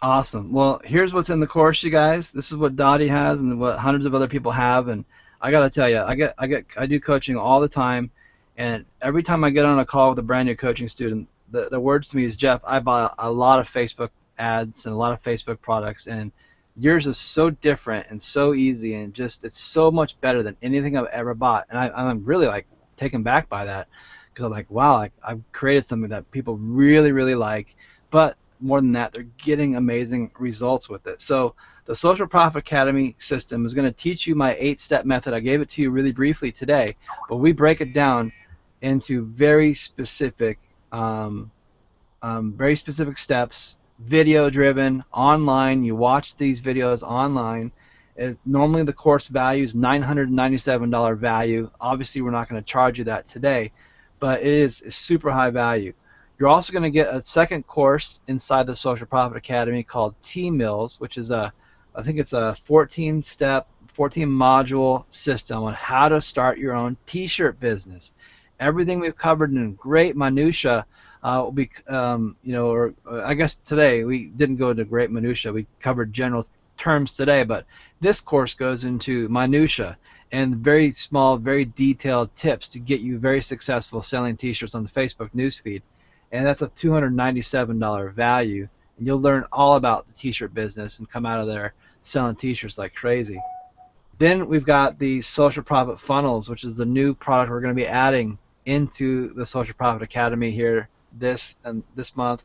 Awesome. Well, here's what's in the course, you guys. This is what Dottie has and what hundreds of other people have. And I got to tell you, I do coaching all the time, and every time I get on a call with a brand new coaching student, the words to me is, Jeff, I bought a lot of Facebook ads and a lot of Facebook products, and yours is so different and so easy, and just it's so much better than anything I've ever bought. And I'm really taken back by that, because I'm like, wow, I've created something that people really, really like, but more than that, they're getting amazing results with it. So the Social Profit Academy system is going to teach you my 8-step method. I gave it to you really briefly today, but we break it down into very specific steps, video-driven, online. You watch these videos online. Normally the course value is $997 value. Obviously, we're not going to charge you that today, but it is super high value. You're also going to get a second course inside the Social Profit Academy called T-Mills, which is I think it's a 14-step, 14-module system on how to start your own T-shirt business. Everything we've covered in great minutia will be, or I guess today we didn't go into great minutia. We covered general terms today, but this course goes into minutia, and very small, very detailed tips to get you very successful selling t-shirts on the Facebook newsfeed. And that's a $297 value. And you'll learn all about the t-shirt business and come out of there selling t-shirts like crazy. Then we've got the Social Profit Funnels, which is the new product we're going to be adding into the Social Profit Academy here this month.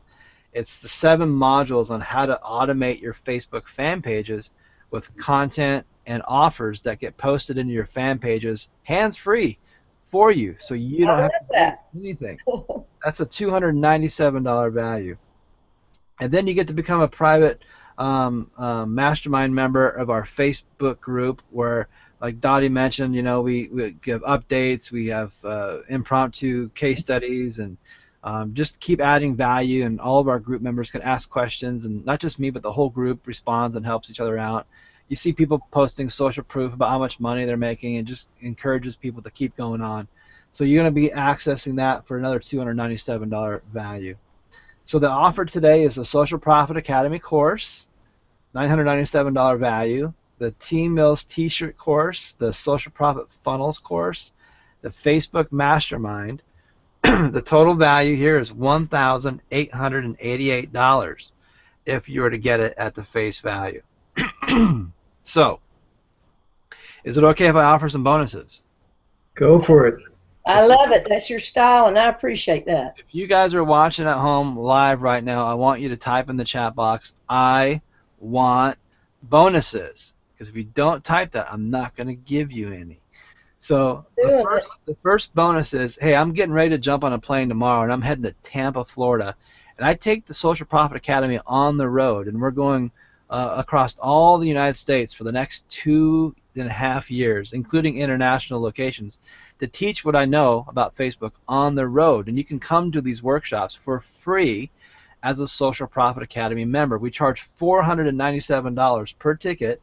It's the 7 modules on how to automate your Facebook fan pages with content and offers that get posted into your fan pages hands-free for you, so you don't have to do anything. That's a $297 value. And then you get to become a private mastermind member of our Facebook group, where, like Dottie mentioned, we give updates, we have impromptu case studies, and just keep adding value, and all of our group members can ask questions, and not just me, but the whole group responds and helps each other out. You see people posting social proof about how much money they're making, and just encourages people to keep going on. So you're going to be accessing that for another $297 value. So the offer today is the Social Profit Academy course, $997 value, the Team Mills t-shirt course, the Social Profit Funnels course, the Facebook Mastermind. The total value here is $1,888 if you were to get it at the face value. So, is it okay if I offer some bonuses? Go for it. I love it. That's your style, and I appreciate that. If you guys are watching at home live right now, I want you to type in the chat box, I want bonuses. Because if you don't type that, I'm not going to give you any. So the first bonus is, hey, I'm getting ready to jump on a plane tomorrow, and I'm heading to Tampa, Florida. And I take the Social Profit Academy on the road, and we're going across all the United States for the next 2.5 years, including international locations, to teach what I know about Facebook on the road. And you can come to these workshops for free as a Social Profit Academy member. We charge $497 per ticket,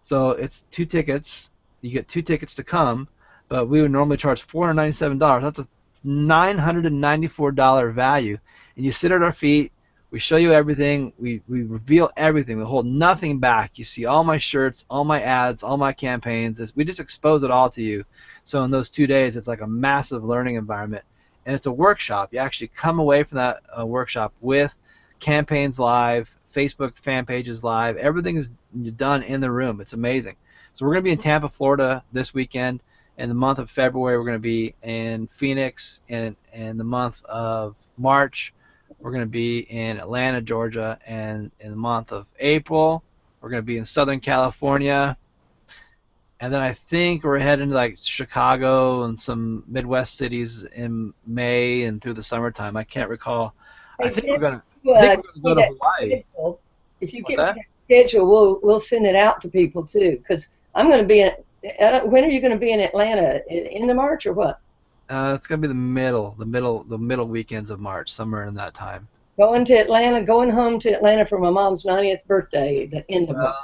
so it's 2 tickets. You get 2 tickets to come, but we would normally charge $497. That's a $994 value. And you sit at our feet. We show you everything. We reveal everything. We hold nothing back. You see all my shirts, all my ads, all my campaigns. We just expose it all to you. So in those 2 days, it's like a massive learning environment. And it's a workshop. You actually come away from that workshop with campaigns live, Facebook fan pages live. Everything is done in the room. It's amazing. So we're going to be in Tampa, Florida this weekend. In the month of February, we're going to be in Phoenix. And in the month of March, we're going to be in Atlanta, Georgia. And in the month of April, we're going to be in Southern California. And then I think we're heading to like Chicago and some Midwest cities in May and through the summertime. I can't recall. I think we're going to go to Hawaii. If you get that schedule, we'll send it out to people too. Because I'm going to be in. When are you going to be in Atlanta? In the March or what? It's going to be the middle weekends of March, somewhere in that time. Going home to Atlanta for my mom's 90th birthday, the end of March.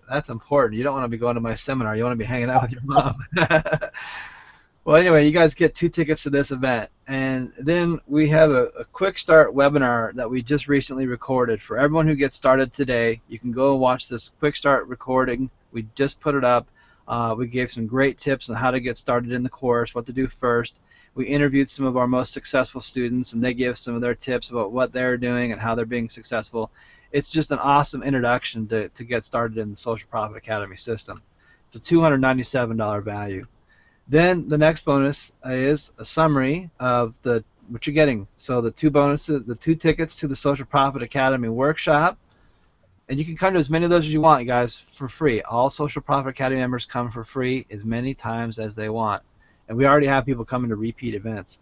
That's important. You don't want to be going to my seminar. You want to be hanging out with your mom. Well, anyway, you guys get 2 tickets to this event. And then we have a quick start webinar that we just recently recorded. For everyone who gets started today, you can go and watch this quick start recording. We just put it up. We gave some great tips on how to get started in the course, what to do first. We interviewed some of our most successful students, and they give some of their tips about what they're doing and how they're being successful. It's just an awesome introduction to get started in the Social Profit Academy system. It's a $297 value. Then the next bonus is a summary of what you're getting. So the 2 bonuses, the 2 tickets to the Social Profit Academy workshop. And you can come to as many of those as you want, guys, for free. All Social Profit Academy members come for free as many times as they want. And we already have people coming to repeat events.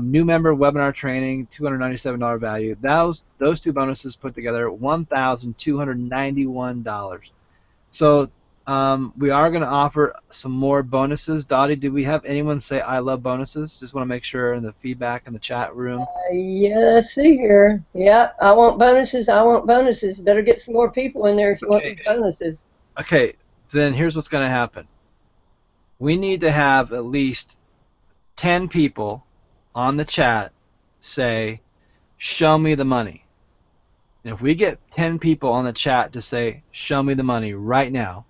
New member webinar training, $297 value. Those 2 bonuses put together, $1,291. So we are going to offer some more bonuses. Dottie, do we have anyone say I love bonuses? Just want to make sure in the feedback in the chat room. Yeah, see here. Yeah, I want bonuses. I want bonuses. Better get some more people in there if you want these bonuses. Okay, then here's what's going to happen. We need to have at least 10 people on the chat say, show me the money. And if we get 10 people on the chat to say, show me the money right now,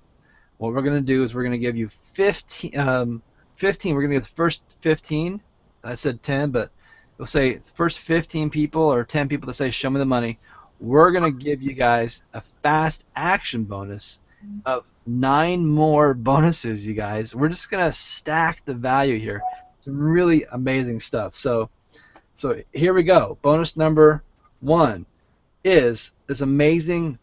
What we're going to do is we're going to give you 15. We're going to get the first 15. I said 10, but we'll say the first 15 people or 10 people that say show me the money. We're going to give you guys a fast action bonus of 9 more bonuses, you guys. We're just going to stack the value here. Some really amazing stuff. So here we go. Bonus number 1 is this amazing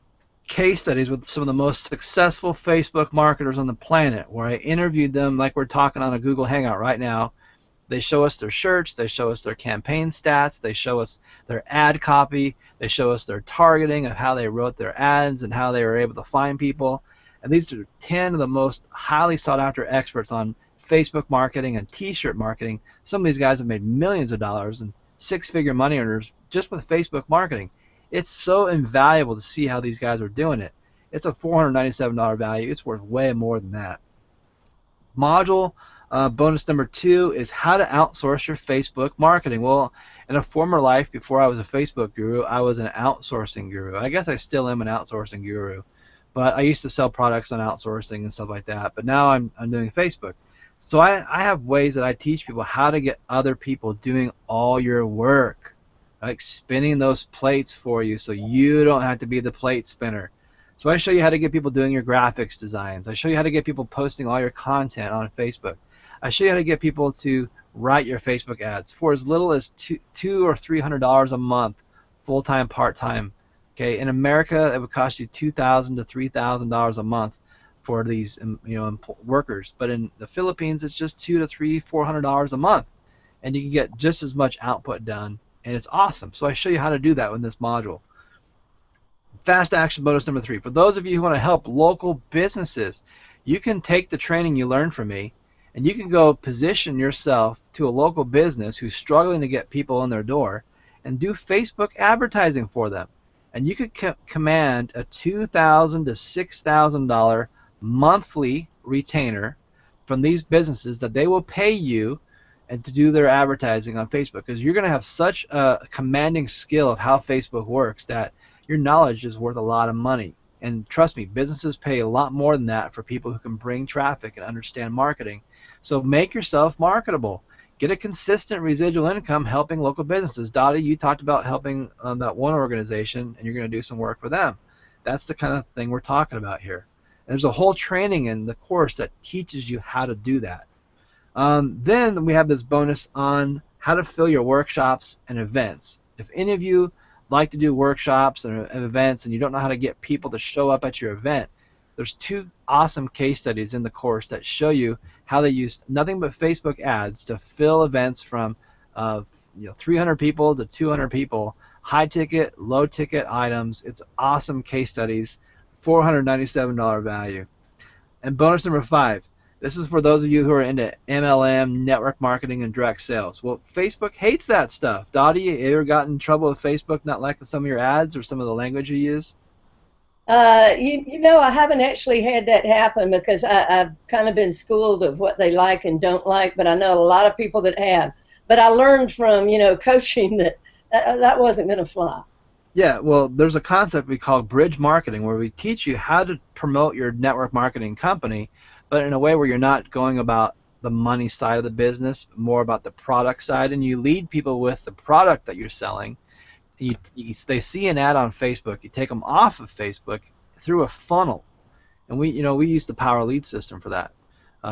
case studies with some of the most successful Facebook marketers on the planet, where I interviewed them like we're talking on a Google Hangout right now. They show us their shirts, they show us their campaign stats, they show us their ad copy, they show us their targeting of how they wrote their ads and how they were able to find people. And these are 10 of the most highly sought after experts on Facebook marketing and t-shirt marketing. Some of these guys have made millions of dollars and six-figure money earners just with Facebook marketing. It's so invaluable to see how these guys are doing it. It's a $497 value. It's worth way more than that. Module bonus number 2 is how to outsource your Facebook marketing. Well, in a former life before I was a Facebook guru, I was an outsourcing guru. I guess I still am an outsourcing guru, but I used to sell products on outsourcing and stuff like that. But now I'm doing Facebook. So I have ways that I teach people how to get other people doing all your work, like spinning those plates for you so you don't have to be the plate spinner. So I show you how to get people doing your graphics designs. I show you how to get people posting all your content on Facebook. I show you how to get people to write your Facebook ads for as little as $200 or $300 a month, full-time, part-time. Okay, in America, it would cost you $2,000 to $3,000 a month for these workers, but in the Philippines, it's just $200 to $400 a month, and you can get just as much output done, and it's awesome. So I show you how to do that in this module. Fast action bonus number 3. For those of you who want to help local businesses, you can take the training you learned from me, and you can go position yourself to a local business who's struggling to get people in their door and do Facebook advertising for them. And you could command a $2,000 to $6,000 monthly retainer from these businesses that they will pay you and to do their advertising on Facebook, because you're going to have such a commanding skill of how Facebook works that your knowledge is worth a lot of money. And trust me, businesses pay a lot more than that for people who can bring traffic and understand marketing. So make yourself marketable. Get a consistent residual income helping local businesses. Dottie, you talked about helping that one organization, and you're going to do some work for them. That's the kind of thing we're talking about here. There's a whole training in the course that teaches you how to do that. Then we have this bonus on how to fill your workshops and events. If any of you like to do workshops and events and you don't know how to get people to show up at your event, there's 2 awesome case studies in the course that show you how they use nothing but Facebook ads to fill events from 300 people to 200 people, high ticket, low ticket items. It's awesome case studies, $497 value. And bonus number 5, this is for those of you who are into MLM, network marketing, and direct sales. Well, Facebook hates that stuff. Dottie, you ever gotten in trouble with Facebook not liking some of your ads or some of the language you use? I haven't actually had that happen because I've kind of been schooled of what they like and don't like, but I know a lot of people that have. But I learned from, coaching that wasn't going to fly. Yeah, well, there's a concept we call bridge marketing where we teach you how to promote your network marketing company, but in a way where you're not going about the money side of the business, more about the product side, and you lead people with the product that you're selling. They see an ad on Facebook, you take them off of Facebook through a funnel, and we use the Power Lead system for that.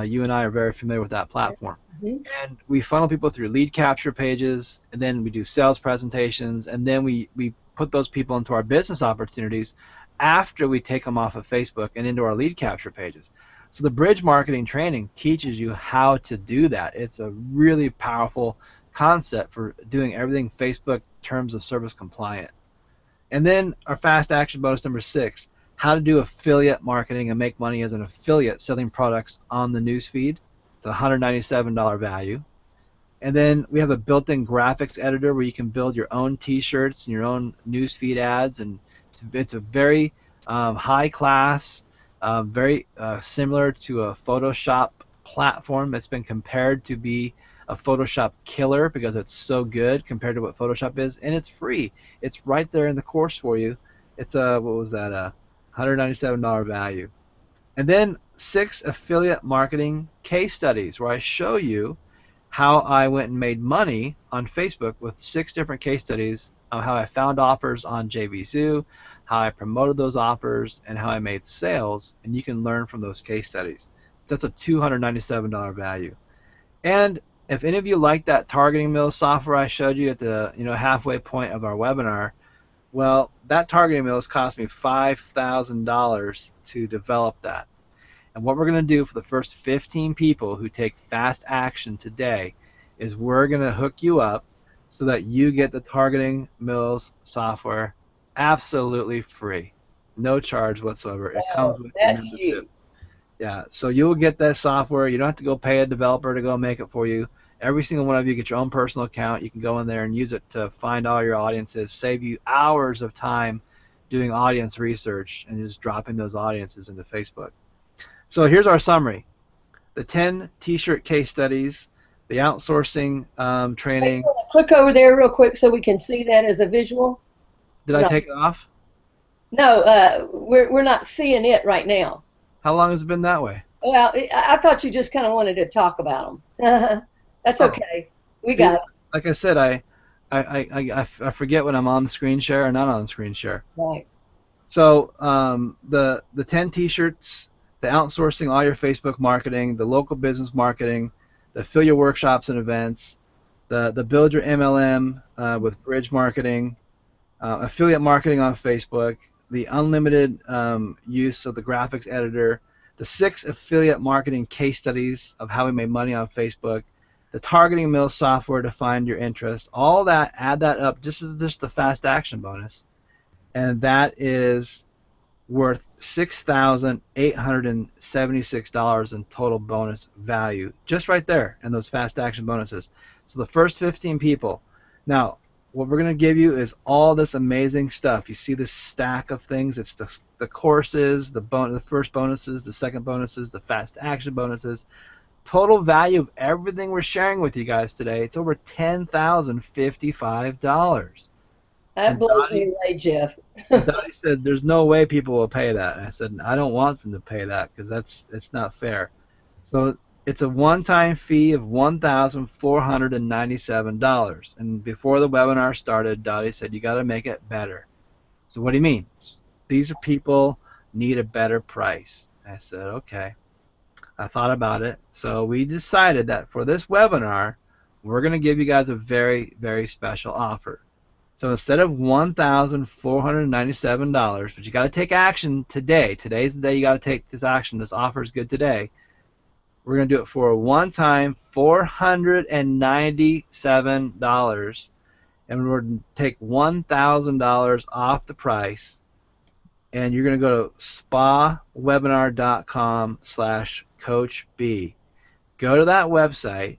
You and I are very familiar with that platform. Mm-hmm. And we funnel people through lead capture pages, and then we do sales presentations, and then we put those people into our business opportunities after we take them off of Facebook and into our lead capture pages. So the bridge marketing training teaches you how to do that. It's a really powerful concept for doing everything Facebook terms of service compliant. And then our fast action bonus number 6, how to do affiliate marketing and make money as an affiliate selling products on the newsfeed. It's a $197 value. And then we have a built-in graphics editor where you can build your own t-shirts and your own newsfeed ads, and it's a very high class, very similar to a Photoshop platform. It's been compared to be a Photoshop killer because it's so good compared to what Photoshop is, and it's free. It's right there in the course for you. It's a $197 value. And then 6 affiliate marketing case studies where I show you how I went and made money on Facebook with 6 different case studies of how I found offers on JVZoo, how I promoted those offers, and how I made sales. And you can learn from those case studies. That's a $297 value. And if any of you like that targeting mill software I showed you at the halfway point of our webinar, well, that targeting mills cost me $5,000 to develop that. And what we're going to do for the first 15 people who take fast action today is we're going to hook you up so that you get the targeting mills software absolutely free. No charge whatsoever. It comes with your That's membership. huge. Yeah, so you'll get that software. You don't have to go pay a developer to go make it for you. Every single one of you get your own personal account. You can go in there and use it to find all your audiences, save you hours of time doing audience research and just dropping those audiences into Facebook. So here's our summary. The 10 t-shirt case studies, the outsourcing training. Click over there real quick so we can see that as a visual. Did I take it off? No, we're not seeing it right now. How long has it been that way? Well, I thought you just kind of wanted to talk about them. That's okay. We got it. Like I said, I forget when I'm on the screen share or not on the screen share. Right. So the 10 t-shirts, the outsourcing all your Facebook marketing, the local business marketing, the affiliate workshops and events, the build your MLM with bridge marketing, affiliate marketing on Facebook, the unlimited use of the graphics editor, the 6 affiliate marketing case studies of how we made money on Facebook, the targeting mill software to find your interest, all that, add that up just as just the fast action bonus, and that is worth $6,876 in total bonus value, just right there in those fast action bonuses. So the first 15 people. Now, what we're going to give you is all this amazing stuff. You see this stack of things. It's the courses, the first bonuses, the second bonuses, the fast action bonuses. Total value of everything we're sharing with you guys today, it's over $10,055. That blows me away, Jeff. Dottie said, "There's no way people will pay that." And I said, "I don't want them to pay that because it's not fair." So it's a one-time fee of $1,497. And before the webinar started, Dottie said, "You got to make it better." So what do you mean? These are people need a better price. I said, "Okay." I thought about it. So we decided that for this webinar, we're going to give you guys a very, very special offer. So instead of $1,497, but you got to take action today. Today's the day you got to take this action. This offer is good today. We're going to do it for a one-time $497, and we're going to take $1,000 off the price. And you're going to go to spawebinar.com/CoachB. Go to that website,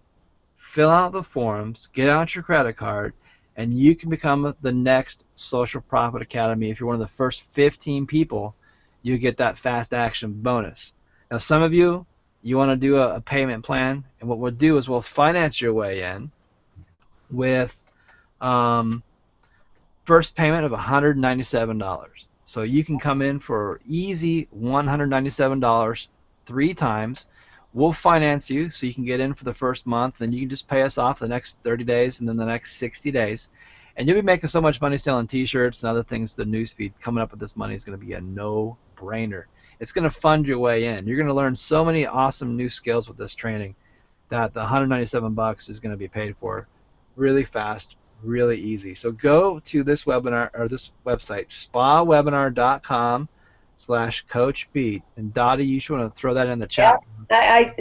fill out the forms, get out your credit card, and you can become the next Social Profit Academy. If you're one of the first 15 people, you get that fast action bonus. Now, some of you want to do a payment plan, and what we'll do is we'll finance your way in with first payment of $197. So you can come in for easy $197 3 times. We'll finance you so you can get in for the first month, and you can just pay us off the next 30 days and then the next 60 days. And you'll be making so much money selling t-shirts and other things. The newsfeed coming up with this money is going to be a no-brainer. It's going to fund your way in. You're going to learn so many awesome new skills with this training that the $197 is going to be paid for really fast, really easy. So go to this webinar or this website, spawebinar.com/CoachB. And Dottie, you should want to throw that in the chat.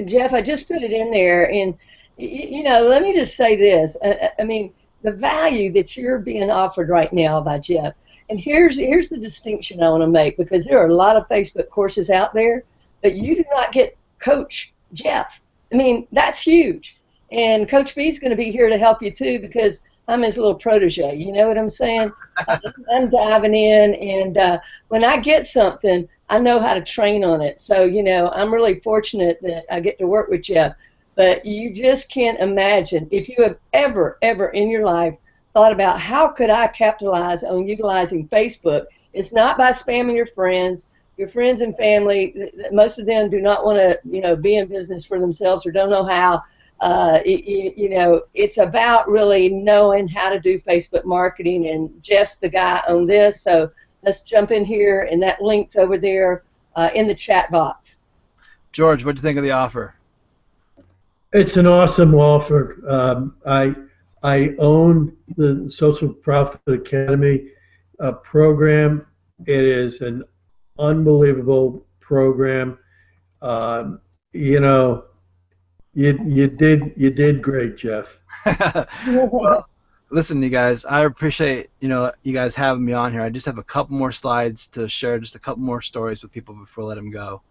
Jeff, I just put it in there, and let me just say this. I mean, the value that you're being offered right now by Jeff, and here's the distinction I want to make, because there are a lot of Facebook courses out there, but you do not get Coach Jeff. I mean, that's huge, and Coach B is going to be here to help you too, because I'm his little protege. You know what I'm saying? I'm diving in, and when I get something, I know how to train on it. So, I'm really fortunate that I get to work with Jeff. But you just can't imagine, if you have ever in your life thought about how could I capitalize on utilizing Facebook, it's not by spamming your friends, your friends and family, most of them do not want to, be in business for themselves or don't know how. It's about really knowing how to do Facebook marketing, and Jeff's the guy on this. So let's jump in here, and that link's over there in the chat box. George, what do you think of the offer? It's an awesome offer. I own the Social Profit Academy program. It is an unbelievable program. Um, you know, you did great, Jeff. Well, listen, you guys, I appreciate you guys having me on here. I just have a couple more slides to share, just a couple more stories with people before I let them go.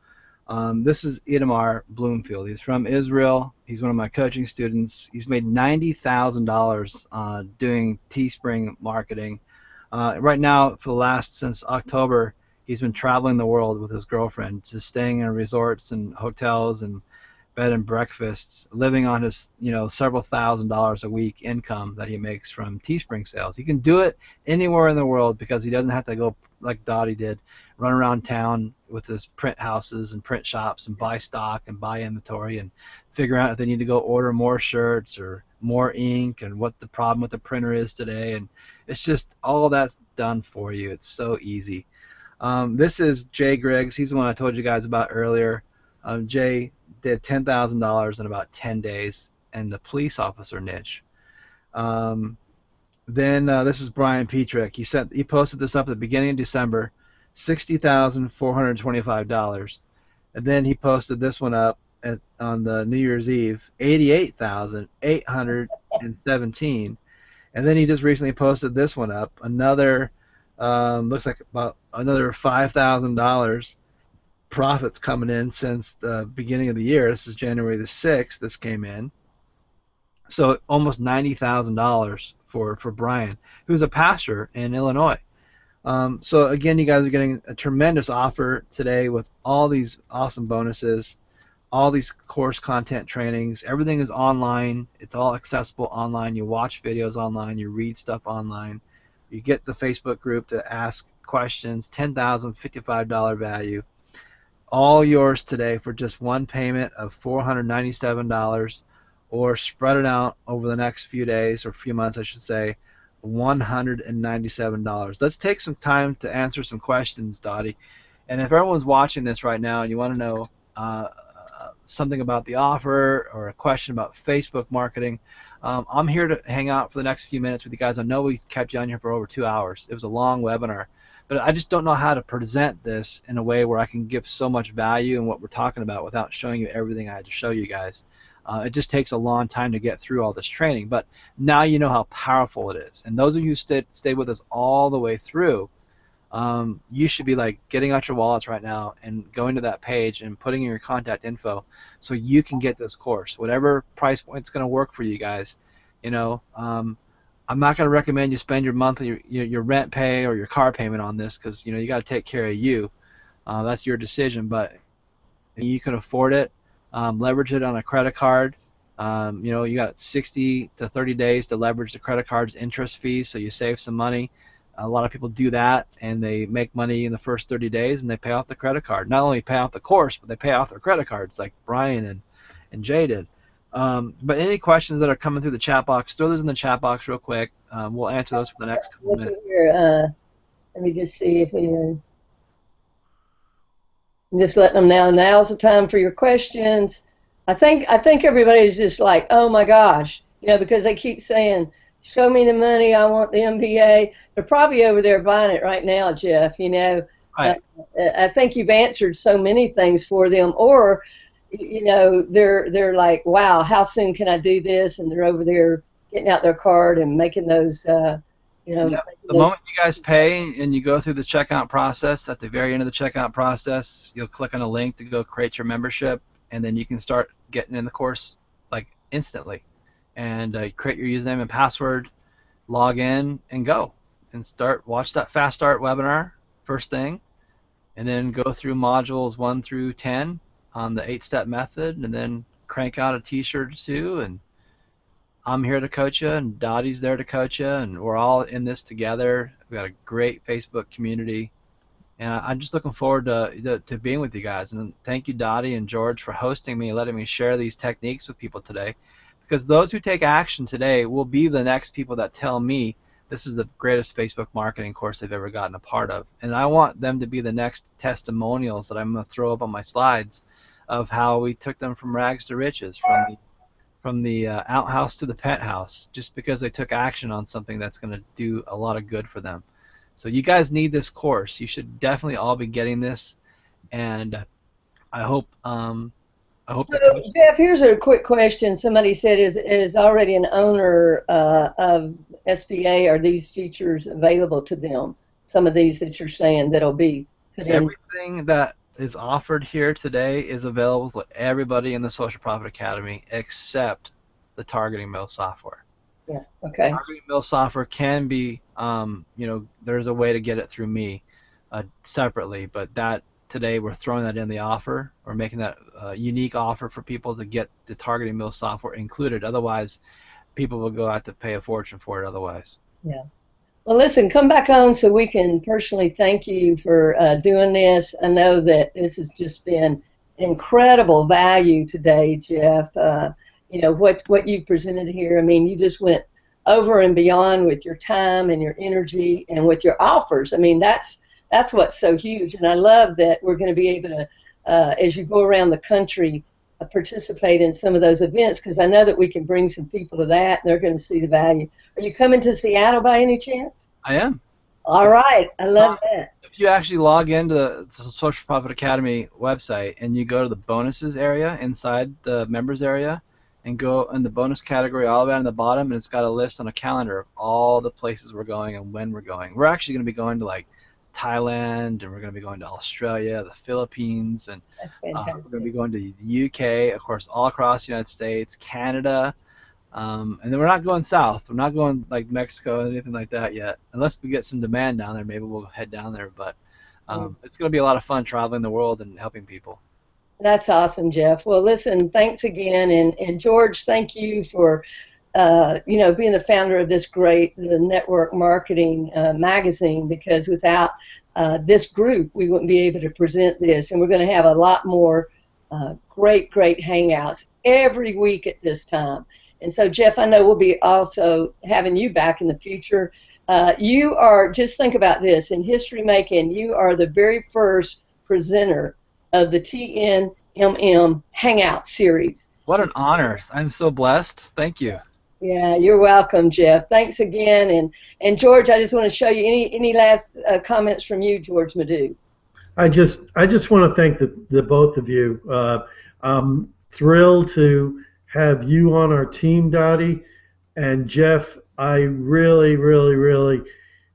This is Itamar Bloomfield. He's from Israel. He's one of my coaching students. He's made $90,000 doing Teespring marketing. Right now, since October, he's been traveling the world with his girlfriend, just staying in resorts and hotels and bed and breakfasts, living on his several $1,000s a week income that he makes from Teespring sales. He can do it anywhere in the world because he doesn't have to go like Dottie did, run around town with his print houses and print shops and buy stock and buy inventory and figure out if they need to go order more shirts or more ink and what the problem with the printer is today. And it's just all that's done for you. It's so easy. This is Jay Griggs. He's the one I told you guys about earlier. Jay did $10,000 in about 10 days in the police officer niche. Then this is Brian Petrick. He posted this up at the beginning of December, $60,425, and then he posted this one up on the New Year's Eve, $88,817, and then he just recently posted this one up, another looks like about another $5,000 profits coming in since the beginning of the year. This is January the 6th. This came in. So almost $90,000 for Brian, who's a pastor in Illinois. So again, you guys are getting a tremendous offer today with all these awesome bonuses, all these course content trainings. Everything is online. It's all accessible online. You watch videos online. You read stuff online. You get the Facebook group to ask questions. $10,055 value. All yours today for just one payment of $497, or spread it out over the next few days, or few months I should say, $197. Let's take some time to answer some questions, Dottie. And if everyone's watching this right now and you want to know something about the offer or a question about Facebook marketing, I'm here to hang out for the next few minutes with you guys. I know we kept you on here for over 2 hours. It was a long webinar. But I just don't know how to present this in a way where I can give so much value in what we're talking about without showing you everything I had to show you guys. It just takes a long time to get through all this training. But now you know how powerful it is. And those of you who stayed with us all the way through, you should be like getting out your wallets right now and going to that page and putting in your contact info so you can get this course. Whatever price point's going to work for you guys. I'm not going to recommend you spend your monthly, your rent pay or your car payment on this because you got to take care of you. That's your decision. But if you can afford it, leverage it on a credit card. You got 60 to 30 days to leverage the credit card's interest fees, so you save some money. A lot of people do that, and they make money in the first 30 days, and they pay off the credit card. Not only pay off the course, but they pay off their credit cards, like Brian and Jay did. But any questions that are coming through the chat box, throw those in the chat box real quick. We'll answer those for the next couple minutes. Here, let me just see if anyone. I'm just letting them know. Now's the time for your questions. I think everybody's just like, oh my gosh, because they keep saying, show me the money, I want the MBA. They're probably over there buying it right now, Jeff. Right. I think you've answered so many things for them, or they're like, wow, how soon can I do this? And they're over there getting out their card and making those, The moment you guys pay and you go through the checkout process, at the very end of the checkout process, you'll click on a link to go create your membership, and then you can start getting in the course like instantly. And create your username and password, log in, and go. And watch that Fast Start webinar first thing, and then go through modules 1 through 10 on the 8-step method, and then crank out a t-shirt or two. And I'm here to coach you, and Dottie's there to coach you, and we're all in this together. We've got a great Facebook community, And I'm just looking forward to being with you guys. And thank you, Dottie and George, for hosting me and letting me share these techniques with people today. Because those who take action today will be the next people that tell me this is the greatest Facebook marketing course they've ever gotten a part of. And I want them to be the next testimonials that I'm going to throw up on my slides of how we took them from rags to riches, from the outhouse to the penthouse, just because they took action on something that's going to do a lot of good for them. So you guys need this course. You should definitely all be getting this, and I hope So, Jeff, here's a quick question. Somebody said, is already an owner of SBA, are these features available to them? Some of these that you're saying that'll be put in. Everything that is offered here today is available to everybody in the Social Profit Academy except the targeting mill software. Yeah. Okay. Targeting mill software can be, there's a way to get it through me separately, but that today we're throwing that in the offer. We're making that a unique offer for people to get the targeting mill software included. Otherwise, people will go out to pay a fortune for it otherwise. Yeah. Well, listen, come back on so we can personally thank you for doing this. I know that this has just been incredible value today, Jeff. What you presented here, I mean, you just went over and beyond with your time and your energy and with your offers. I mean, that's what's so huge. And I love that we're going to be able to, as you go around the country, participate in some of those events, because I know that we can bring some people to that and they're going to see the value. Are you coming to Seattle by any chance? I am. All right. I love that. If you actually log into the Social Profit Academy website and you go to the bonuses area inside the members area and go in the bonus category all the way down to the bottom, and it's got a list on a calendar of all the places we're going and when we're going. We're actually going to be going to like Thailand, and we're going to be going to Australia, the Philippines, and we're going to be going to the UK, of course, all across the United States, Canada, and then we're not going south. We're not going like Mexico or anything like that yet. Unless we get some demand down there, maybe we'll head down there. But it's going to be a lot of fun traveling the world and helping people. That's awesome, Jeff. Well, listen, thanks again, and George, thank you for being the founder of this the network marketing magazine, because without this group, we wouldn't be able to present this. And we're going to have a lot more great hangouts every week at this time. And so, Jeff, I know we'll be also having you back in the future. You are, just think about this, in history making, you are the very first presenter of the TNMM Hangout series. What an honor. I'm so blessed. Thank you. Yeah, you're welcome, Jeff. Thanks again. And George, I just want to show you any last comments from you, George Madu. I just want to thank the both of you. I'm thrilled to have you on our team, Dottie. And Jeff, I really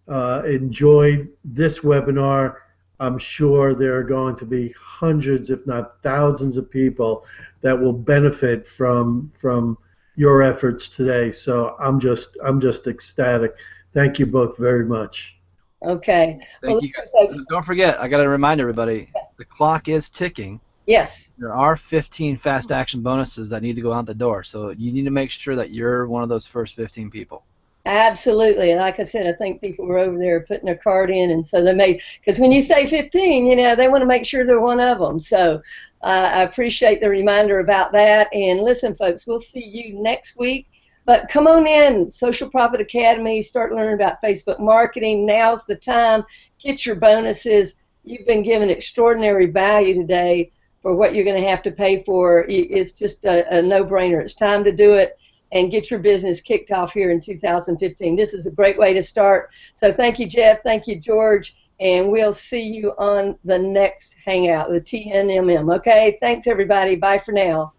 enjoyed this webinar. I'm sure there are going to be hundreds, if not thousands, of people that will benefit from your efforts today. So I'm just ecstatic. Thank you both very much. Okay. Thank you guys. Don't forget, I got to remind everybody, the clock is ticking. Yes. There are 15 fast action bonuses that need to go out the door. So you need to make sure that you're one of those first 15 people. Absolutely. And like I said, I think people were over there putting their card in, and so they made, because when you say 15, they want to make sure they're one of them. So I appreciate the reminder about that. And listen, folks, we'll see you next week. But come on in, Social Profit Academy, start learning about Facebook marketing. Now's the time. Get your bonuses. You've been given extraordinary value today for what you're going to have to pay for. It's just a no-brainer. It's time to do it and get your business kicked off here in 2015. This is a great way to start. So thank you, Jeff. Thank you, George. And we'll see you on the next Hangout, the TNMM. Okay? Thanks, everybody. Bye for now.